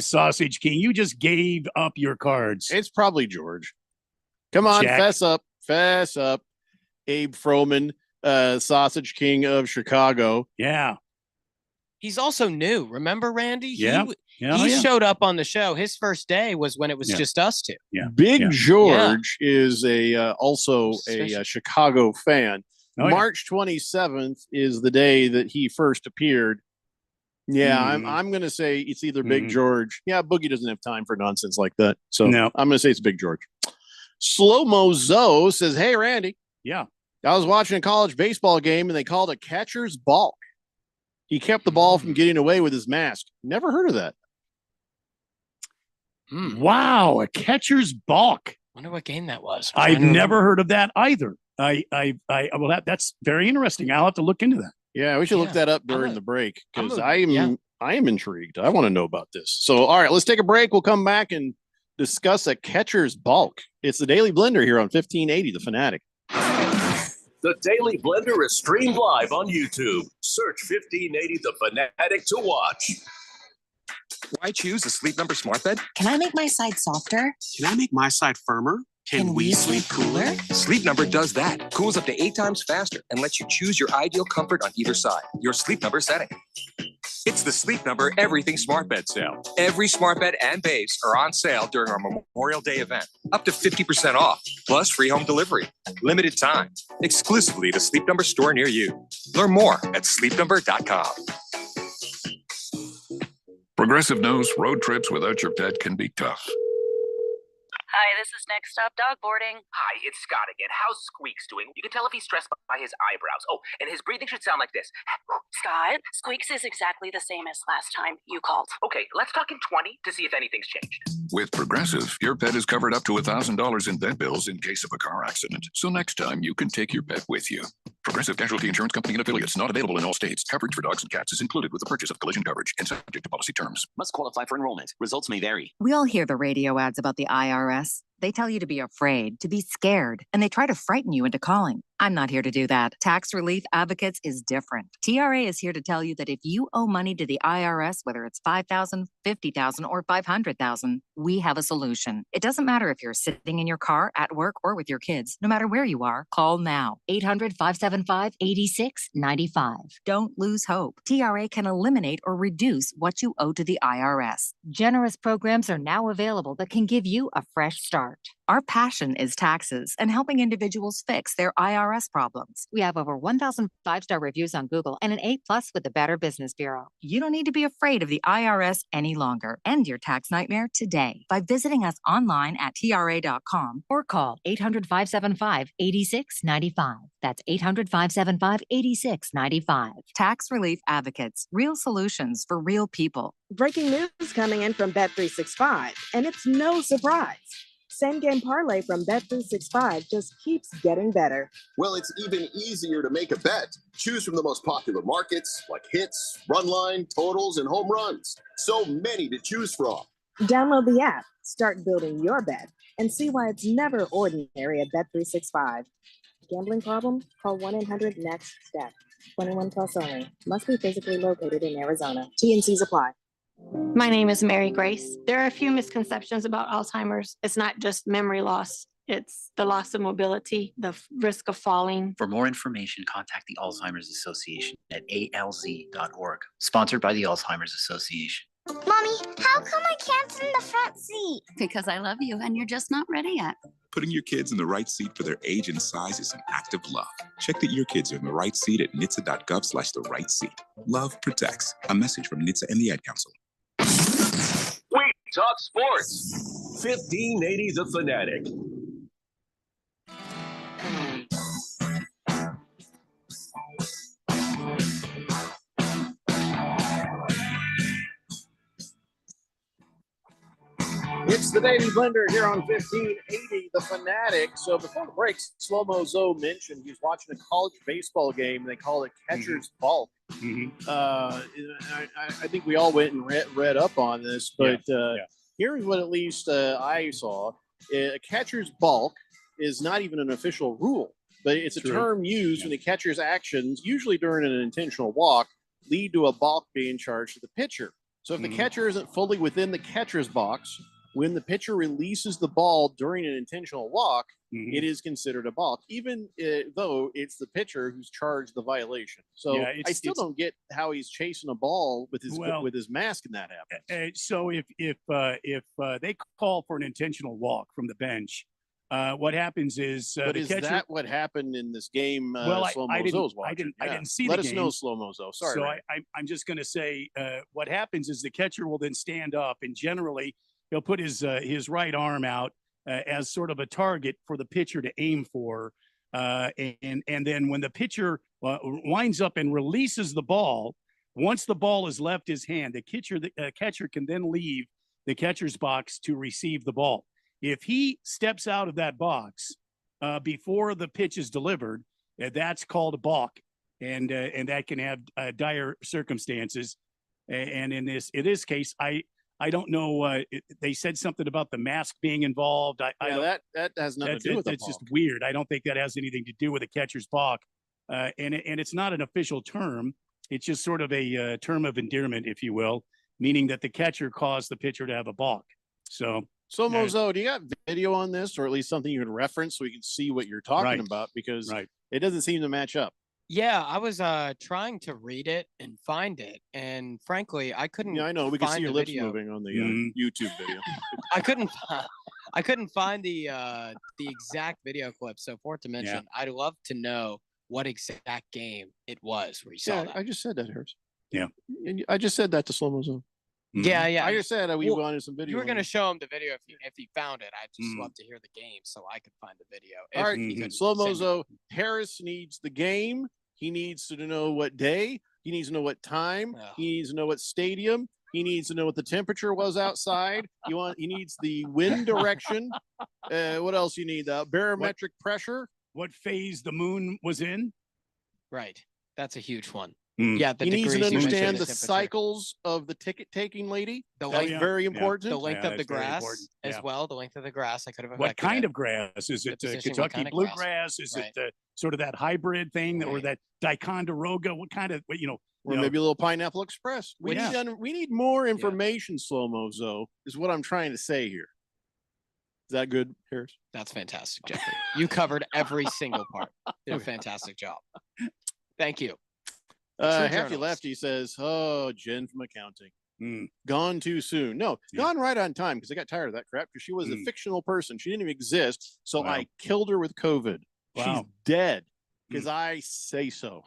Sausage King? You just gave up your cards. It's probably George. Come on, Jack. fess up. Abe Froman, Sausage King of Chicago. Yeah. He's also new. Remember, Randy? Yeah. He showed up on the show. His first day was when it was just us two. Yeah. Big Yeah. George is also a Chicago fan. Oh, yeah. March 27th is the day that he first appeared. Yeah, I'm going to say it's either Big George. Yeah, Boogie doesn't have time for nonsense like that. So No. I'm going to say it's Big George. Slow-Mo Zoe says, hey, Randy. Yeah. I was watching a college baseball game and they called a catcher's balk. He kept the ball from getting away with his mask. Never heard of that. Wow, a catcher's balk. Wonder what game that was. I've never heard of that either. Well, that's very interesting. I'll have to look into that. Yeah, we should look that up during the break because I am intrigued. I want to know about this. So, all right, let's take a break. We'll come back and discuss a catcher's balk. It's the Daily Blender here on 1580, The Fanatic. The Daily Blender is streamed live on YouTube. Search 1580 The Fanatic to watch. Why choose a Sleep Number smart bed? Can I make my side softer? Can I make my side firmer? Can we sleep cooler? Sleep Number does that. Cools up to 8 times faster and lets you choose your ideal comfort on either side. Your Sleep Number setting. It's the Sleep Number Everything Smart Bed sale. Every smart bed and base are on sale during our Memorial Day event. Up to 50% off, plus free home delivery. Limited time. Exclusively at a Sleep Number store near you. Learn more at sleepnumber.com. Progressive knows road trips without your pet can be tough. Hi, this is Next Stop Dog Boarding. Hi, it's Scott again. How's Squeaks doing? You can tell if he's stressed by his eyebrows. Oh, and his breathing should sound like this. Scott, Squeaks is exactly the same as last time you called. Okay, let's talk in 20 to see if anything's changed. With Progressive, your pet is covered up to $1,000 in vet bills in case of a car accident. So next time, you can take your pet with you. Progressive Casualty Insurance Company and affiliates, not available in all states. Coverage for dogs and cats is included with the purchase of collision coverage and subject to policy terms. Must qualify for enrollment. Results may vary. We all hear the radio ads about the IRS. They tell you to be afraid, to be scared, and they try to frighten you into calling. I'm not here to do that. Tax Relief Advocates is different. TRA is here to tell you that if you owe money to the IRS, whether it's $5,000, $50,000, or $500,000, we have a solution. It doesn't matter if you're sitting in your car, at work, or with your kids. No matter where you are, call now. 800-575-8695. Don't lose hope. TRA can eliminate or reduce what you owe to the IRS. Generous programs are now available that can give you a fresh start. Our passion is taxes and helping individuals fix their IRS problems. We have over 1,000 5-star reviews on Google and an A+ with the Better Business Bureau. You don't need to be afraid of the IRS any longer. End your tax nightmare today by visiting us online at TRA.com or call 800-575-8695. That's 800-575-8695. Tax Relief Advocates, real solutions for real people. Breaking news coming in from Bet365, and it's no surprise. Same game parlay from Bet365 just keeps getting better. Well, it's even easier to make a bet. Choose from the most popular markets like hits, run line, totals, and home runs. So many to choose from. Download the app, start building your bet, and see why it's never ordinary at Bet365. Gambling problem? Call 1-800-NEXT-STEP. 21 plus only. Must be physically located in Arizona. T&Cs apply. My name is Mary Grace. There are a few misconceptions about Alzheimer's. It's not just memory loss. It's the loss of mobility, the risk of falling. For more information, contact the Alzheimer's Association at alz.org, sponsored by the Alzheimer's Association. Mommy, how come I can't sit in the front seat? Because I love you and you're just not ready yet. Putting your kids in the right seat for their age and size is an act of love. Check that your kids are in the right seat at nhtsa.gov/the right seat. Love protects. A message from NHTSA and the Ad Council. We talk sports. 1580 The Fanatic. It's the Daily Blender here on 1580 The Fanatic. So before the break, Slow-Mo Zoe mentioned he was watching a college baseball game. They call it catcher's balk. I think we all went and read up on this, but here's what at least I saw. A catcher's balk is not even an official rule, but it's a term used when the catcher's actions, usually during an intentional walk, lead to a balk being charged to the pitcher. So if the catcher isn't fully within the catcher's box, when the pitcher releases the ball during an intentional walk, it is considered a balk, even though it's the pitcher who's charged the violation. So I still don't get how he's chasing a ball with his mask and that happens. So if they call for an intentional walk from the bench, what happens is but the is catcher. that what happened in this game? Well, Slow I Mozo's didn't watching? see Let the us game. know, Slow Mozo. Sorry. So Randy. I'm just going to say what happens is the catcher will then stand up, and generally he'll put his right arm out as sort of a target for the pitcher to aim for, and then when the pitcher winds up and releases the ball, once the ball has left his hand, the catcher can then leave the catcher's box to receive the ball. If he steps out of that box before the pitch is delivered, that's called a balk, and that can have dire circumstances. And in this case, I don't know. They said something about the mask being involved. That has nothing to do with it. It's just weird. I don't think that has anything to do with a catcher's balk, and it's not an official term. It's just sort of a term of endearment, if you will, meaning that the catcher caused the pitcher to have a balk. So Mozo, do you got video on this, or at least something you can reference so we can see what you're talking about? Because it doesn't seem to match up. Yeah, I was trying to read it and find it, and frankly, I couldn't. Yeah, I know. We can see your lips video. moving on the YouTube video. I couldn't find the exact video clip. So for it to mention, I'd love to know what exact game it was where you saw that. I just said that, Harris. Yeah, and I just said that to Slow Mozo. Yeah. I just said we wanted some video. You were going to show him the video if he found it. I'd just love to hear the game so I could find the video. All right, Slow Mozo. Harris needs the game. He needs to know what day. He needs to know what time. He needs to know what stadium. He needs to know what the temperature was outside. He needs the wind direction. What else you need? Barometric pressure. What phase the moon was in? Right. That's a huge one. Yeah, he needs to understand the cycles of the ticket taking lady. The That's very important. The length of the grass as well. The length of the grass. I could have. What kind of grass is it? Kentucky bluegrass? Is it sort of that hybrid thing, or that Ticonderoga? What kind of Or maybe a little Pineapple Express. We need more information. Slow Mozo is what I'm trying to say here. Is that good, Harris? That's fantastic, Jeffrey. You covered every single part. Did a fantastic job. Thank you. Hefty Lefty says, "Oh, Jen from accounting, gone too soon. No, gone right on time because I got tired of that crap because she was a fictional person. She didn't even exist. So I killed her with COVID. She's dead because I say so.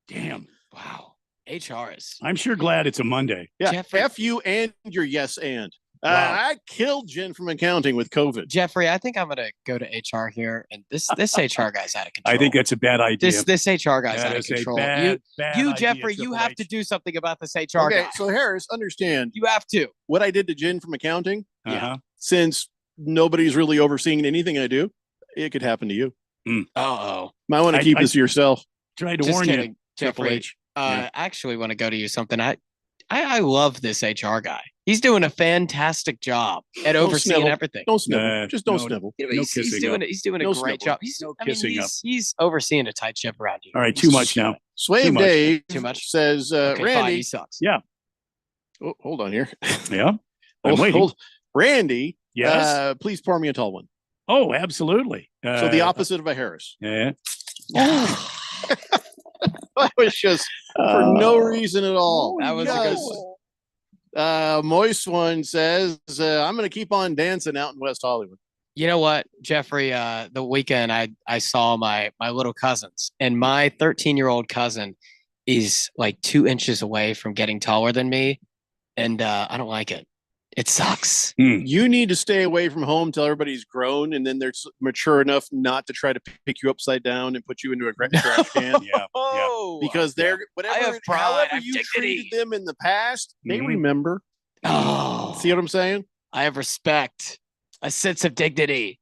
Damn. Wow. HR is. I'm sure glad it's a Monday. Yeah. Jeffrey, F you and your yes and. I killed Jen from accounting with COVID. Jeffrey, I think I'm gonna go to HR here, and this HR guy's out of control. I think that's a bad idea. This HR guy's out of control. Bad Jeffrey, you have to do something about this HR guy. So Harris, understand. You have to. What I did to Jen from accounting. Yeah. Since nobody's really overseeing anything I do, it could happen to you. Uh-oh. Might want to keep this to yourself. Tried to warn you, Triple Jeffrey. H. I actually want to go to you something. I love this HR guy. He's doing a fantastic job at overseeing everything. Don't snivel. Just don't snivel. He's doing a great job. He's overseeing a tight ship around here. All right, too much now. Sway Dave Too much. says, Okay, fine, Randy he sucks. Yeah. Oh, hold on here. Yeah. I'm waiting. Hold. Randy, Yes. please pour me a tall one. Oh, absolutely. So the opposite of a Harris. Yeah. That was just for no reason at all. That was a good one. Moist One says, I'm going to keep on dancing out in West Hollywood. You know what, Jeffrey? The weekend I saw my little cousins, and my 13-year-old cousin is like 2 inches away from getting taller than me, and I don't like it. It sucks. You need to stay away from home till everybody's grown, and then they're mature enough not to try to pick you upside down and put you into a trash can. Because they're however you treated them in the past, they remember. Oh, see what I'm saying? I have respect, a sense of dignity.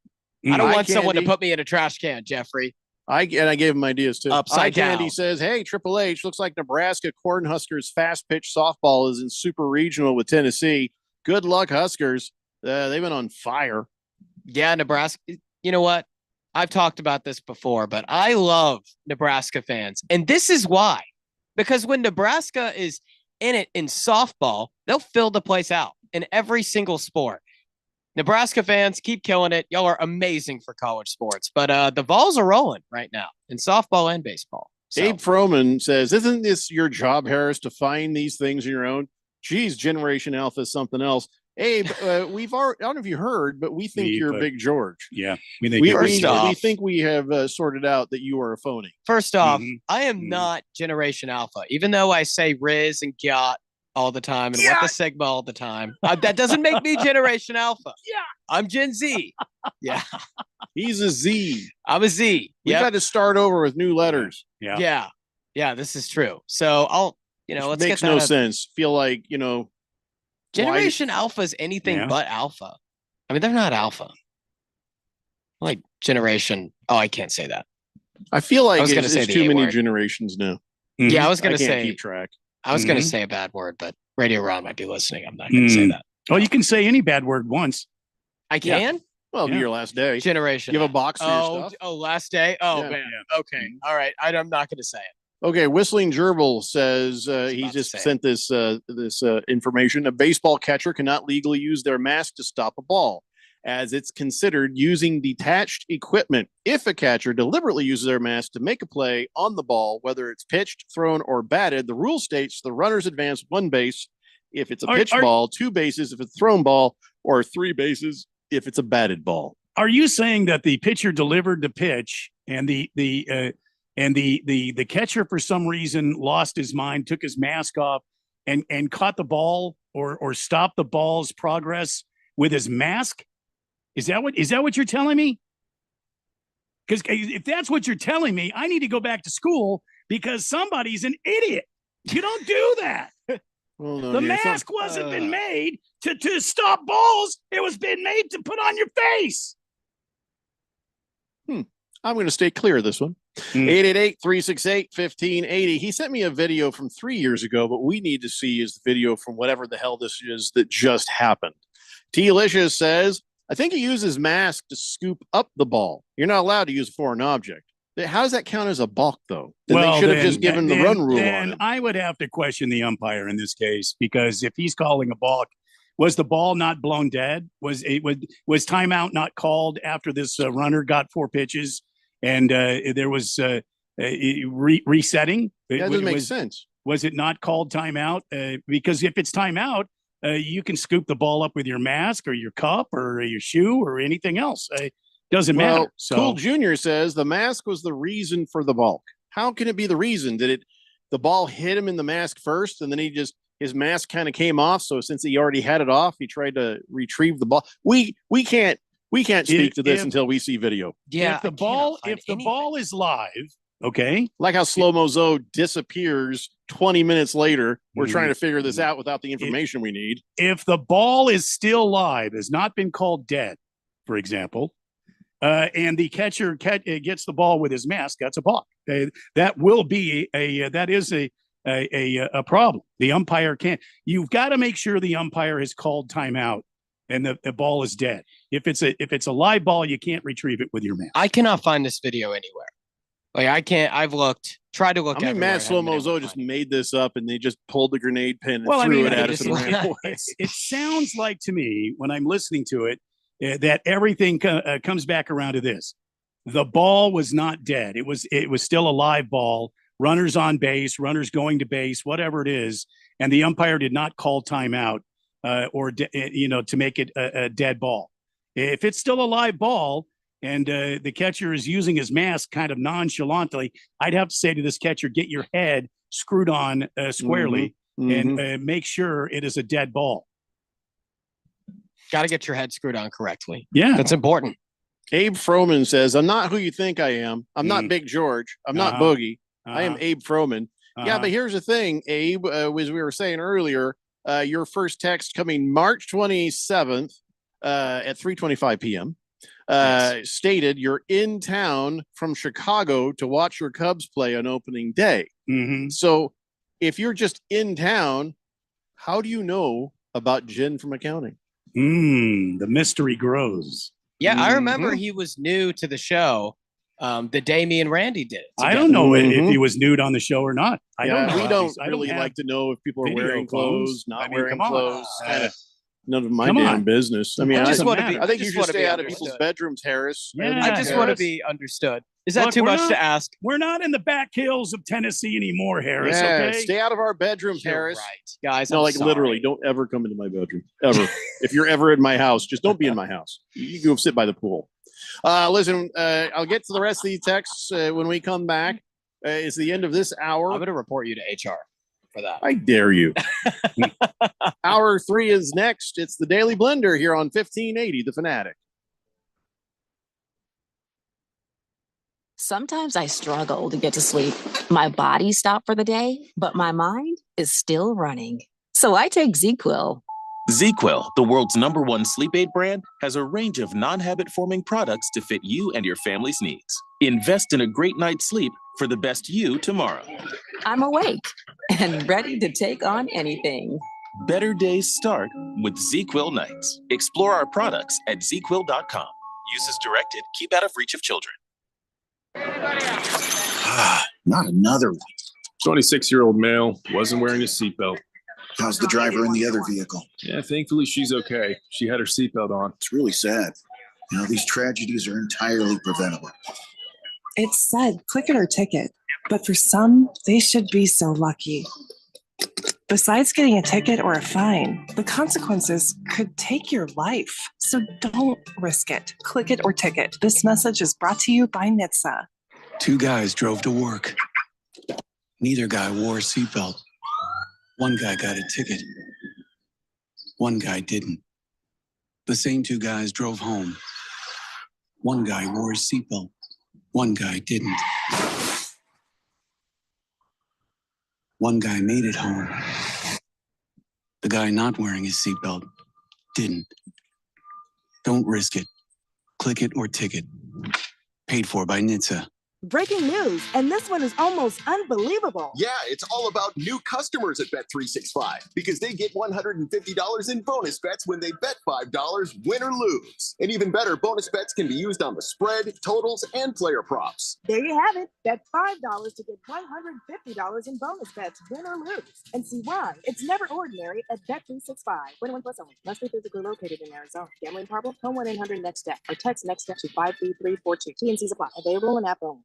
I don't want someone to put me in a trash can, Jeffrey. I gave him ideas too. Upside down. Candy says, "Hey, Triple H, looks like Nebraska Cornhuskers fast pitch softball is in super regional with Tennessee. Good luck, Huskers. They've been on fire." Yeah, Nebraska. You know what? I've talked about this before, but I love Nebraska fans. And this is why. Because when Nebraska is in it in softball, they'll fill the place out in every single sport. Nebraska fans, keep killing it. Y'all are amazing for college sports. But the balls are rolling right now in softball and baseball. So. Abe Froman says, "Isn't this your job, Harris, to find these things on your own? Geez, Generation Alpha is something else. Abe, we've already, I don't know if you heard, but we think you're Big George. Yeah. We think we have sorted out that you are a phony. First off, I am not Generation Alpha, even though I say Riz and Gyat all the time and what the Sigma all the time. That doesn't make me Generation Alpha. Yeah. I'm Gen Z. Yeah. He's a Z. I'm a Z. We've had to start over with new letters. Yeah. Yeah, this is true. So I'll, let's makes get that no out. sense. Feel like, Generation Alpha is anything but alpha. I mean, they're not alpha. Like generation. Oh, I can't say that. I feel like gonna it's say the too A many word. generations now. Yeah, I was going to can't say. keep track. I was going to say a bad word, but Radio Ron might be listening. I'm not going to say that. Oh, you can say any bad word once. I can. Well, it'll be your last day. Generation. You have a box for your stuff? Oh, last day. Oh Yeah. man. Okay. All right. I'm not going to say it. Okay, Whistling Gerbil says he just sent this information. A baseball catcher cannot legally use their mask to stop a ball, as it's considered using detached equipment. If a catcher deliberately uses their mask to make a play on the ball, whether it's pitched, thrown, or batted, the rule states the runners advance 1 base if it's a pitched ball, 2 bases if it's a thrown ball, or 3 bases if it's a batted ball. Are you saying that the pitcher delivered the pitch and the catcher for some reason lost his mind, took his mask off, and caught the ball or stopped the ball's progress with his mask? Is that what you're telling me? Because if that's what you're telling me, I need to go back to school because somebody's an idiot. You don't do that. The mask wasn't been made to stop balls. It was been made to put on your face. I'm going to stay clear of this one. 888-368-1580. He sent me a video from 3 years ago, but we need to see is the video from whatever the hell this is that just happened. T-Licious says, I think he used his mask to scoop up the ball. You're not allowed to use a foreign object. How does that count as a balk, though? Then they should have just given the run rule on And him. I would have to question the umpire in this case, because if he's calling a balk, was the ball not blown dead? Was timeout not called after this runner got 4 pitches and there was resetting? That doesn't make sense. Was it not called timeout? Because if it's timeout, you can scoop the ball up with your mask or your cup or your shoe or anything else. Doesn't matter. So Cool Jr. says the mask was the reason for the balk. How can it be the reason? Did the ball hit him in the mask first, and then his mask kind of came off? So since he already had it off, he tried to retrieve the ball. We can't speak to this until we see video. if the ball is live, okay, like how Slow-Mo Zoe disappears 20 minutes later. We're trying to figure this out without the information we need. If the ball is still live, has not been called dead, for example, and the catcher gets the ball with his mask, that's a balk. That will be a problem. The umpire can't. You've got to make sure the umpire has called timeout and the ball is dead. If it's a live ball, you can't retrieve it with your mask. I cannot find this video anywhere. Like I can't. I've tried to look. I mean, everywhere, Matt Slow-Mo Zoe just made this up, and they just pulled the grenade pin and Well, I threw mean, it at us and ran away. it sounds like to me when I'm listening to it that everything comes back around to this: the ball was not dead; it was still a live ball. Runners on base, runners going to base, whatever it is, and the umpire did not call timeout to make it a dead ball. If it's still a live ball and the catcher is using his mask kind of nonchalantly, I'd have to say to this catcher, get your head screwed on squarely and make sure it is a dead ball. Got to get your head screwed on correctly. Yeah. That's important. Abe Froman says, I'm not who you think I am. I'm not Big George. I'm not Boogie. I am Abe Froman. Yeah, but here's the thing, Abe, as we were saying earlier, your first text coming March 27th at 3:25 p.m. Stated you're in town from Chicago to watch your Cubs play on opening day. So if you're just in town, how do you know about Jen from accounting? The mystery grows. Yeah, I remember he was new to the show the day me and Randy did it. I don't know if he was nude on the show or not. I don't know. We don't really like to know if people are wearing clothes, not wearing clothes. None of my Come damn on. business. I mean, I I, just want to matter. be. I think you just should wanna stay be out of people's understood. bedrooms, Harris. Yeah. I just want to Harris. be understood. Is that Look, too we're much not- to ask? We're not in the back hills of Tennessee anymore, Harris. Yeah, Okay. stay out of our bedrooms, You're Harris. right, guys. No, I'm like sorry. literally, don't ever come into my bedroom ever. If you're ever in my house, just don't be in my house. You can go sit by the pool. Listen, I'll get to the rest of these texts when we come back. It's the end of this hour. I'm going to report you to HR for that. I dare you. Hour 3 is next. It's the Daily Blender here on 1580 The Fanatic. Sometimes I struggle to get to sleep. My body stopped for the day, but my mind is still running. So I take ZQuil. ZQuil, the world's #1 sleep aid brand, has a range of non-habit forming products to fit you and your family's needs. Invest in a great night's sleep for the best you tomorrow. I'm awake and ready to take on anything. Better days start with ZQuil nights. Explore our products at ZQuil.com. Use as directed. Keep out of reach of children. Not another one. 26-year-old male wasn't wearing a seatbelt. How's the driver in the other vehicle? Yeah, thankfully she's okay. She had her seatbelt on. It's really sad. You know, these tragedies are entirely preventable. It said click it or ticket, but for some, they should be so lucky. Besides getting a ticket or a fine, the consequences could take your life. So don't risk it. Click it or ticket. This message is brought to you by NHTSA. 2 guys drove to work. Neither guy wore a seatbelt. One guy got a ticket. One guy didn't. The same 2 guys drove home. One guy wore his seatbelt. One guy didn't. One guy made it home. The guy not wearing his seatbelt didn't. Don't risk it. Click it or ticket. Paid for by NHTSA. Breaking news, and this one is almost unbelievable. Yeah, it's all about new customers at Bet365 because they get $150 in bonus bets when they bet $5, win or lose. And even better, bonus bets can be used on the spread, totals, and player props. There you have it. Bet $5 to get $150 in bonus bets, win or lose. And see why. It's never ordinary at Bet365. 21 plus only. Must be physically located in Arizona. Gambling problem? Call 1-800-NEXT-STEP or text NEXT STEP to 53342. T&Cs apply. Available in app only.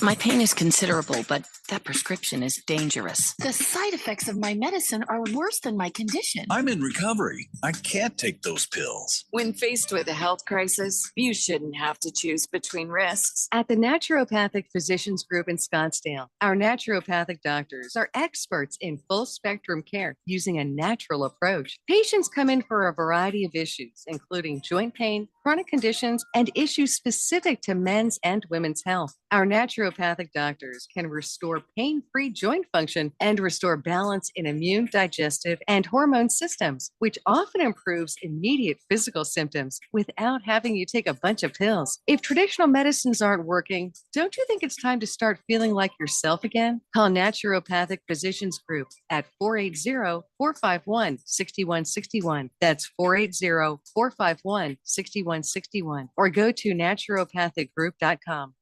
My pain is considerable, but that prescription is dangerous. The side effects of my medicine are worse than my condition. I'm in recovery. I can't take those pills. When faced with a health crisis, you shouldn't have to choose between risks. At the Naturopathic Physicians Group in Scottsdale, our naturopathic doctors are experts in full spectrum care using a natural approach. Patients come in for a variety of issues, including joint pain, chronic conditions, and issues specific to men's and women's health. Our naturopathic doctors can restore pain-free joint function and restore balance in immune, digestive, and hormone systems, which often improves immediate physical symptoms without having you take a bunch of pills. If traditional medicines aren't working, don't you think it's time to start feeling like yourself again? Call Naturopathic Physicians Group at 480-451-6161. That's 480-451-6161. Or go to naturopathicgroup.com.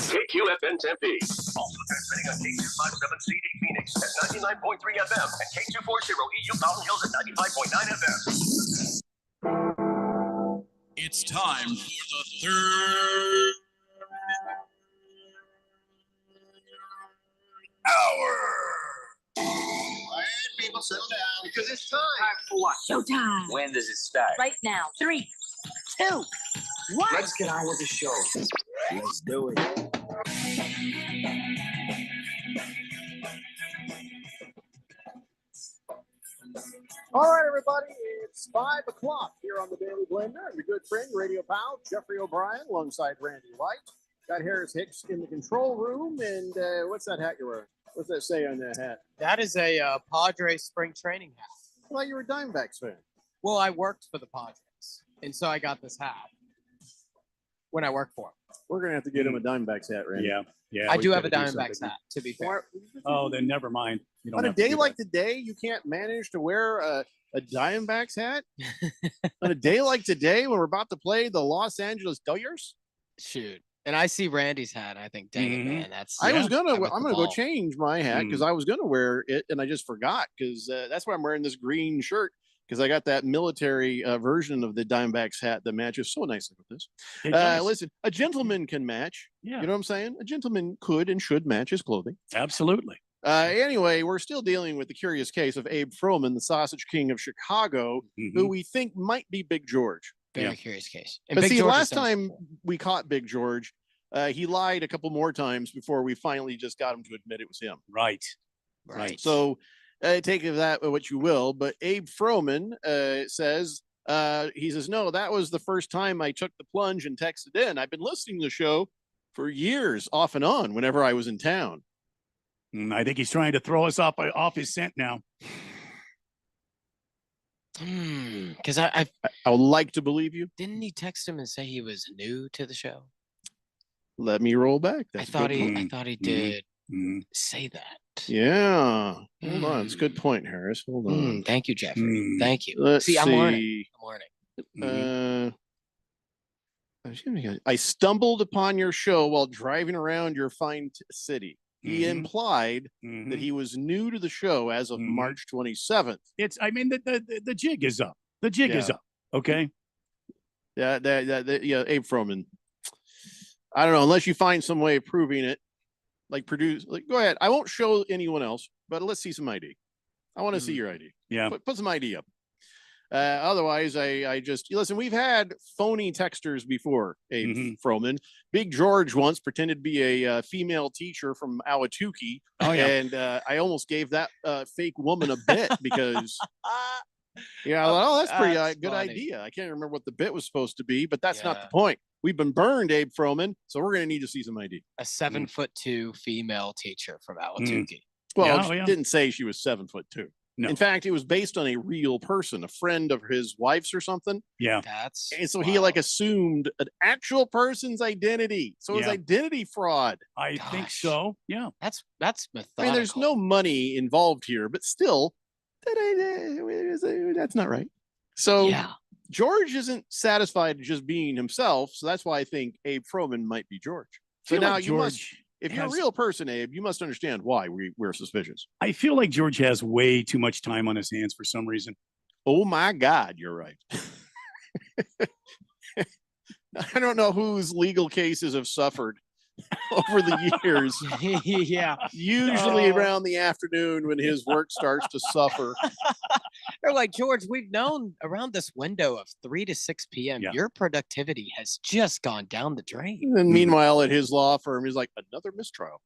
KQFN Tempe. Also transmitting on K257CD Phoenix at 99.3 FM and K240 EU Mountain Hills at 95.9 FM. It's time for the third hour. All right, people, settle down because it's time. For what? Showtime. When does it start? Right now. 3, 2, 1. Let's get on with the show. Let's do it. All right, everybody, it's 5 o'clock here on the Daily Blender. And your good friend, radio pal, Jeffrey O'Brien, alongside Randy White. Got Harris Hicks in the control room. And what's that hat you're wearing? What's that say on that hat? That is a Padres spring training hat. I thought you were a Diamondbacks fan. Well, I worked for the Padres, and so I got this hat when I worked for them. We're going to have to get him a Diamondbacks hat, Randy. Yeah. I we do have a gotta Diamondbacks something. hat, to be fair. Oh, then never mind. You don't On a have to day do like that. today, you can't manage to wear a Diamondbacks hat? On a day like today, when we're about to play the Los Angeles Dodgers? Shoot. And I see Randy's hat. And I think, dang it, man, that's. I'm with gonna the go ball. change my hat because I was gonna wear it and I just forgot because that's why I'm wearing this green shirt. because I got that military version of the Diamondbacks hat that matches so nicely with this. It does. Listen, a gentleman can match. Yeah. You know what I'm saying? A gentleman could and should match his clothing. Absolutely. Anyway, we're still dealing with the curious case of Abe Froman, the Sausage King of Chicago, who we think might be Big George. Very curious case. And But Big see, George has last done this time before. we caught Big George, he lied a couple more times before we finally just got him to admit it was him. Right. So take of that what you will. But Abe Froman says, he says, no, that was the first time I took the plunge and texted in. I've been listening to the show for years, off and on, whenever I was in town. I think he's trying to throw us off his scent now. Because I would like to believe you. Didn't he text him and say he was new to the show? Let me roll back. I That's a thought good he point. did say that. Yeah. Hold on. It's a good point, Harris. Hold on. Thank you, Jeffrey. Thank you. Let's See, I'm learning. see. I'm learning. I stumbled upon your show while driving around your fine city. He implied that he was new to the show as of March 27th. I mean, the jig is up. The jig is Yeah. up. Okay. Yeah, Abe Froman. I don't know, unless you find some way of proving it, go ahead. I won't show anyone else, but let's see some ID. I want to see your ID. Yeah. Put some ID up. Otherwise, I just listen. We've had phony texters before, Abe Froman. Big George once pretended to be a female teacher from Ahwatukee, and I almost gave that fake woman a bit because, I thought, that's pretty good funny. idea. I can't remember what the bit was supposed to be, but that's not the point. We've been burned, Abe Froman, so we're going to need to see some ID. A 7'2" female teacher from Ahwatukee. Well, she didn't say she was 7'2". No. In fact, it was based on a real person, a friend of his wife's or something. Yeah. And so he assumed an actual person's identity. So it's Yeah. identity fraud. I think so. Yeah. That's methodical. I mean, there's no money involved here, but still, that's not right. So George isn't satisfied just being himself. So that's why I think Abe Froman might be George. So Feel now like you must, George if you're a has- real person, Abe, you must understand why we're suspicious. I feel like George has way too much time on his hands for some reason. Oh my God, you're right. I don't know whose legal cases have suffered over the years. Yeah. Usually around the afternoon when his work starts to suffer. They're like, George, we've known around this window of 3 to 6 p.m. Your productivity has just gone down the drain. And meanwhile, at his law firm, he's like, another mistrial.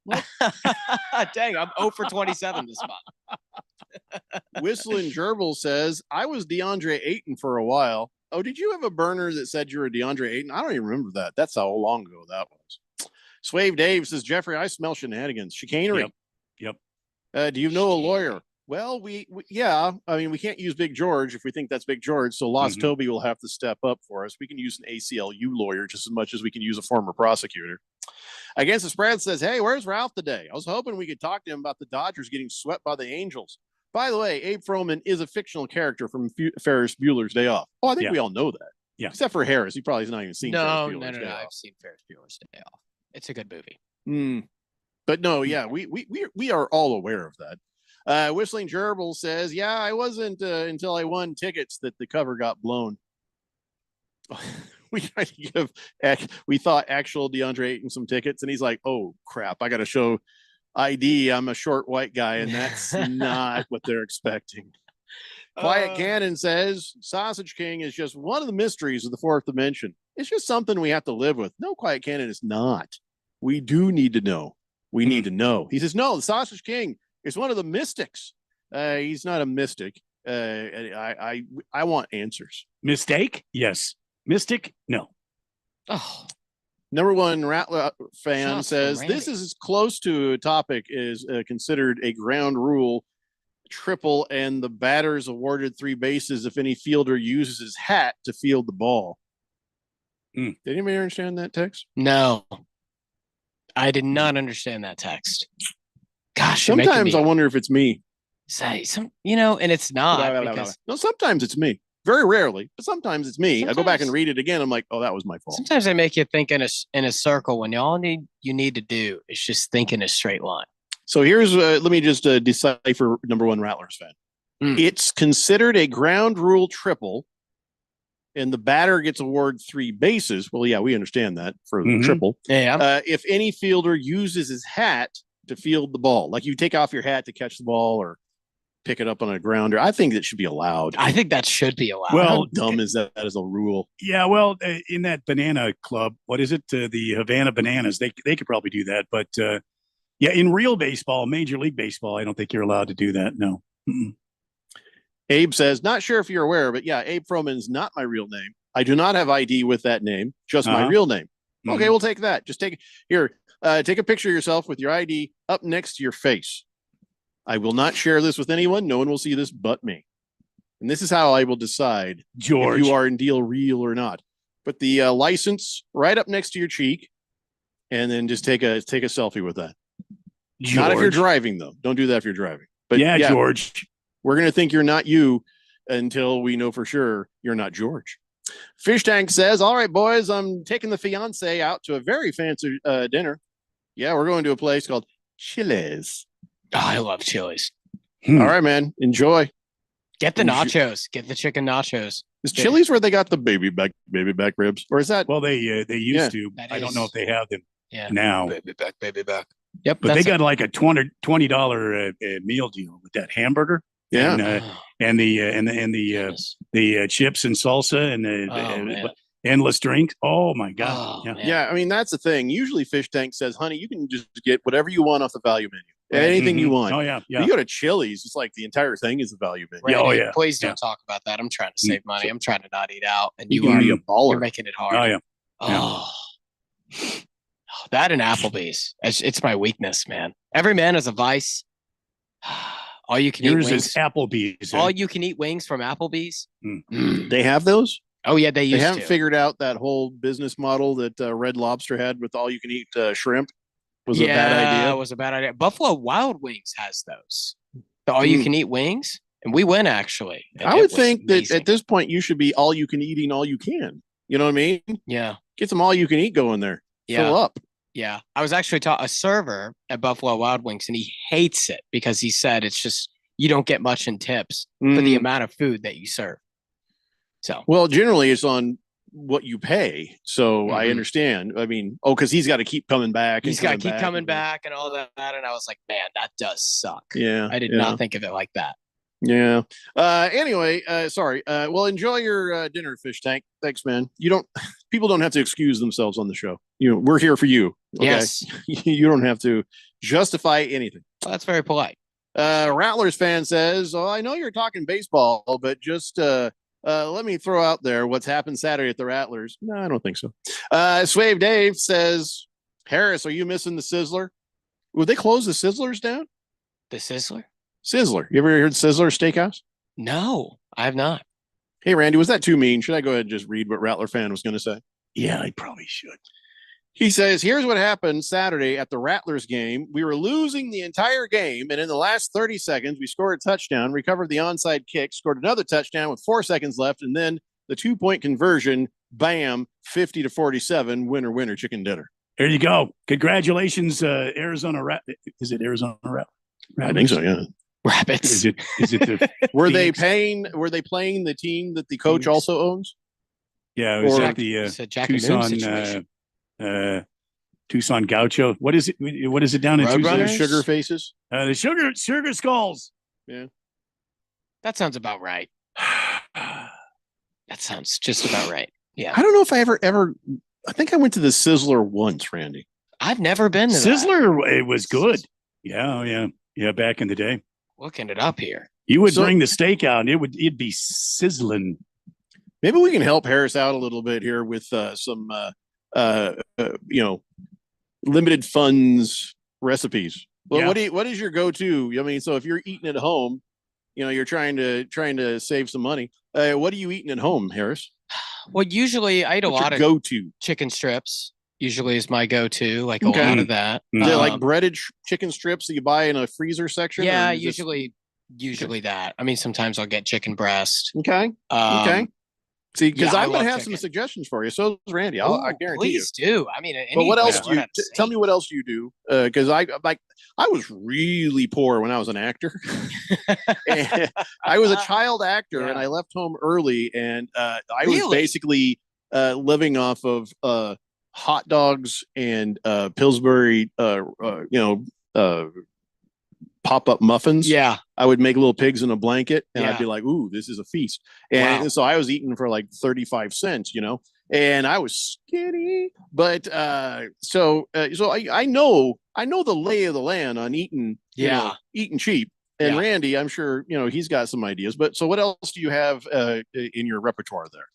Dang, I'm 0 for 27 this month. Whistling Gerbil says, I was DeAndre Ayton for a while. Oh, did you have a burner that said you were DeAndre Ayton? I don't even remember that. That's how long ago that was. Swave Dave says, Jeffrey, I smell shenanigans, chicanery. Yep. Do you know a lawyer? Well, yeah. I mean, we can't use Big George if we think that's Big George. So Lost Toby will have to step up for us. We can use an ACLU lawyer just as much as we can use a former prosecutor. Against the Spread says, hey, where's Ralph today? I was hoping we could talk to him about the Dodgers getting swept by the Angels. By the way, Abe Froman is a fictional character from Ferris Bueller's Day Off. Oh, I think we all know that. Yeah. Except for Harris. He probably has not even seen No, Ferris Bueller's Day I've Off. seen Ferris Bueller's Day Off. It's a good movie. But no, yeah, we are all aware of that. Whistling Gerbil says, yeah, I wasn't until I won tickets that the cover got blown. We tried to give, we thought actual DeAndre Ayton some tickets, and he's like, oh crap, I got to show ID. I'm a short white guy, and that's not what they're expecting. Quiet Cannon says, Sausage King is just one of the mysteries of the fourth dimension. It's just something we have to live with. No, Quiet Cannon is not. We do need to know. We need to know. He says, no, the Sausage King is one of the mystics. He's not a mystic. I want answers. Mistake? Yes. Mystic? No. Oh. Number one Rattler fan Shots from says, Randy. this is as close to a topic is considered a ground rule triple, and the batter's awarded 3 bases if any fielder uses his hat to field the ball. Did anybody understand that text? No. I did not understand that text. Gosh, you're making Sometimes me I wonder if it's me. say some, and it's not because No, sometimes it's me. Very rarely, but sometimes it's me. I go back and read it again. I'm like, oh, that was my fault. sometimes they make you think in a circle when all you need to do is just think in a straight line. So here's, let me just decipher number one Rattlers fan. It's considered a ground rule triple, and the batter gets awarded 3 bases. Well, yeah, we understand that for the triple. Yeah. If any fielder uses his hat to field the ball, like you take off your hat to catch the ball or pick it up on a grounder, I think that should be allowed. I think that should be allowed. Well, how dumb is that as a rule? Yeah, well, in that banana club, what is it? The Havana Bananas. They could probably do that, but yeah, in real baseball, Major League Baseball, I don't think you're allowed to do that. No. Mm-mm. Abe says, not sure if you're aware, but yeah, Abe Froman's not my real name. I do not have ID with that name, just my real name. Okay, we'll take that. Just take take a picture of yourself with your ID up next to your face. I will not share this with anyone. No one will see this but me. And this is how I will decide, George, if you are indeed real or not. Put the license right up next to your cheek, and then just take a selfie with that. George. Not if you're driving, though. Don't do that if you're driving. But yeah, George. We're going to think you're not you until we know for sure you're not George. Fish Tank says, all right, boys, I'm taking the fiance out to a very fancy dinner. Yeah, we're going to a place called Chili's. Oh, I love Chili's. All right, man. Enjoy. Get the nachos. Get the chicken nachos. Is Chili's where they got the baby back ribs? Or is that? Well, they used to. I don't know if they have them now. Baby back. Yep. But they got like a $20 meal deal with that hamburger. Yeah. And the chips and salsa and the endless drinks. Oh my God. Yeah. I mean, that's the thing. Usually Fish Tank says, honey, you can just get whatever you want off the value menu. Anything you want. Oh yeah. You go to Chili's, it's like the entire thing is a value menu. Randy, Oh, yeah. Please don't talk about that. I'm trying to save money. I'm trying to not eat out, and You can be a baller. you're making it hard. Oh yeah. Oh, that and Applebee's. It's my weakness, man. Every man has a vice. All you can Yours eat wings. is Applebee's. All you can eat wings from Applebee's. They have those? Oh yeah, they They used haven't to. figured out that whole business model that Red Lobster had with all you can eat shrimp. Was a bad idea. It was a bad idea. Buffalo Wild Wings has those. The all you can eat wings, and we went actually. and I it would was think that amazing. at this point you should be all you can eating all you can. You know what I mean? Yeah. Get some all you can eat going there. Yeah. Fill up. Yeah, I was actually taught a server at Buffalo Wild Wings, and he hates it because he said it's just you don't get much in tips for the amount of food that you serve. So Well, generally it's on what you pay. So I understand. I mean, because he's got to keep coming back. he's got to keep coming back and all that. And I was like, man, that does suck. Yeah. I did yeah. not think of it like that. Yeah. Anyway, sorry. Well, enjoy your dinner, Fish Tank. Thanks, man. People don't have to excuse themselves on the show. We're here for you. Okay? Yes. You don't have to justify anything. Well, that's very polite. Rattlers fan says, I know you're talking baseball, but just let me throw out there what's happened Saturday at the Rattlers. No, I don't think so. Swave Dave says, Harris, are you missing the Sizzler? Would they close the Sizzlers down? The Sizzler? Sizzler. You ever heard Sizzler Steakhouse? No, I have not. Hey, Randy, was that too mean? Should I go ahead and just read what Rattler fan was going to say? Yeah, I probably should. He says, here's what happened Saturday at the Rattlers game. We were losing the entire game, and in the last 30 seconds, we scored a touchdown, recovered the onside kick, scored another touchdown with 4 seconds left, and then the 2-point conversion, bam, 50-47, winner, chicken dinner. There you go. Congratulations, Arizona Rat. Is it Arizona Rat? I think so, yeah. Rabbits. Is it the Were they playing the team that the coach also owns? Yeah, it was Or- at the It's a Jack and Moon situation. Tucson Gaucho. What is it? What is it down in Tucson? Roadrunners? Sugar faces? The sugar skulls. Yeah. That sounds about right. That sounds just about right. Yeah. I don't know if I ever I think I went to the Sizzler once, Randy. I've never been to that. Sizzler, it was good. Yeah, back in the day. Looking it up here. You would bring the steak out and it'd be sizzling. Maybe we can help Harris out a little bit here with some limited funds recipes. Well, Yeah. what is your go-to? I mean, so if you're eating at home, you're trying to save some money. What are you eating at home, Harris? Well, usually I eat a What's lot your of go-to? chicken strips. Usually is my go-to, like Okay. a lot of that. Is it like breaded chicken strips that you buy in a freezer section? Yeah, or is this- usually that. I mean, sometimes I'll get chicken breast. Okay. Um, Okay. See, because Yeah, I I'm going to love have some chicken. suggestions for you. So is Randy. I Ooh, guarantee you. please do. I mean, But what else anything, do we're you not the tell same. me? What else you do? Because I was really poor when I was an actor. And I was a child actor, and I left home early, and I was Really? basically living off of hot dogs and Pillsbury, pop up muffins. Yeah. I would make little pigs in a blanket, and I'd Yeah. be like, "Ooh, this is a feast." And Wow. so I was eating for like 35 cents, and I was skinny. But so I know the lay of the land on eating, eating cheap. And Yeah. Randy, I'm sure he's got some ideas. But so what else do you have in your repertoire there?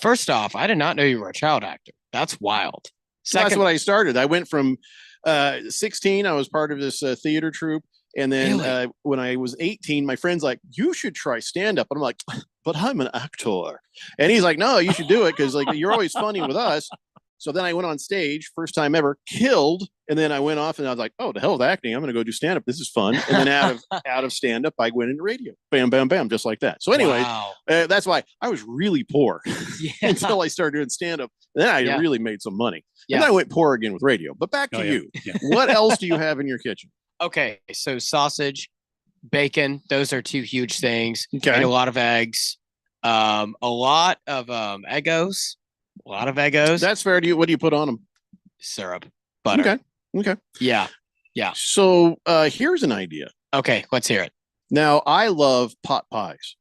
First off, I did not know you were a child actor. That's wild. So that's what I started. I went from 16. I was part of this theater troupe. And then Really? when I was 18, my friend's like, "You should try stand up." And I'm like, "But I'm an actor." And he's like, "No, you should do it because like you're always funny with us." So then I went on stage, first time ever, killed. And then I went off and I was like, "Oh, the hell with acting. I'm going to go do stand up. This is fun." And then out of stand up, I went into radio. Bam, bam, bam, just like that. So anyway, Wow. that's why I was really poor Yeah. until I started doing stand up. Then I Yeah. really made some money. Yeah. And then I went poor again with radio. But back to Oh, yeah. you. Yeah. What else do you have in your kitchen? Okay, so sausage, bacon, those are two huge things. Okay. And a lot of eggs. A lot of Eggos. A lot of Eggos. That's fair. What do you put on them? Syrup, butter. Okay. Yeah. Yeah. So here's an idea. Okay, let's hear it. Now I love pot pies.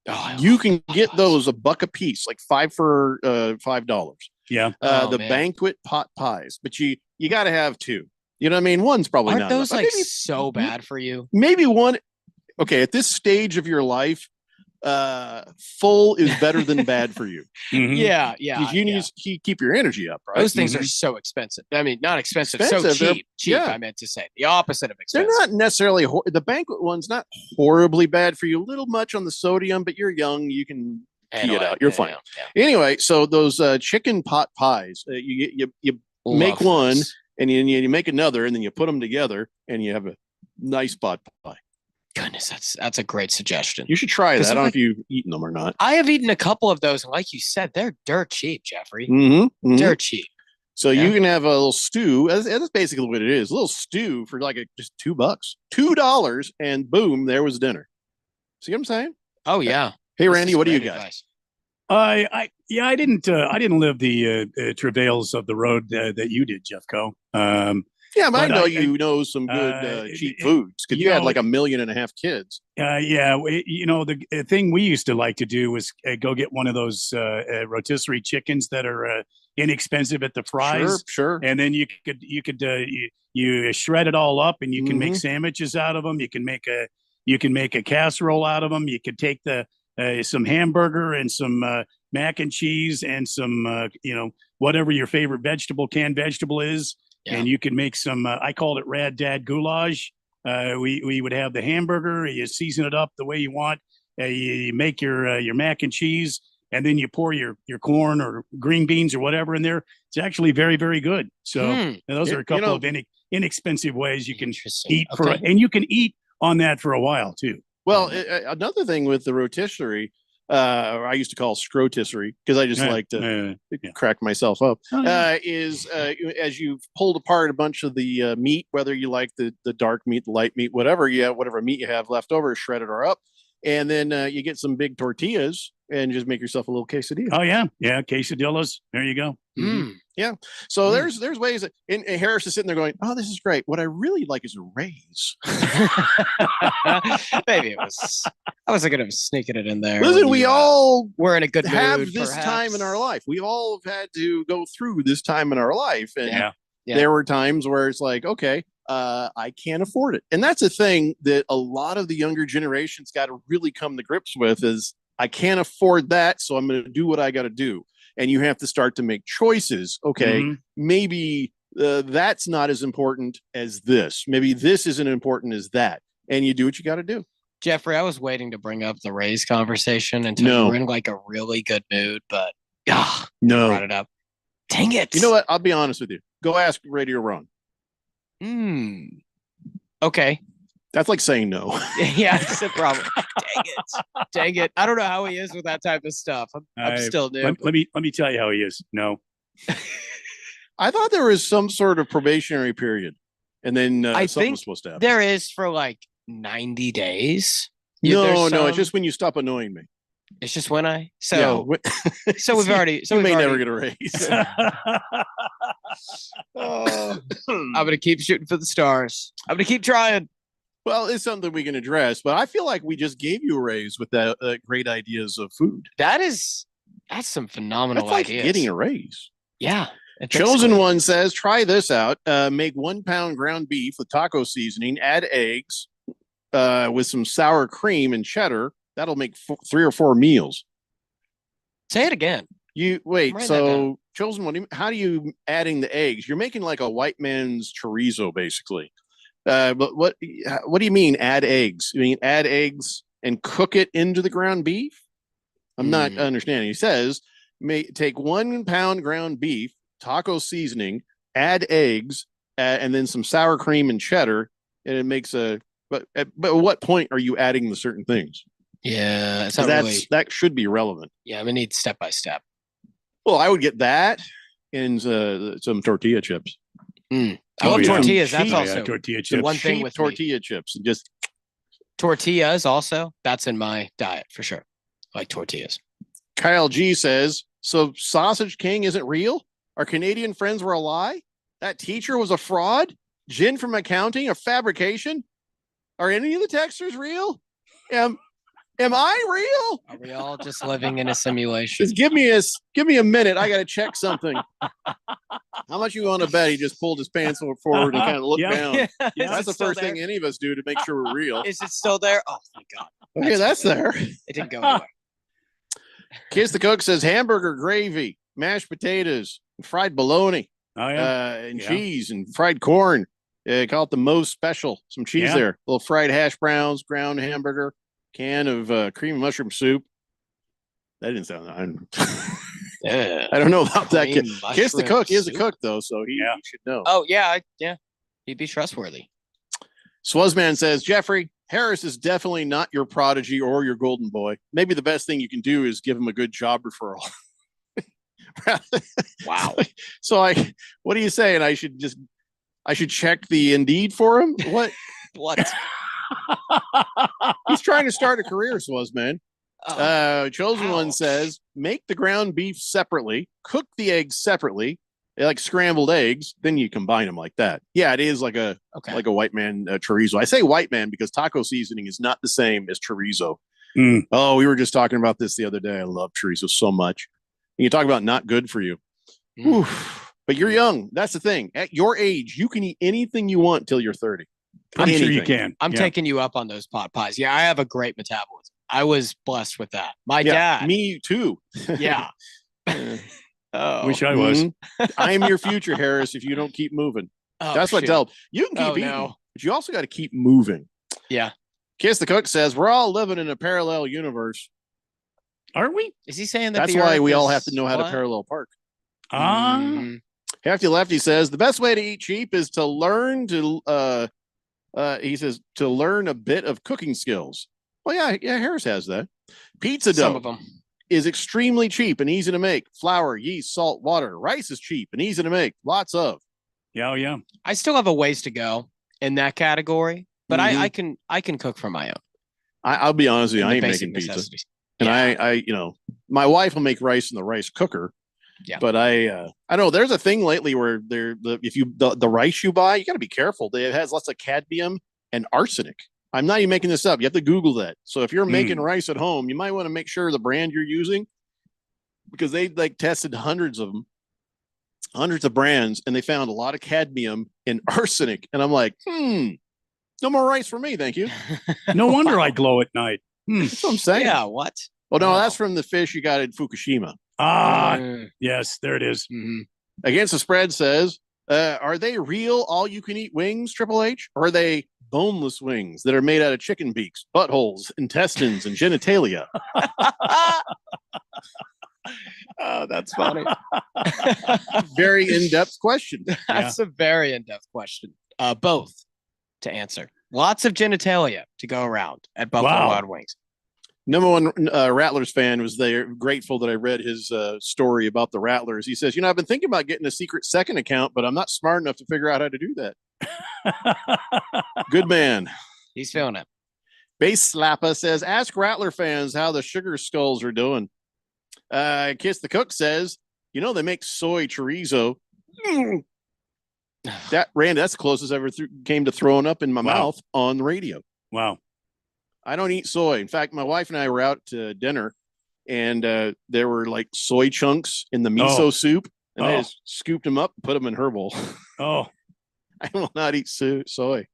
Oh, You can get those $1 a piece, like 5 for $5. Yeah. Oh, The man. banquet pot pies, but you got to have 2. You know what I mean? One's probably Aren't not those enough. like Maybe- so bad for you? maybe one. Okay, at this stage of your life, full is better than bad for you. Mhm. Yeah, yeah. Because you need to keep your energy up, right? Those things are so expensive. I mean, not expensive, Expensive, so they're- cheap. Cheap, yeah. I meant to say. The opposite of They're expensive. not necessarily the banquet one's not horribly bad for you. A little much on the sodium, but you're young. You can pee it out. You're fine. Anyway, so those chicken pot pies, you make Love one, those. and you make another, and then you put them together, and you have a nice pot pie. Goodness, that's a great suggestion. You should try that. 'Cause I don't know like- if you've eaten them or not. I have eaten a couple of those, and like you said, they're dirt cheap, Jeffrey. Mm-hmm. Dirt cheap. So Yeah. you can have a little stew. That's basically what it is. A little stew for like just $2, $2, and boom, there was dinner. See what I'm saying? Oh yeah. Hey, This Randy, is what do you great got? advice. I didn't live the travails of the road that you did, Jeffco. Yeah, but I But know I- you know some good cheap foods because you you had know, like 1.5 million kids. The thing we used to like to do was go get one of those rotisserie chickens that are inexpensive at the fries. Sure. And then you shred it all up, and you can make Mhm. sandwiches out of them. You can make a casserole out of them. You could take some hamburger and some mac and cheese and some whatever your favorite canned vegetable is. Yeah. And you can make some. I called it Rad Dad goulash. We would have the hamburger. You season it up the way you want. You make your mac and cheese, and then you pour your corn or green beans or whatever in there. It's actually very, very good. So and those Yeah, are a couple of inexpensive ways you can eat and you can eat on that for a while too. Well, another thing with the rotisserie, I used to call scrotisserie because I just like to crack myself up. Oh, yeah. Is as you've pulled apart a bunch of the meat, whether you like the dark meat, the light meat, whatever meat you have left over, shred it or up, and then you get some big tortillas and just make yourself a little quesadilla. Oh yeah, quesadillas. There you go. Mm. Yeah. So there's ways that and Harris is sitting there going, "Oh, this is great. What I really like is a raise." Maybe it was. I wasn't gonna sneaking it in there. Listen, when we you, all we're in a good have mood, this perhaps. time in our life. We all have had to go through this time in our life, and Yeah. there were times where it's like, okay, I can't afford it, and that's a thing that a lot of the younger generations got to really come to grips with: is I can't afford that, so I'm going to do what I got to do, and you have to start to make choices. Okay, Mhm. maybe that's not as important as this. Maybe this isn't important as that, and you do what you got to do. Jeffrey, I was waiting to bring up the Rays conversation until No. you were in like a really good mood, but No, brought it up. Dang it. you know what? I'll be honest with you. Go ask Radio Ron. Hmm. Okay. That's like saying no. Yeah, it's a problem. Dang Dang it. I don't know how he is with that type of stuff. I'm still new. Let me tell you how he is. No. I thought there was some sort of probationary period, and then I something think was supposed to happen. there is for like 90 days. No, it's just when you stop annoying me. It's just when I so we've already you may never get a raise. I'm gonna keep shooting for the stars. I'm gonna keep trying. Well, it's something we can address, but I feel like we just gave you a raise with that great ideas of food. That's some phenomenal That's like ideas. getting a raise. Yeah. Chosen One says, try this out. Make 1 pound ground beef with taco seasoning, add eggs with some sour cream and cheddar. That'll make 3 or 4 meals. Say it again. You wait. So Chosen One, how do you adding the eggs? You're making like a white man's chorizo, basically. But what do you mean add eggs? You mean add eggs and cook it into the ground beef? I'm not understanding. He says, take 1 pound ground beef, taco seasoning, add eggs, and then some sour cream and cheddar, and it makes but at what point are you adding the certain things? Yeah, it's not that should be relevant. Yeah, I'm gonna need step by step. Well, I would get that and some tortilla chips. I love tortillas. That's also tortilla the one thing with tortilla chips and just tortillas. Also, that's in my diet for sure. I like tortillas. Kyle G says, so Sausage King isn't real? Our Canadian friends were a lie? That teacher was a fraud? Jen from accounting, a fabrication? Are any of the texters real? Am I real? Are we all just living in a simulation? Just give me a minute. I got to check something. How much you want to bet he just pulled his pants forward and kind of looked down? That's the first thing any of us do to make sure we're real. Is it still there? Oh, thank God. Okay, that's there. It didn't go anywhere. Kiss the Cook says hamburger gravy, mashed potatoes, fried bologna, and cheese and fried corn. Call it the most special. Some cheese there. Little fried hash browns, ground hamburger, can of cream and mushroom soup. That didn't sound. I don't know about that. Kiss the Cook is a cook though, so he should know. Oh yeah, he'd be trustworthy. Swazman says, Jeffrey, Harris is definitely not your prodigy or your golden boy. Maybe the best thing you can do is give him a good job referral. Wow. So what are you saying? I should check the Indeed for him? What? He's trying to start a career, Swazman. Chosen One says, make the ground beef separately, cook the eggs separately, like scrambled eggs, then you combine them like that. Yeah, it is like a white man chorizo. I say white man because taco seasoning is not the same as chorizo. Oh, we were just talking about this the other day. I love chorizo so much. And you talk about not good for you. But you're young. That's the thing. At your age, you can eat anything you want till you're 30. I'm sure you can. I'm taking you up on those pot pies. Yeah, I have a great metabolism. I was blessed with that. My dad. Me too. Yeah. Wish I was. I am your future, Harris, if you don't keep moving. That's what tell. You can keep eating, but you also got to keep moving. Yeah. Kiss the Cook says, we're all living in a parallel universe. Aren't we? Is he saying that? That's why we all have to know how to parallel park. Hefty Lefty says, the best way to eat cheap is to learn he says, to learn a bit of cooking skills. Well, yeah, Harris has that. Pizza dough. Some of them is extremely cheap and easy to make. Flour, yeast, salt, water. Rice is cheap and easy to make. Lots of. Yeah. I still have a ways to go in that category, but I can cook for my own. I'll be honest with you, I ain't making pizza. And I my wife will make rice in the rice cooker. Yeah. But I know there's a thing lately where the rice you buy, you got to be careful. It has lots of cadmium and arsenic. I'm not even making this up. You have to Google that. So if you're making rice at home, you might want to make sure the brand you're using, because they tested hundreds of brands, and they found a lot of cadmium and arsenic. And I'm like, no more rice for me, thank you. No wonder I glow at night. That's what I'm saying. Yeah, what? Well, no, that's from the fish you got in Fukushima. Yes, there it is. Against the Spread says, are they real all-you-can-eat wings, Triple H? Or are they boneless wings that are made out of chicken beaks, buttholes, intestines, and genitalia? Oh, that's funny. Very in-depth question. That's a very in-depth question. Both to answer. Lots of genitalia to go around at Buffalo Wild Wings. Number one Rattlers fan was there, grateful that I read his story about the Rattlers. He says, I've been thinking about getting a secret second account, but I'm not smart enough to figure out how to do that. Good man. He's feeling it. Base Slapper says, ask Rattler fans how the Sugar Skulls are doing. Kiss the Cook says, they make soy chorizo. Randy, that's the closest I ever came to throwing up in my mouth on the radio. Wow. I don't eat soy. In fact, my wife and I were out to dinner, and there were like soy chunks in the miso soup, and I just scooped them up and put them in her bowl. Oh. I will not eat soy.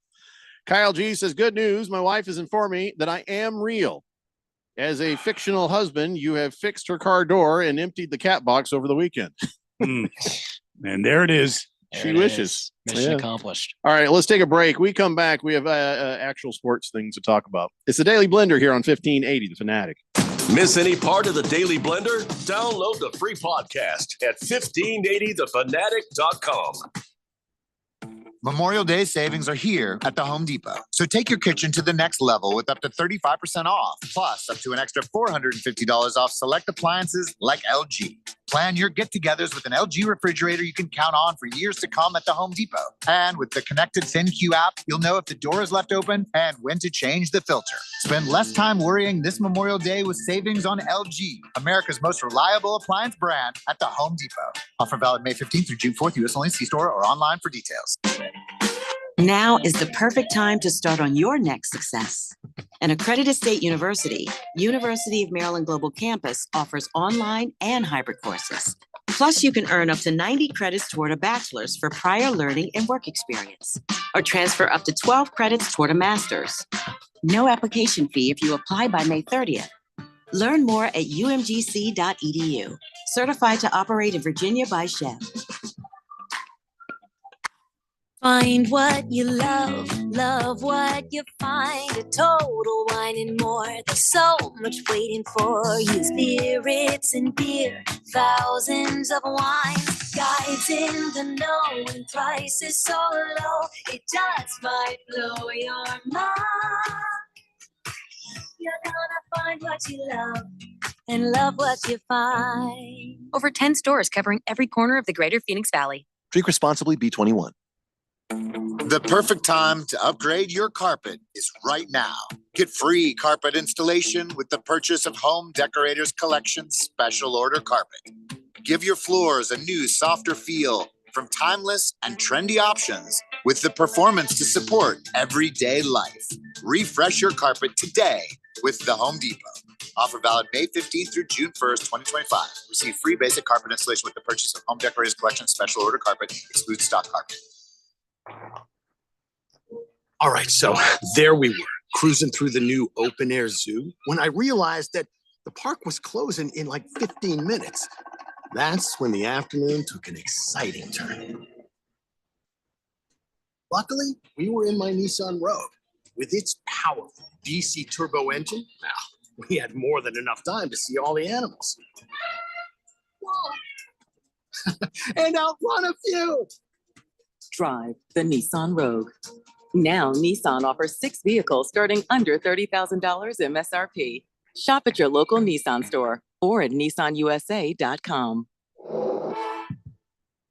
Kyle G says, good news. My wife has informed me that I am real. As a fictional husband, you have fixed her car door and emptied the cat box over the weekend. And there it is. She wishes. Mission accomplished. All right, let's take a break. We come back. We have actual sports things to talk about. It's the Daily Blender here on 1580 The Fanatic. Miss any part of the Daily Blender? Download the free podcast at 1580thefanatic.com. Memorial Day savings are here at the Home Depot. So take your kitchen to the next level with up to 35% off, plus up to an extra $450 off select appliances like LG. Plan your get-togethers with an LG refrigerator you can count on for years to come at the Home Depot. And with the connected ThinQ app, you'll know if the door is left open and when to change the filter. Spend less time worrying this Memorial Day with savings on LG, America's most reliable appliance brand at the Home Depot. Offer valid May 15th through June 4th, U.S. only. See store or online for details. Now is the perfect time to start on your next success. An accredited state university, University of Maryland Global Campus offers online and hybrid courses. Plus, you can earn up to 90 credits toward a bachelor's for prior learning and work experience, or transfer up to 12 credits toward a master's. No application fee if you apply by May 30th. Learn more at umgc.edu. Certified to operate in Virginia by Chev. Find what you love, love what you find. A Total Wine and More. There's so much waiting for you. Spirits and beer, thousands of wines. Guides in the know and prices so low. It just might blow your mind. You're gonna find what you love and love what you find. Over 10 stores covering every corner of the greater Phoenix Valley. Drink responsibly, B21. The perfect time to upgrade your carpet is right now. Get free carpet installation with the purchase of Home Decorators Collection special order carpet. Give your floors a new, softer feel from timeless and trendy options with the performance to support everyday life. Refresh your carpet today with the Home Depot. Offer valid May 15th through June 1st, 2025. Receive free basic carpet installation with the purchase of Home Decorators Collection special order carpet. Excludes stock carpet. All right, so there we were, cruising through the new open air zoo when I realized that the park was closing in like 15 minutes. That's when the afternoon took an exciting turn. Luckily, we were in my Nissan Rogue. With its powerful DC turbo engine, well, we had more than enough time to see all the animals. Whoa. And outrun a few. Drive the Nissan Rogue. Now, Nissan offers 6 vehicles starting under $30,000 MSRP. Shop at your local Nissan store or at nissanusa.com.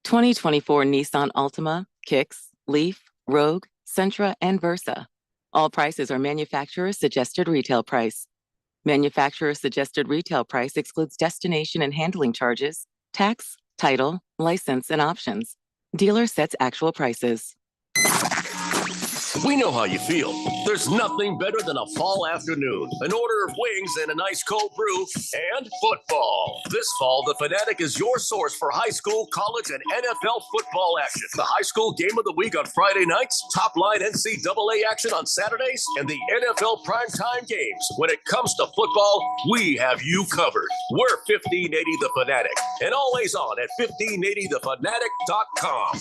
2024 Nissan Altima, Kicks, Leaf, Rogue, Sentra, and Versa. All prices are manufacturer's suggested retail price. Manufacturer's suggested retail price excludes destination and handling charges, tax, title, license, and options. Dealer sets actual prices. We know how you feel. There's nothing better than a fall afternoon, an order of wings and a nice cold brew, and football. This fall, the Fanatic is your source for high school, college, and NFL football action. The high school game of the week on Friday nights, top line NCAA action on Saturdays, and the NFL primetime games. When it comes to football, we have you covered. We're 1580 The Fanatic, and always on at 1580thefanatic.com.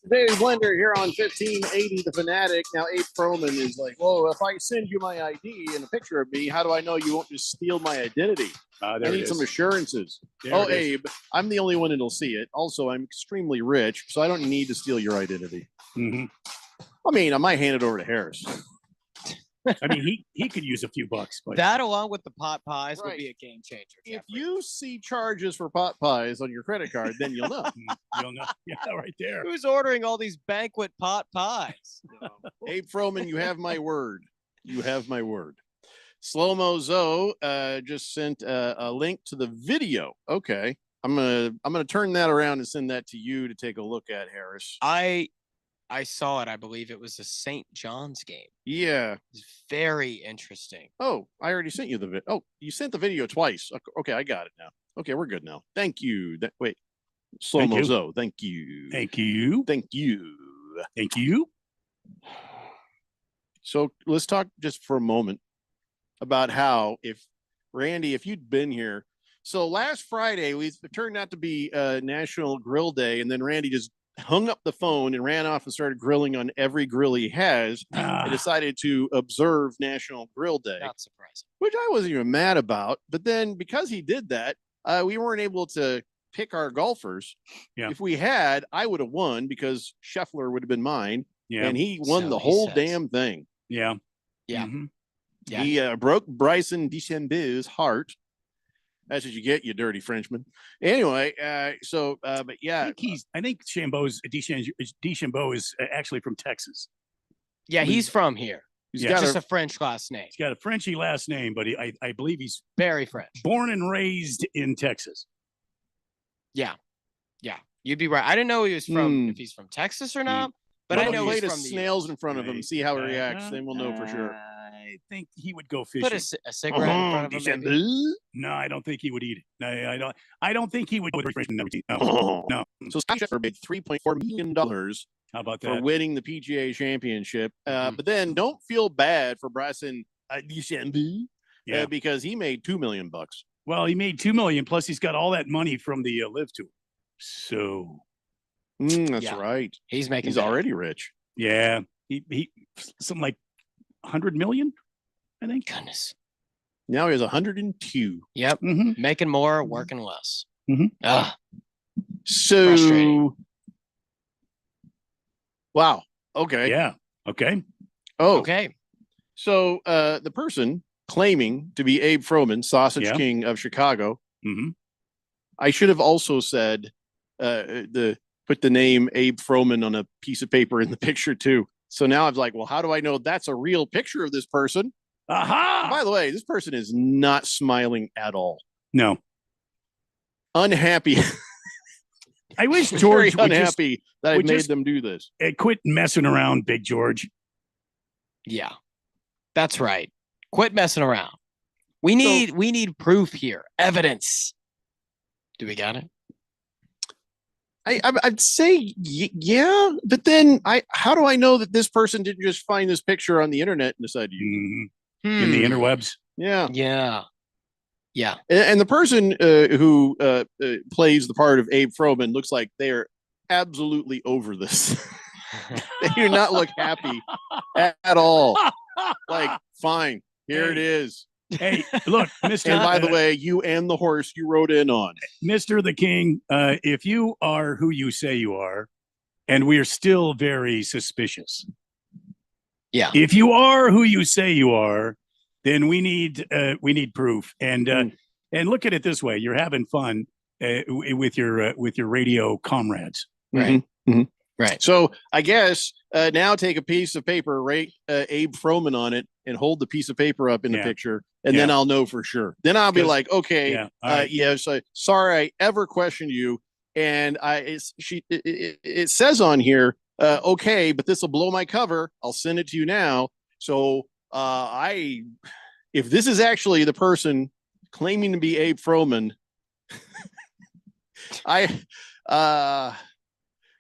Daily Blender here on 1580 The Fanatic. Now, Abe Froman is like, whoa, if I send you my ID and a picture of me, how do I know you won't just steal my identity? I There it need some is. assurances. There Oh, it is. Abe, I'm the only one that'll see it. Also, I'm extremely rich, so I don't need to steal your identity. Mm-hmm. I mean, I might hand it over to Harris. I mean, he could use a few bucks, but That along with the pot pies would Right. be a game changer. If you see charges for pot pies on your credit card, then you'll know. you'll know. Yeah, right there. Who's ordering all these banquet pot pies? Abe Froman, you have my word. You have my word. Slow Mo Zoe just sent a link to the video. Okay, I'm gonna turn that around and send that to you to take a look at, Harris. I saw it. I believe it was a St. John's game. Yeah. It's very interesting. Oh, I already sent you the video. Oh, you sent the video twice. Okay, I got it now. Okay, we're good now. Thank you. Wait, Slow Thank Mo you. Zoe. Thank you. Thank you. Thank you. Thank you. So let's talk just for a moment about how, if Randy, if you'd been here. So last Friday, it turned out to be National Grill Day, and then Randy just hung up the phone and ran off and started grilling on every grill he has and decided to observe National Grill Day, Not surprising. which I wasn't even mad about. But then because he did that, we weren't able to pick our golfers. Yeah. If we had, I would have won because Scheffler would have been mine. Yeah. And he won So the he whole says. damn thing. Yeah. Yeah. Mhm. Yeah. He broke Bryson DeChambeau's heart. That's what you get, you dirty Frenchman. Anyway, but yeah, I think DeChambeau is actually from Texas. Yeah, he's from here. he's Yeah. got Just a, a French last name. He's got a Frenchy last name, but I believe he's Very French. born and raised in Texas. Yeah. Yeah. You'd be right. I didn't know he was from if he's from Texas or not, but I put a know plate he's of from the snails in front of him, Right. see how he reacts, then we'll know for sure. I think he would go fishing. Put a cigarette in front of him. Maybe. DeChambeau. No, I don't think he would eat it. No, I don't think he would go fishing. No, Oh. no. So Scott Scheffler made $3.4 million How about for that? winning the PGA Championship. Mhm. But then don't feel bad for Bryson DeChambeau Yeah. because he made $2 million. Well, he made $2 million plus he's got all that money from the Live Tour. So That's Yeah. right. He's making He's bank. already rich. yeah, he something like 100 million, I think. Goodness. Now he has 102. Yep. Mm-hmm. Making more, working less. Mhm. Ugh. So, Frustrating. wow. Okay. Yeah. Okay. Oh, Okay. so the person claiming to be Abe Froman, Sausage Yeah. King of Chicago, Mm-hmm. I should have also said put the name Abe Froman on a piece of paper in the picture too. So now I'm like, well, how do I know that's a real picture of this person? Aha! By the way, this person is not smiling at all. No, Unhappy. I wish Very George would just unhappy that I would made just- them do this. quit messing around, Big George. Yeah. That's right. Quit messing around. We need proof here. Evidence. Do we got it? I'd say yeah, but then how do I know that this person didn't just find this picture on the internet and decide to use it? In the interwebs. Yeah, Yeah. Yeah. and the person who plays the part of Abe Froman looks like they're absolutely over this. They do not look happy at all. Like, fine, here it is. Hey, look, Mister. And by the way, you and the horse you rode in on. Mr. the King, if you are who you say you are, and we are still very suspicious. Yeah. If you are who you say you are, then we need proof. And and look at it this way: you're having fun with your radio comrades. Right. Mhm. Right. So I guess now take a piece of paper, write Abe Froman on it, and hold the piece of paper up in the Yeah. picture, and then I'll know for sure. Then I'll be 'Cause- like, okay, yeah, all right. yes, sorry I ever questioned you. And it says on here, okay, but this will blow my cover. I'll send it to you now. So if this is actually the person claiming to be Abe Froman,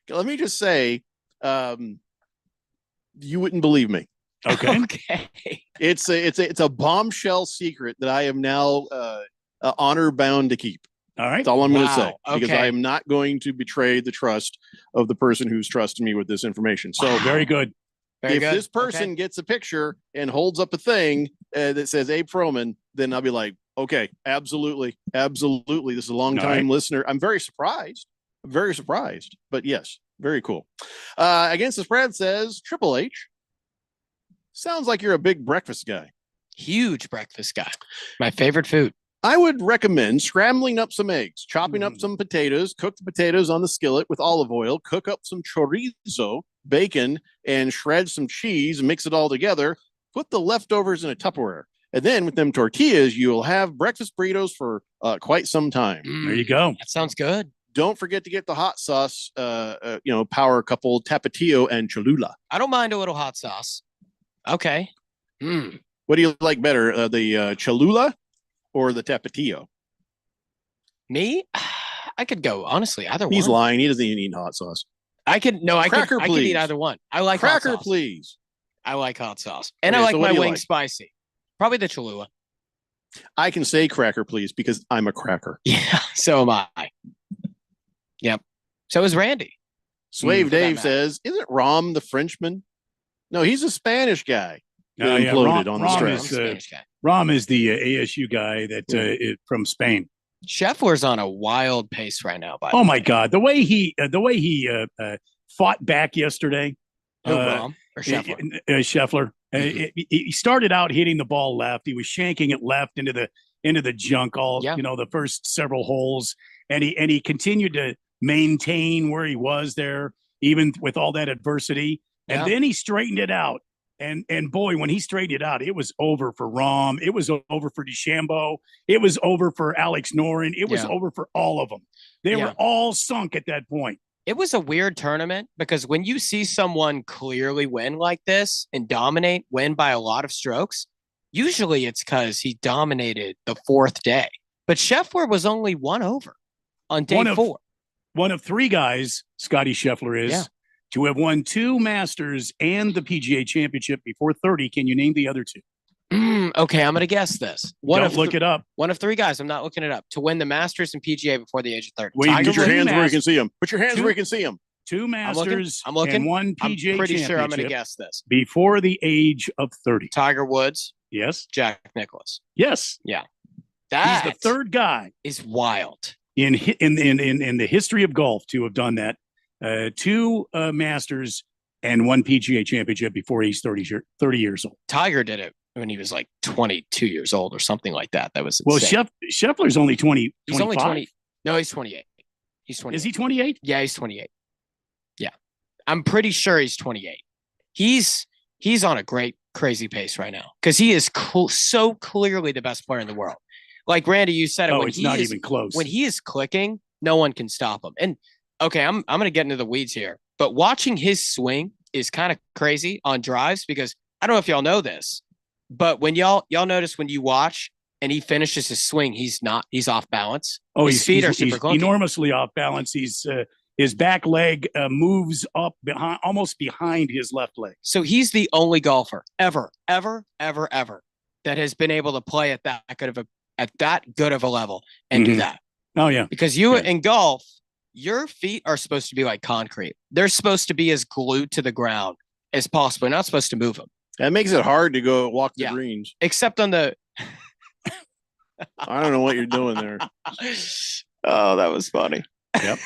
let me just say, you wouldn't believe me. Okay. Okay. It's a bombshell secret that I am now honor bound to keep. All right. That's all I'm going to say, Wow, because okay. I am not going to betray the trust of the person who's trusting me with this information. So Very good. Very if good. this person gets a picture and holds up a thing that says Abe Froman, then I'll be like, okay, absolutely. This is a long time All right. listener. I'm very surprised. But yes, very cool. Against the spread says Triple H. Sounds like you're a big breakfast guy. Huge breakfast guy. My favorite food. I would recommend scrambling up some eggs, chopping up some potatoes, cook the potatoes on the skillet with olive oil, cook up some chorizo, bacon, and shred some cheese, mix it all together, put the leftovers in a Tupperware. And then with them tortillas, you'll have breakfast burritos for quite some time. There you go. That sounds good. Don't forget to get the hot sauce, power couple Tapatio and Cholula. I don't mind a little hot sauce. Okay. What do you like better, the Cholula or the Tapatio? Me? I could go, honestly, either one. He's lying. He doesn't even eat hot sauce. I could Cracker, I could please. eat either one. I like hot Cracker, sauce. please. I like hot sauce. And Okay, I like so what my do you wings like? spicy. Probably the Cholula. I can say cracker, please, because I'm a cracker. Yeah, so am I. Yep. So is Randy. Slave for that Dave matter. says, isn't Rom the Frenchman? No, he's a Spanish guy that Oh, yeah, imploded on the Rom stress. is, Spanish guy. Rom is the ASU guy that is from Spain. Scheffler's on a wild pace right now. By Oh the my way. God, the way he fought back yesterday. Who, Rom or Scheffler? Scheffler. He started out hitting the ball left. He was shanking it left into the junk the first several holes, and he continued to maintain where he was there even with all that adversity. And Yeah. then he straightened it out. And boy, when he straightened it out, it was over for Rom. It was over for DeChambeau. It was over for Alex Noren. It was Yeah. over for all of them. They Yeah. were all sunk at that point. It was a weird tournament because when you see someone clearly win like this and win by a lot of strokes, usually it's because he dominated the fourth day. But Scheffler was only one over on day four. One of three guys, Scotty Scheffler is, Yeah. to have won 2 Masters and the PGA Championship before 30. Can you name the other 2? Okay, I'm going to guess this. Don't look it up. One of 3 guys, I'm not looking it up, to win the Masters and PGA before the age of 30. Well, you Put your Two hands where you Masters- can see him. Put your hands two- where you can see him. 2 Masters I'm looking. and 1 PGA I'm pretty sure I'm going to Championship guess this. before the age of 30. Tiger Woods, Yes. Jack Nicklaus. Yes. Yeah. He's That the third guy is wild. in the history of golf to have done that. 2 Masters and 1 PGA Championship before he's 30 years old. Tiger did it when he was like 22 years old or something like that. That was Well, insane. Scheffler's only 20. He's only 25. 20. No, he's 28. He's 28. Is he 28? Yeah, he's 28. Yeah. I'm pretty sure he's 28. He's on a great, crazy pace right now because he is so clearly the best player in the world. Like Randy, you said it. Oh, when it's he not is, even close. When he is clicking, no one can stop him. And okay, I'm going to get into the weeds here, but watching his swing is kind of crazy on drives because I don't know if y'all know this, but when y'all notice when you watch and he finishes his swing, he's off balance. Oh, his feet are super he's clunky. enormously off balance. His back leg moves up behind, almost behind his left leg. So he's the only golfer ever that has been able to play at that good of a level and do that. Oh yeah, because in golf, your feet are supposed to be like concrete. They're supposed to be as glued to the ground as possible. You're not supposed to move them. That makes it hard to go walk the greens. Except on the. I don't know what you're doing there. Oh, that was funny. Yep.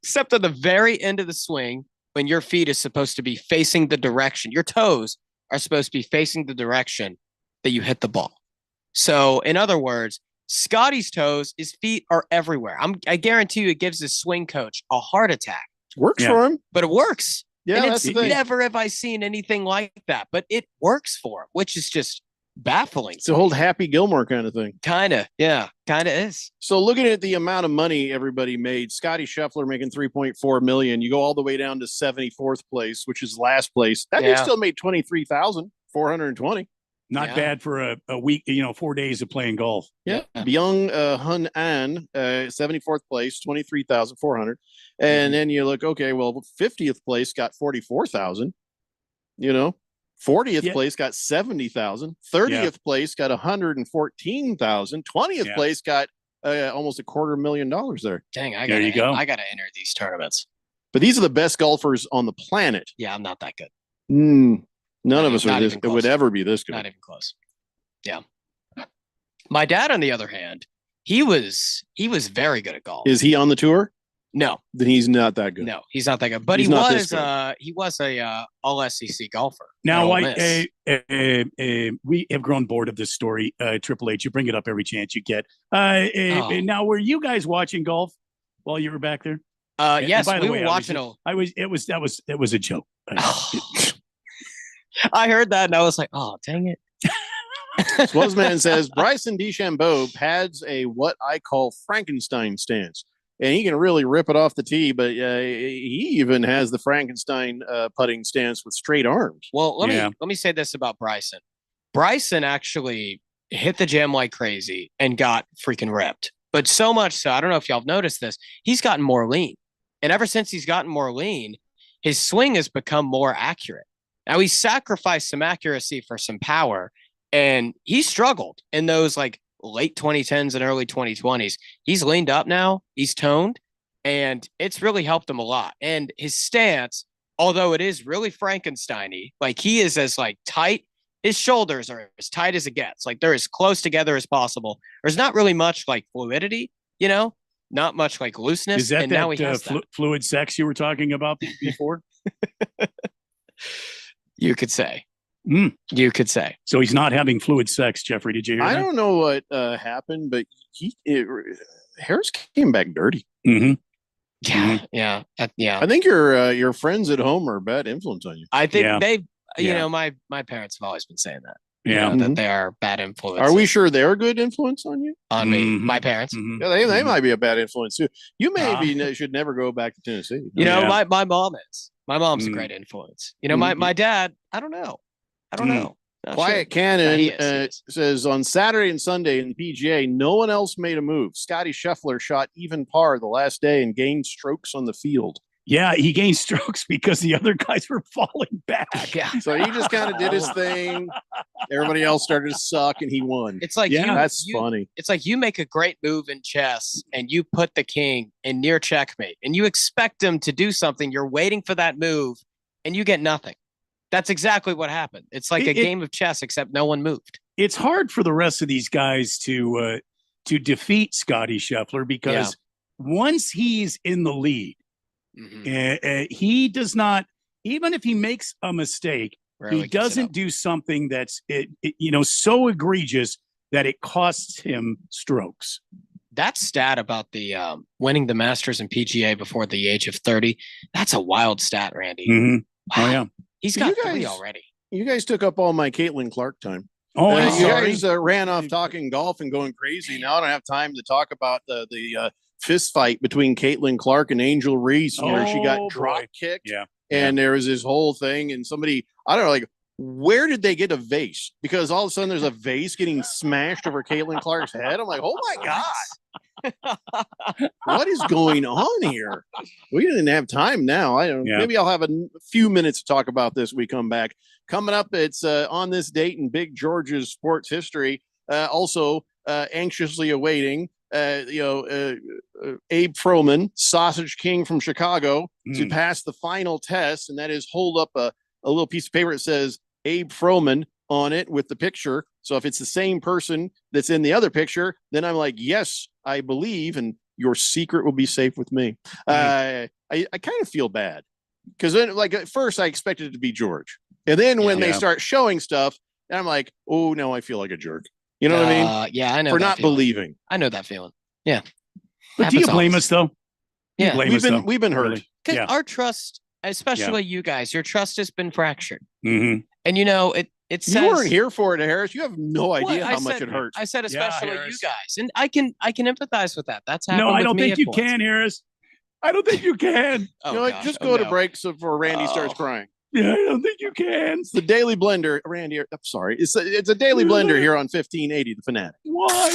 Except at the very end of the swing, when your feet is supposed to be facing the direction, your toes are supposed to be facing the direction that you hit the ball. So, in other words, Scotty's toes, his feet are everywhere. I guarantee you, it gives his swing coach a heart attack. Works for him, but it works. Yeah, and that's it's the thing. never have I seen anything like that, but it works for him, which is just baffling. It's a whole Happy Gilmore kind of thing. Kind of is. So looking at the amount of money everybody made, Scotty Scheffler making $3.4 million. You go all the way down to 74th place, which is last place. That dude still made $23,420. Not bad for a week, 4 days of playing golf. Yeah. Byung Hun An, 74th place, 23,400. And then you look, okay, well, 50th place got 44,000. 40th place got 70,000. 30th place got 114,000. 20th place got almost $250,000 there. Dang, There you go. I gotta enter these tournaments. But these are the best golfers on the planet. Yeah, I'm not that good. None Not of us even- are not this. even It would close. ever be this good. Not even close. Yeah. My dad, on the other hand, he was very good at golf. Is he on the tour? No, Then he's not that good. no, he's not that good. But He's he not this was a all SEC golfer. at Now, Ole Miss. we have grown bored of this story. Triple H, you bring it up every chance you get. Oh. Now, were you guys watching golf while you were back there? And Yes, by the we way, were watching. It was a joke. I heard that and I was like, oh, dang it. Swozman says Bryson DeChambeau pads a what I call Frankenstein stance, and he can really rip it off the tee. But he even has the Frankenstein putting stance with straight arms. Well, let me say this about Bryson. Bryson actually hit the gym like crazy and got freaking ripped. But so much so, I don't know if y'all have noticed this, he's gotten more lean. And ever since he's gotten more lean, his swing has become more accurate. Now he sacrificed some accuracy for some power, and he struggled in those like late 2010s and early 2020s. He's leaned up now, he's toned, and it's really helped him a lot. And his stance, although it is really Frankenstein-y, like he is as like tight, his shoulders are as tight as it gets. Like they're as close together as possible. There's not really much like fluidity, not much like looseness. Is that and now he has that. fluid sex you were talking about before? You could say. Mm. You could say. So he's not having fluid sex, Jeffrey. Did you hear I that? don't know what happened, but Harris came back dirty. Mm-hmm. Yeah. Yeah. I think your friends at home are a bad influence on you. I think Yeah. they, Yeah. my parents have always been saying that. Yeah. That they are bad influence. Are we sure they're a good influence on you? on me? Mhm. My parents. Mhm. Yeah, they might be a bad influence too. You Ah. should never go back to Tennessee. My Yeah. mom is. My mom's a Mm. great influence. My dad, I don't know. Mm. Not Quiet sure. Cannon He is. says on Saturday and Sunday in the PGA, no one else made a move. Scotty Scheffler shot even par the last day and gained strokes on the field. Yeah, he gained strokes because the other guys were falling back. Yeah. So he just kind of did his thing. Everybody else started to suck, and he won. It's like Yeah. That's funny. It's like you make a great move in chess and you put the king in near checkmate and you expect him to do something. You're waiting for that move and you get nothing. That's exactly what happened. It's like a It- game of chess, except no one moved. It's hard for the rest of these guys to defeat Scotty Scheffler because once he's in the lead, Mhm. he does not. Even if he makes a mistake, Rarely he gives it doesn't up. do something that's so egregious that it costs him strokes. That stat about the winning the Masters and PGA before the age of 30, that's a wild stat, Randy. Mhm. Oh yeah. He's So got you three guys- already. You guys took up all my Caitlin Clark time. Oh, I'm You sorry. guys ran off talking golf and going crazy. Now I don't have time to talk about the fist fight between Caitlin Clark and Angel Reese, where she Oh, got boy. drop kicked. Yeah. And there was this whole thing, and somebody, I don't know, like, where did they get a vase? Because all of a sudden there's a vase getting smashed over Caitlin Clark's head. I'm like, oh my God. What is going on here? We didn't have time now. I don't. Yeah. Maybe I'll have a few minutes to talk about this when we come back. Coming up, it's on this date in Big George's sports history. Also, anxiously awaiting. Abe Froman, Sausage King from Chicago, to pass the final test, and that is hold up a little piece of paper that says Abe Froman on it with the picture. So if it's the same person that's in the other picture, then I'm like, yes, I believe, and your secret will be safe with me. I kind of feel bad because then, like, at first I expected it to be George, and then when they Yeah. start showing stuff, and I'm like, oh no, I feel like a jerk. You know what I mean? Yeah, I know. For that not feeling. believing. I know that feeling. Yeah. But do you Happens blame always. us though? Do you Yeah. blame We've us, been though? we've been hurt. Really? Because Yeah. our trust, especially you guys, your trust has been fractured. Mm-hmm. And it says You weren't here for it, Harris. You have no Well, idea I how much said- it hurts. I said Yeah, especially you Harris. guys. And I can empathize with that. That's happened No, I with don't me think at you points. can, Harris. I don't think you can. Oh, You know what? gosh. Just Oh, go to no. break so before Randy starts Oh. crying. Yeah, I don't think you can. It's the Daily Blender. Randy, I'm sorry. It's a Daily Blender here on 1580 The Fanatic. Why?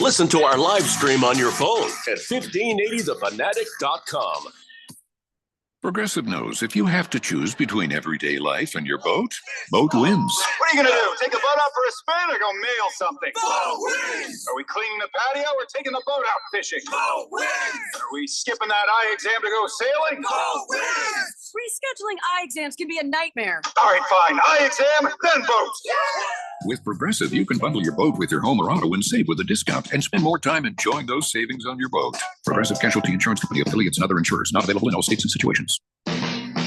Listen to our live stream on your phone at 1580thefanatic.com. Progressive knows if you have to choose between everyday life and your boat, boat wins. What are you gonna do? Take the boat out for a spin or go mail something? Boat wins! Are we cleaning the patio or taking the boat out fishing? Boat wins! Are we skipping that eye exam to go sailing? Boat wins! Rescheduling eye exams can be a nightmare. All right, fine. Eye exam, then boats. With Progressive, you can bundle your boat with your home or auto and save with a discount and spend more time enjoying those savings on your boat. Progressive Casualty Insurance Company, affiliates, and other insurers not available in all states and situations.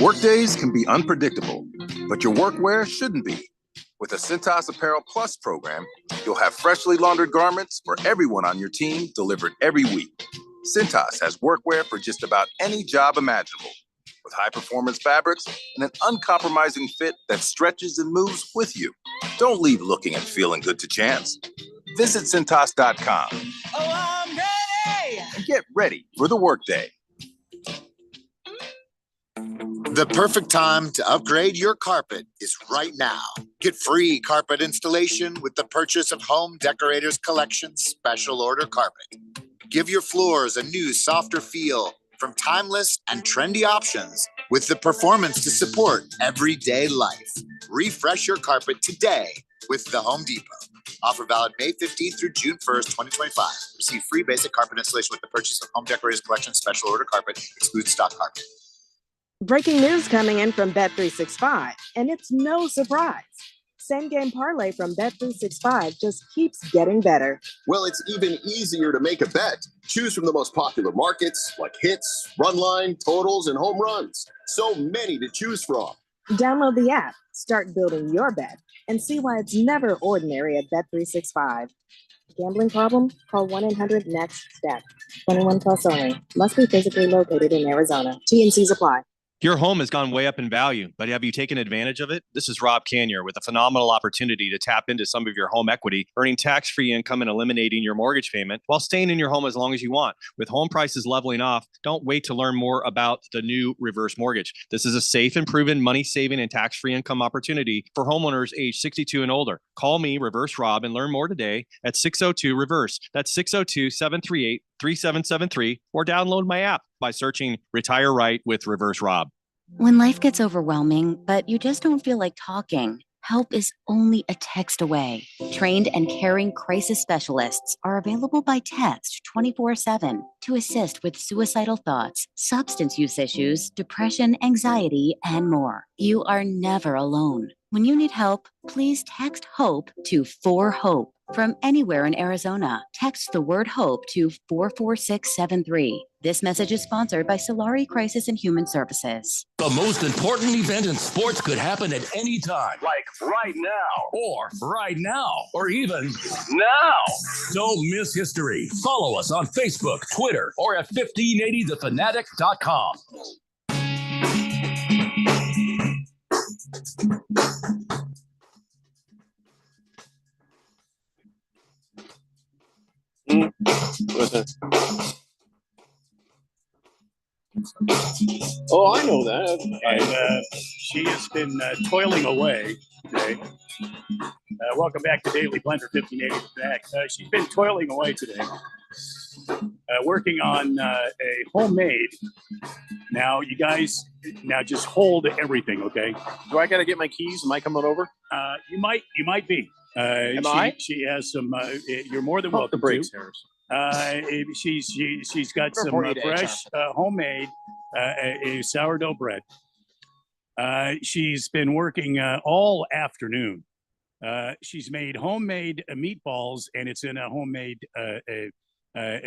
Workdays can be unpredictable, but your workwear shouldn't be. With the Cintas Apparel Plus program, you'll have freshly laundered garments for everyone on your team delivered every week. Cintas has workwear for just about any job imaginable, with high-performance fabrics and an uncompromising fit that stretches and moves with you. Don't leave looking and feeling good to chance. Visit Cintas.com. Oh, I'm ready! And get ready for the workday. The perfect time to upgrade your carpet is right now. Get free carpet installation with the purchase of Home Decorators Collection Special Order Carpet. Give your floors a new, softer feel from timeless and trendy options with the performance to support everyday life. Refresh your carpet today with the Home Depot. Offer valid May 15th through June 1st, 2025. Receive free basic carpet installation with the purchase of Home Decorators Collection Special Order Carpet. Excludes stock carpet. Breaking news coming in from Bet365, and it's no surprise. Same game parlay from Bet365 just keeps getting better. Well, it's even easier to make a bet. Choose from the most popular markets like hits, run line, totals, and home runs. So many to choose from. Download the app, start building your bet, and see why it's never ordinary at Bet365. Gambling problem? Call 1-800-NEXT-STEP. 21 plus only. Must be physically located in Arizona. T&Cs apply. Your home has gone way up in value, but have you taken advantage of it? This is Rob Canyer with a phenomenal opportunity to tap into some of your home equity, earning tax-free income and eliminating your mortgage payment while staying in your home as long as you want. With home prices leveling off, don't wait to learn more about the new reverse mortgage. This is a safe and proven money-saving and tax-free income opportunity for homeowners age 62 and older. Call me, Reverse Rob, and learn more today at 602-REVERSE. That's 602-738-3773, or download my app by searching Retire Right with Reverse Rob. When life gets overwhelming, but you just don't feel like talking, help is only a text away. Trained and caring crisis specialists are available by text 24/7 to assist with suicidal thoughts, substance use issues, depression, anxiety, and more. You are never alone. When you need help, please text HOPE to 4HOPE. From anywhere in Arizona, text the word HOPE to 44673. This message is sponsored by Solari Crisis and Human Services. The most important event in sports could happen at any time. Like right now. Or right now. Or even now. Don't miss history. Follow us on Facebook, Twitter, or at 1580thefanatic.com. What's that? Oh, I know that. And she has been toiling away today. Welcome back to Daily Blender 1580 The Fanatic. She's been toiling away today, working on a homemade. Now, you guys, just hold everything, okay? Do I got to get my keys? Am I coming over? You might be. She has some. You're more than welcome. The brakes, to. Harris. She's got some fresh homemade sourdough bread. She's been working all afternoon. She's made homemade meatballs, and it's in a homemade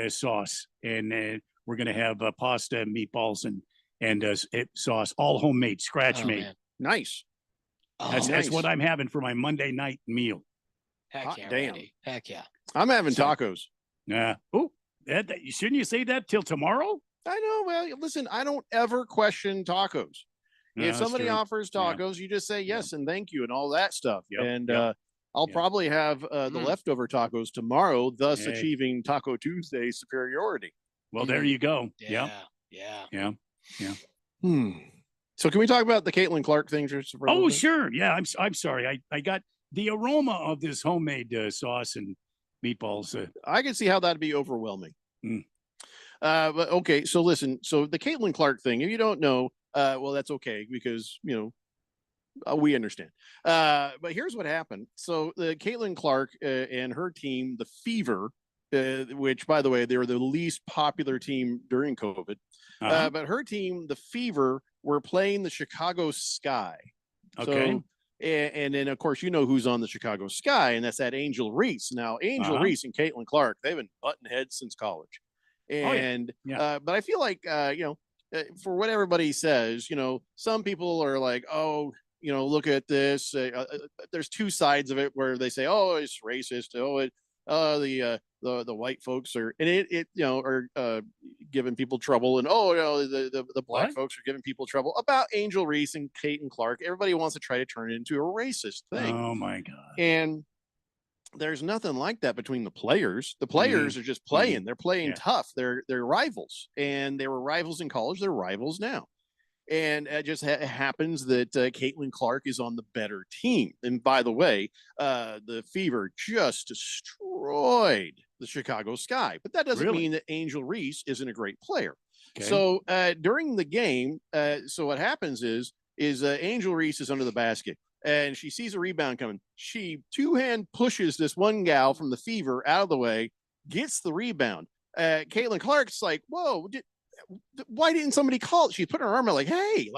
sauce. And we're gonna have pasta, meatballs, and sauce, all homemade, scratch made. Man. Nice. That's what I'm having for my Monday night meal. Heck yeah, damn. Randy. Heck yeah. I'm having tacos. Yeah. Oh, shouldn't you say that till tomorrow? I know. Well, listen, I don't ever question tacos. If somebody offers tacos, you just say yes and thank you and all that stuff. And I'll probably have the leftover tacos tomorrow, thus achieving Taco Tuesday superiority. Well, there you go. Yeah. So can we talk about the Caitlin Clark thing? Oh, sure. Yeah, I'm sorry. I got the aroma of this homemade sauce and meatballs. I can see how that'd be overwhelming. But okay, so listen. So the Caitlin Clark thing, if you don't know, well, that's okay because we understand. But here's what happened. So the Caitlin Clark and her team, the Fever, which by the way, they were the least popular team during COVID. But her team, the Fever, were playing the Chicago Sky. Okay. So, and then of course you know who's on the Chicago Sky, and that's that Angel Reese. Now Angel Reese and Caitlin Clark, they've been butting heads since college. And but I feel like for what everybody says, some people are like, oh, look at this. There's two sides of it where they say, oh, it's racist. Oh, the white folks are, and it are giving people trouble, and the black folks are giving people trouble about Angel Reese and Caitlin Clark. Everybody wants to try to turn it into a racist thing. Oh my God! And there's nothing like that between the players. The players are just playing. They're playing tough. They're rivals, and they were rivals in college. They're rivals now. And it just happens that Caitlin Clark is on the better team. And by the way, the Fever just destroyed the Chicago Sky. But that doesn't mean that Angel Reese isn't a great player. Okay. So during the game, so what happens is Angel Reese is under the basket. And she sees a rebound coming. She two-hand pushes this one gal from the Fever out of the way, gets the rebound. Caitlin Clark's like, whoa, why didn't somebody call it? She put her arm out like, hey,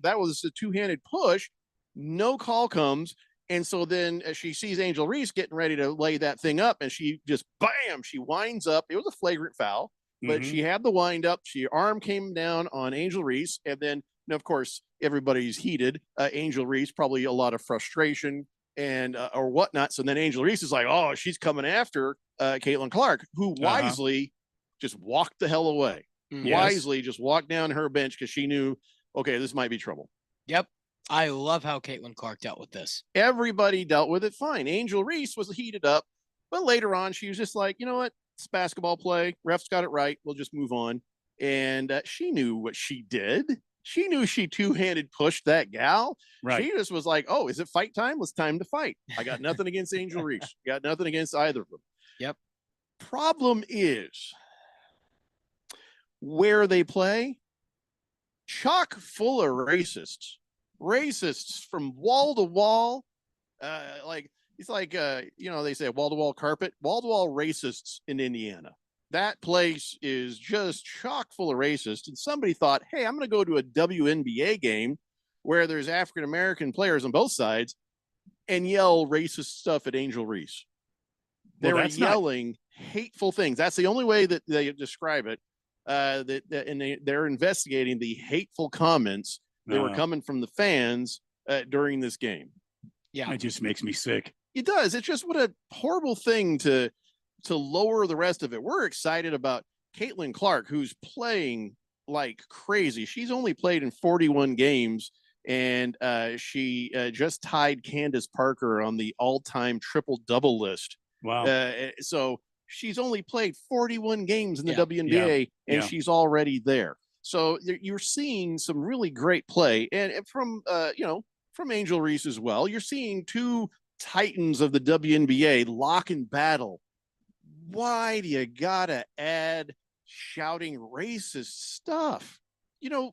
that was a two-handed push. No call comes. And so then she sees Angel Reese getting ready to lay that thing up, and she just, bam, she winds up. It was a flagrant foul, but she had the wind up. She arm came down on Angel Reese, and then, of course, everybody's heated. Angel Reese, probably a lot of frustration and or whatnot. So then Angel Reese is like, oh, she's coming after Caitlin Clark, who wisely just walked the hell away. Wisely just walked down her bench because she knew, okay, this might be trouble. Yep. I love how Caitlin Clark dealt with this. Everybody dealt with it fine. Angel Reese was heated up, but later on she was just like, you know what? It's basketball play. Refs got it right. We'll just move on. And she knew what she did. She knew she two-handed pushed that gal. Right. She just was like, oh, is it fight time? It's time to fight. I got nothing against Angel Reese. Got nothing against either of them. Yep. Problem is, where they play, chock full of racists from wall to wall. It's like they say wall to wall carpet, wall to wall racists in Indiana. That place is just chock full of racists. And somebody thought, hey, I'm going to go to a WNBA game where there's African American players on both sides and yell racist stuff at Angel Reese. They were yelling hateful things. That's the only way that they describe it. They're investigating the hateful comments that were coming from the fans during this game. Yeah, it just makes me sick. It does. It's just what a horrible thing to lower the rest of it. We're excited about Caitlin Clark, who's playing like crazy. She's only played in 41 games, and she just tied Candace Parker on the all-time triple-double list. Wow. So she's only played 41 games in the WNBA, and she's already there. So you're seeing some really great play, and from Angel Reese as well. You're seeing two titans of the WNBA lock and battle. Why do you gotta add shouting racist stuff? The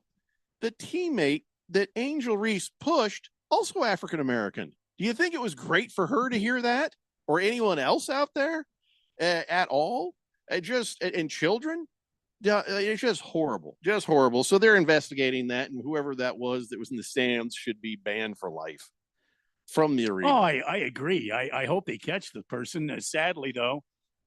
teammate that Angel Reese pushed, also African American. Do you think it was great for her to hear that, or anyone else out there at all? And children? It's just horrible, So they're investigating that, and whoever that was in the stands should be banned for life from the arena. Oh, I agree. I hope they catch the person. Sadly, though,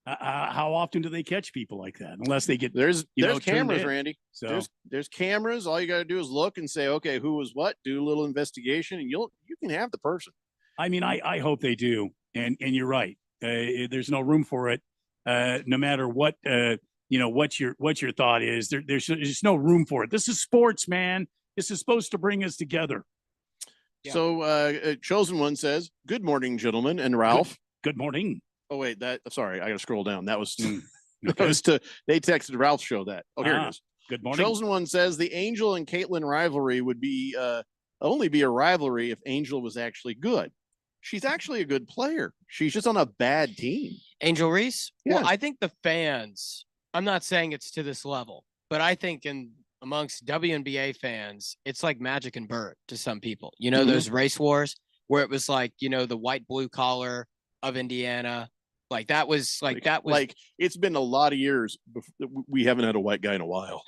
how often do they catch people like that? Unless they get there's cameras, Randy. So there's cameras. All you got to do is look and say, okay, who was what? Do a little investigation, and you can have the person. I mean, I hope they do, and you're right. There's no room for it, no matter what. What your thought is. There's just no room for it. This is sports, man. This is supposed to bring us together. Yeah. So Chosen One says, good morning, gentlemen, and Ralph. Good morning. Oh, wait, sorry, I got to scroll down. That was, they texted Ralph's show that. Oh, here it is. Good morning. Chosen One says the Angel and Caitlin rivalry would be only be a rivalry if Angel was actually good. She's actually a good player. She's just on a bad team. Angel Reese? Yeah. Well, I think the fans I'm not saying it's to this level, but I think amongst WNBA fans, it's like Magic and Bird to some people. You know, those race wars where it was like, you know, the white blue collar of Indiana. Like that was it's been a lot of years. We haven't had a white guy in a while.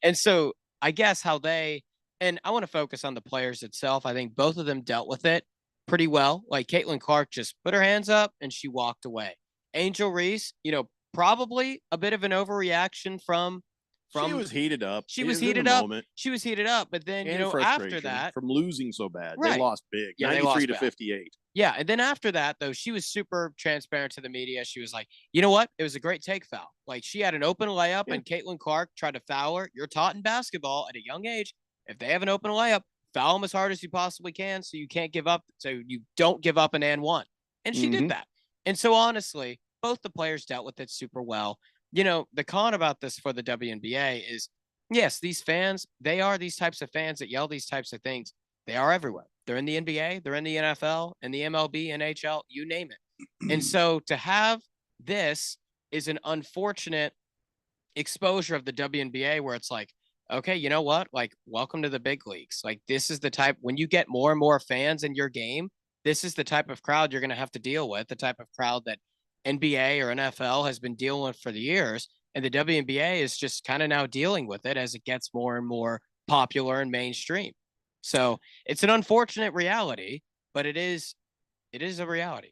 And so I guess and I want to focus on the players itself. I think both of them dealt with it pretty well. Like Caitlin Clark just put her hands up and she walked away. Angel Reese, you know, probably a bit of an overreaction from she was heated up. She was heated up. But then, you know, after that, from losing so bad, right. They lost big, yeah, 93 to 58. Yeah. And then after that, though, she was super transparent to the media. She was like, you know what? It was a great take foul. Like she had an open layup and Caitlin Clark tried to foul her. You're taught in basketball at a young age. If they have an open layup, foul them as hard as you possibly can. So you can't give up. So you don't give up an and one. And she did that. And so honestly, both the players dealt with it super well. You know, the con about this for the WNBA is, yes, these fans, they are these types of fans that yell these types of things. They are everywhere. They're in the NBA, they're in the NFL, in the MLB, NHL, you name it. And so to have this is an unfortunate exposure of the WNBA where it's like, okay, you know what? Like, welcome to the big leagues. Like, this is the type, when you get more and more fans in your game, this is the type of crowd you're going to have to deal with, the type of crowd that NBA or NFL has been dealing with for the years. And the WNBA is just kind of now dealing with it as it gets more and more popular and mainstream. So it's an unfortunate reality, but it is a reality.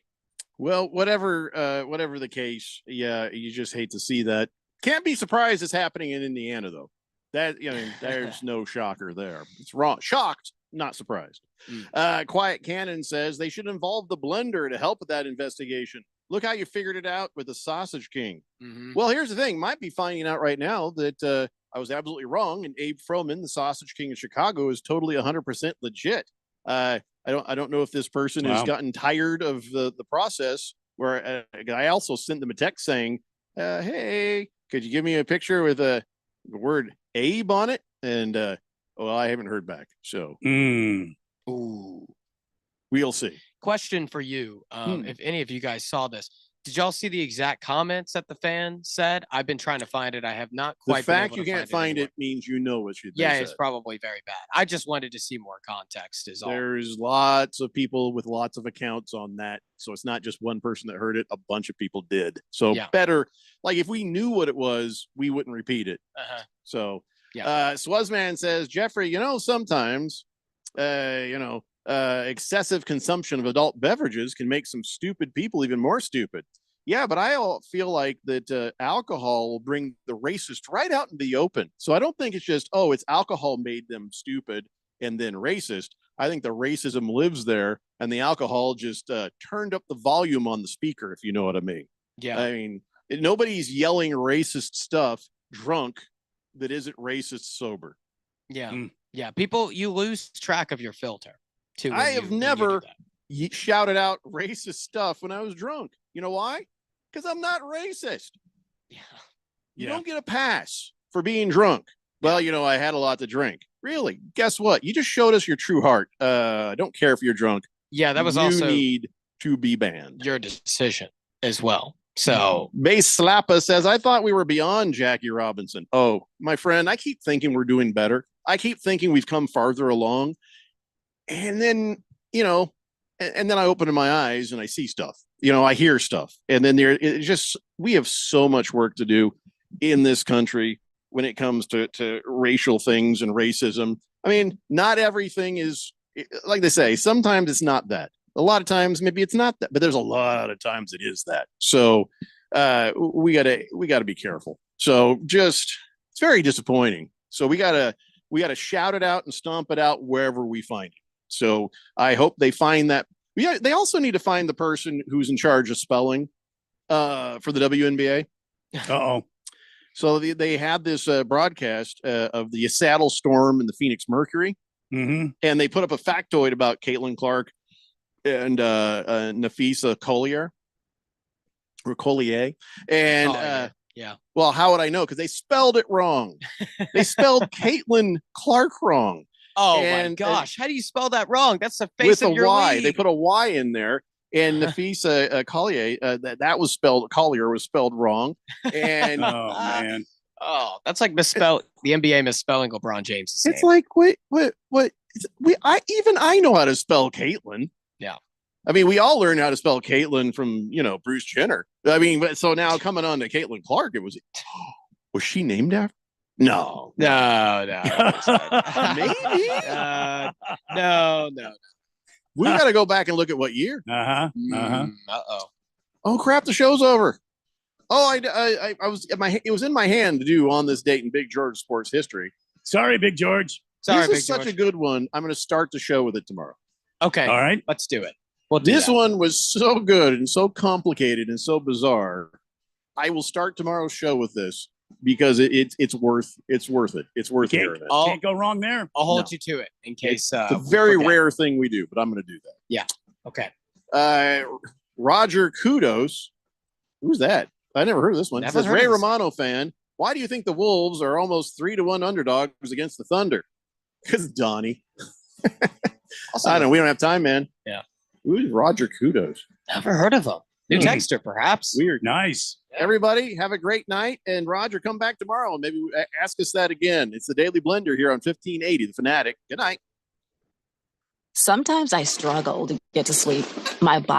Well, whatever the case, yeah, you just hate to see that. Can't be surprised it's happening in Indiana, though. That, I mean, there's no shocker there. It's wrong. Shocked, not surprised. Quiet Cannon says they should involve the blender to help with that investigation. Look how you figured it out with the Sausage King. Well, here's the thing. Might be finding out right now that I was absolutely wrong. And Abe Froman, the Sausage King of Chicago, is totally 100% legit. I don't know if this person has gotten tired of the process. Where I also sent them a text saying, "Hey, could you give me a picture with the word Abe on it?" And well, I haven't heard back. So, ooh, we'll see. Question for you. If any of you guys saw this, did y'all see the exact comments that the fan said? I've been trying to find it. I have not quite. The fact you can't find it means you know what you. Yeah, it's probably very bad. I just wanted to see more context. Is all. There's lots of people with lots of accounts on that, so it's not just one person that heard it. A bunch of people did. So better, like if we knew what it was, we wouldn't repeat it. So Swazman says, Jeffrey, you know, sometimes, excessive consumption of adult beverages can make some stupid people even more stupid. Yeah, but I feel like that alcohol will bring the racist right out in the open. So I don't think it's just, it's alcohol made them stupid and then racist. I think the racism lives there and the alcohol just turned up the volume on the speaker, if you know what I mean. Yeah. I mean, nobody's yelling racist stuff drunk that isn't racist sober. Yeah. Yeah. People, you lose track of your filter. I have never shouted out racist stuff when I was drunk. You know why? Because I'm not racist. You don't get a pass for being drunk. Well, you know, I had a lot to drink. Really? Guess what? You just showed us your true heart. I don't care if you're drunk. Yeah, that was also need to be banned. Your decision as well. So Base Slappa says, I thought we were beyond Jackie Robinson. Oh, my friend, I keep thinking we're doing better. I keep thinking we've come farther along. And then, you know, and then I open my eyes and I see stuff, you know, I hear stuff. And then we have so much work to do in this country when it comes to racial things and racism. I mean, not everything is like they say, sometimes it's not that. A lot of times, maybe it's not that, but there's a lot of times it is that. So we gotta be careful. So it's very disappointing. So we gotta shout it out and stomp it out wherever we find it. So I hope they find that. Yeah, they also need to find the person who's in charge of spelling for the WNBA. So they had this broadcast of the Seattle Storm and the Phoenix Mercury, and they put up a factoid about Caitlin Clark and Nafisa Collier. And well, how would I know? Because they spelled it wrong. They spelled Caitlin Clark wrong. Oh my gosh! How do you spell that wrong? That's the face of your Y. league. They put a Y in there, And Nafisa Collier, that was spelled, Collier was spelled wrong. And Oh man. Oh, that's like misspell the NBA misspelling LeBron James. it's like, what? I know how to spell Caitlin. Yeah. I mean, we all learned how to spell Caitlin from, Bruce Jenner. I mean, but so now coming on to Caitlin Clark, was she named after? No. No. Maybe. No. We got to go back and look at what year. Uh-oh. Oh crap! The show's over. Oh, I was it was in my hand to do on this date in Big George sports history. Sorry, Big George. Sorry, This Big is such George. a good one. I'm going to start the show with it tomorrow. Okay. All right. Let's do it. We'll do This that. one was so good and so complicated and so bizarre. I will start tomorrow's show with this because it's worth it. It's worth hearing it. Can't go wrong there. I'll hold you to it in case. It's a very rare thing we do, but I'm going to do that. Yeah. Okay. Roger Kudos. Who's that? I never heard of this one. It Never says heard Ray of this. Romano fan. Why do you think the Wolves are almost 3-1 underdogs against the Thunder? Because Donnie. I don't know. We don't have time, man. Yeah. Who's Roger Kudos? Never heard of him. New texter, perhaps. Weird. Nice. Everybody, have a great night. And Roger, come back tomorrow and maybe ask us that again. It's the Daily Blender here on 1580, The Fanatic. Good night. Sometimes I struggle to get to sleep. My body